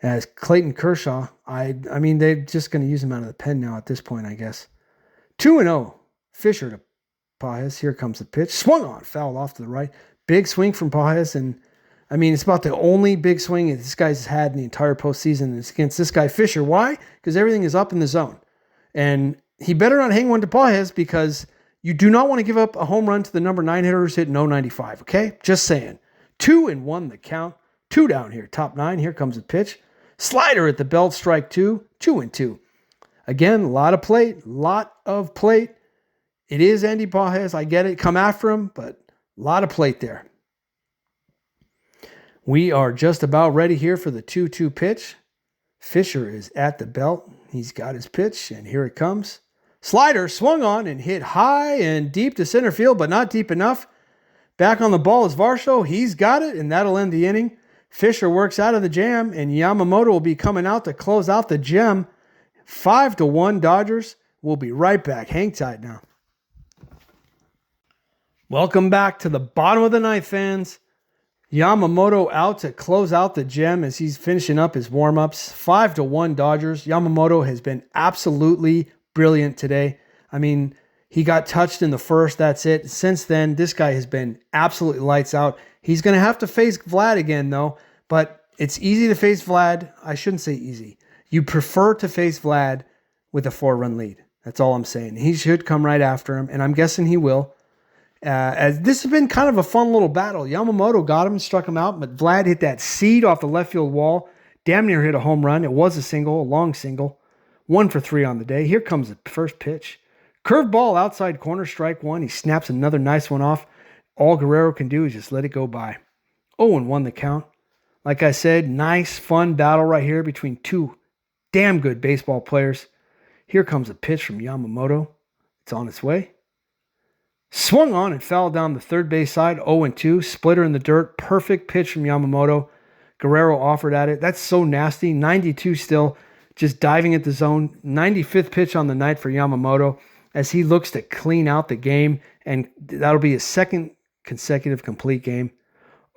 As Clayton Kershaw, I mean, they're just going to use him out of the pen now at this point, I guess. 2-0. Fisher to Pages. Here comes the pitch. Swung on. Fouled off to the right. Big swing from Pages. And, I mean, it's about the only big swing that this guy's had in the entire postseason. It's against this guy, Fisher. Why? Because everything is up in the zone. And he better not hang one to Pages because you do not want to give up a home run to the number 9 hitter who's hitting 0.95, okay? Just saying. 2-1 the count. 2 down here. Top 9. Here comes the pitch. Slider at the belt. Strike 2. 2-2. Again, a lot of plate. It is Andy Pages. I get it. Come after him, but a lot of plate there. We are just about ready here for the 2-2 pitch. Fisher is at the belt. He's got his pitch, and here it comes. Slider swung on and hit high and deep to center field, but not deep enough. Back on the ball is Varsho. He's got it, and that'll end the inning. Fisher works out of the jam, and Yamamoto will be coming out to close out the gem. 5-1 Dodgers. We'll be right back. Hang tight now. Welcome back to the bottom of the ninth, fans. Yamamoto out to close out the gem as he's finishing up his warm-ups. 5-1 Dodgers. Yamamoto has been absolutely brilliant today. I mean, he got touched in the first. That's it. Since then, this guy has been absolutely lights out. He's going to have to face Vlad again, though. But it's easy to face Vlad. I shouldn't say easy. You prefer to face Vlad with a 4-run lead. That's all I'm saying. He should come right after him, and I'm guessing he will. As this has been kind of a fun little battle. Yamamoto got him and struck him out, but Vlad hit that seed off the left field wall. Damn near hit a home run. It was a single, a long single. 1 for 3 on the day. Here comes the first pitch. Curveball outside corner, strike 1. He snaps another nice one off. All Guerrero can do is just let it go by. 0-1 the count. Like I said, nice, fun battle right here between 2 damn good baseball players. Here comes a pitch from Yamamoto. It's on its way. Swung on and fouled down the third base side. 0-2. Splitter in the dirt. Perfect pitch from Yamamoto. Guerrero offered at it. That's so nasty. 92 still. Just diving at the zone. 95th pitch on the night for Yamamoto as he looks to clean out the game. And that'll be his second consecutive complete game.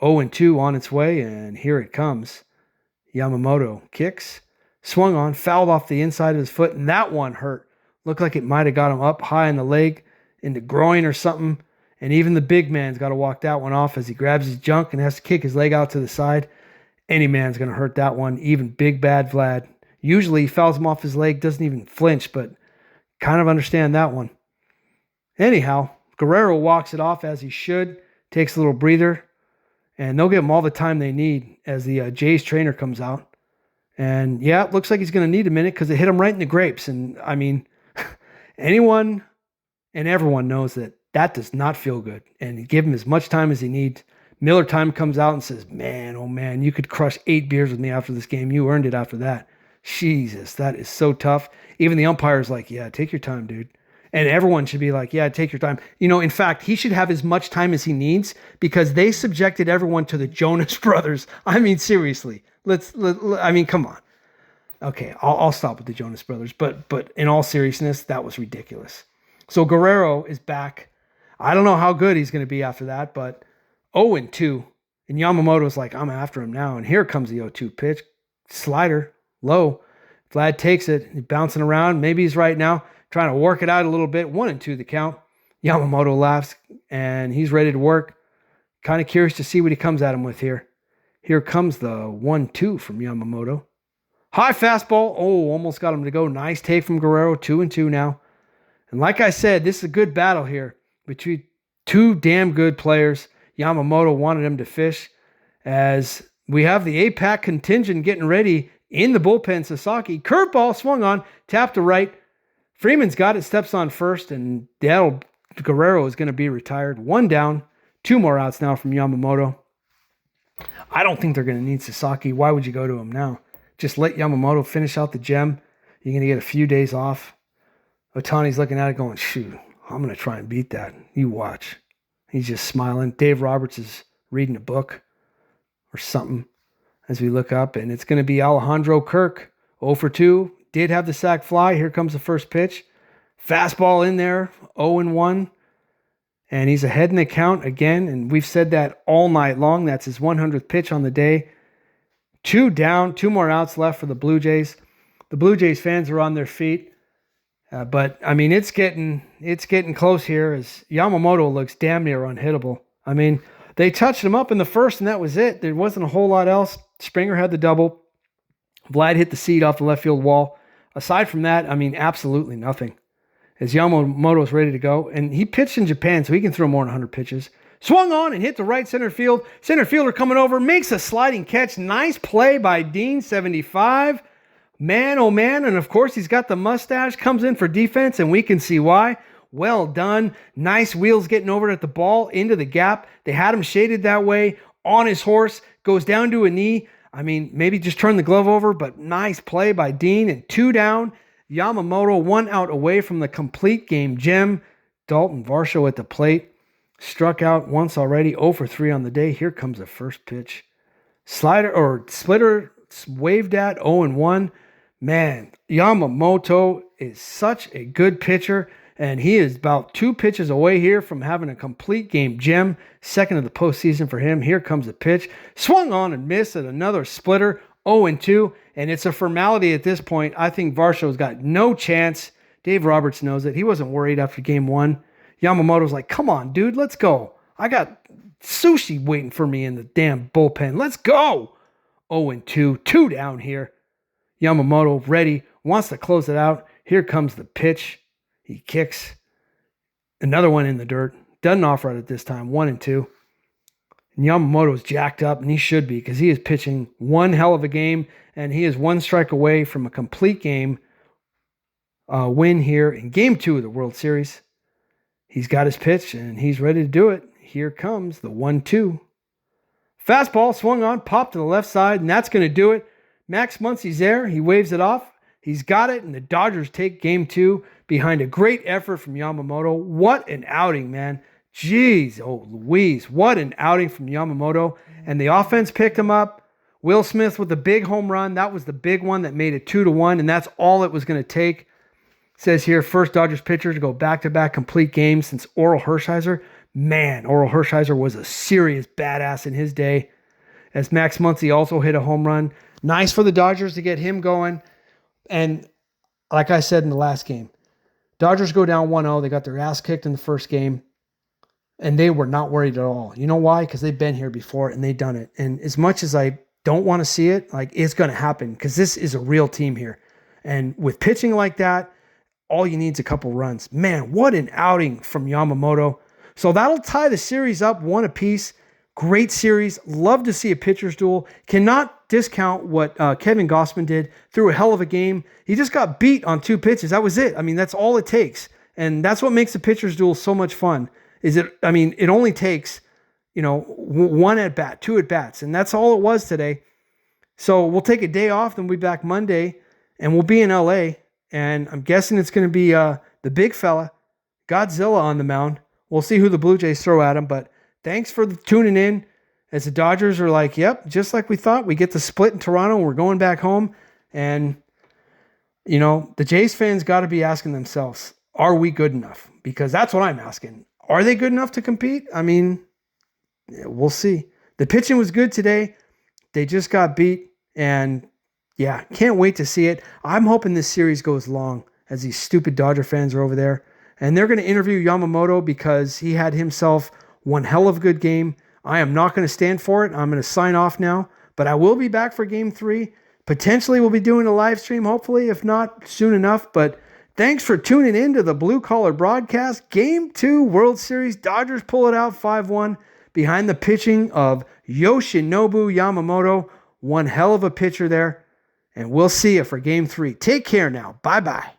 0-2 on its way. And here it comes. Yamamoto kicks. Swung on. Fouled off the inside of his foot. And that one hurt. Looked like it might have got him up high in the leg, in the groin or something, And even the big man's got to walk that one off as he grabs his junk and has to kick his leg out to the side. Any man's going to hurt that one, even big bad Vlad. Usually he fouls him off his leg, doesn't even flinch, but kind of understand that one. Anyhow, Guerrero walks it off as he should, takes a little breather, and they'll give him all the time they need as the Jays trainer comes out. And yeah, it looks like he's going to need a minute because it hit him right in the grapes. And I mean, anyone and everyone knows that does not feel good. And give him as much time as he needs. Miller Time comes out and says, man, oh man, you could crush 8 beers with me after this game. You earned it after that. Jesus, that is so tough. Even the umpire's like, yeah, take your time, dude. And everyone should be like, yeah, take your time. You know, in fact, he should have as much time as he needs because they subjected everyone to the Jonas Brothers. I mean, seriously. I mean, come on. Okay, I'll stop with the Jonas Brothers. But in all seriousness, that was ridiculous. So Guerrero is back. I don't know how good he's going to be after that, but 0-2. And Yamamoto's like, I'm after him now. And here comes the 0-2 pitch. Slider, low. Vlad takes it. He's bouncing around. Maybe he's right now. Trying to work it out a little bit. 1-2 the count. Yamamoto laughs, and he's ready to work. Kind of curious to see what he comes at him with here. Here comes the 1-2 from Yamamoto. High fastball. Oh, almost got him to go. Nice take from Guerrero. 2-2 now. And like I said, this is a good battle here between two damn good players. Yamamoto wanted him to fish as we have the APAC contingent getting ready in the bullpen. Sasaki, curveball swung on, tapped to right. Freeman's got it, steps on first, and Guerrero is going to be retired. 1 down, 2 more outs now from Yamamoto. I don't think they're going to need Sasaki. Why would you go to him now? Just let Yamamoto finish out the gem. You're going to get a few days off. Ohtani's looking at it going, shoot, I'm going to try and beat that. You watch. He's just smiling. Dave Roberts is reading a book or something as we look up, and it's going to be Alejandro Kirk. 0-2. Did have the sac fly. Here comes the first pitch. Fastball in there. 0-1. And he's ahead in the count again, and we've said that all night long. That's his 100th pitch on the day. 2 down, 2 more outs left for the Blue Jays. The Blue Jays fans are on their feet. But, I mean, it's getting close here as Yamamoto looks damn near unhittable. I mean, they touched him up in the first, and that was it. There wasn't a whole lot else. Springer had the double. Vlad hit the seat off the left field wall. Aside from that, I mean, absolutely nothing. As Yamamoto's ready to go. And he pitched in Japan, so he can throw more than 100 pitches. Swung on and hit the right center field. Center fielder coming over, makes a sliding catch. Nice play by Dean, 75. Man, oh man, and of course he's got the mustache, comes in for defense, and we can see why. Well done. Nice wheels getting over at the ball, into the gap. They had him shaded that way, on his horse, goes down to a knee. I mean, maybe just turn the glove over, but nice play by Dean, and 2 down. Yamamoto 1 out away from the complete game gem. Dalton Varsho at the plate. Struck out once already, 0-3 on the day. Here comes the first pitch. Slider or splitter waved at, 0-1. Man, Yamamoto is such a good pitcher, and he is about 2 pitches away here from having a complete game gem. Second of the postseason for him. Here comes the pitch. Swung on and missed at another splitter, 0-2, and it's a formality at this point. I think Varsho's got no chance. Dave Roberts knows it. He wasn't worried after game 1. Yamamoto's like, come on, dude, let's go. I got sushi waiting for me in the damn bullpen. Let's go. 0-2, 2 down here. Yamamoto ready, wants to close it out. Here comes the pitch. He kicks. Another one in the dirt. Doesn't offer it at this time. 1-2. And Yamamoto's jacked up, and he should be because he is pitching one hell of a game, and he is 1 strike away from a complete game win here in Game 2 of the World Series. He's got his pitch, and he's ready to do it. Here comes the 1-2. Fastball swung on, popped to the left side, and that's going to do it. Max Muncy's there. He waves it off. He's got it, and the Dodgers take Game 2 behind a great effort from Yamamoto. What an outing, man. Jeez, oh Louise, what an outing from Yamamoto. And the offense picked him up. Will Smith with the big home run. That was the big one that made it 2-1, and that's all it was going to take. It says here, first Dodgers pitcher to go back-to-back complete games since Oral Hershiser. Man, Oral Hershiser was a serious badass in his day. As Max Muncy also hit a home run. Nice for the Dodgers to get him going. And like I said in the last game, Dodgers go down 1-0. They got their ass kicked in the first game. And they were not worried at all. You know why? Because they've been here before and they've done it. And as much as I don't want to see it, like, it's going to happen because this is a real team here. And with pitching like that, all you need is a couple runs. Man, what an outing from Yamamoto. So that'll tie the series up 1 apiece. Great series. Love to see a pitcher's duel. Cannot discount what Kevin Gossman did. Threw a hell of a game. He just got beat on 2 pitches. That was it. I mean, that's all it takes. And that's what makes a pitcher's duel so much fun. It only takes, 1 at bat, 2 at bats. And that's all it was today. So we'll take a day off, then we'll be back Monday, and we'll be in LA. And I'm guessing it's going to be the big fella, Godzilla, on the mound. We'll see who the Blue Jays throw at him. But thanks for tuning in. As the Dodgers are like, yep, just like we thought, we get the split in Toronto. We're going back home. And, the Jays fans got to be asking themselves, are we good enough? Because that's what I'm asking. Are they good enough to compete? I mean, we'll see. The pitching was good today. They just got beat. And yeah, can't wait to see it. I'm hoping this series goes long as these stupid Dodger fans are over there. And they're going to interview Yamamoto because he had himself one hell of a good game. I am not going to stand for it. I'm going to sign off now. But I will be back for Game 3. Potentially we'll be doing a live stream, hopefully, if not soon enough. But thanks for tuning in to the Blue Collar Broadcast. Game 2 World Series. Dodgers pull it out 5-1 behind the pitching of Yoshinobu Yamamoto. One hell of a pitcher there. And we'll see you for Game 3. Take care now. Bye-bye.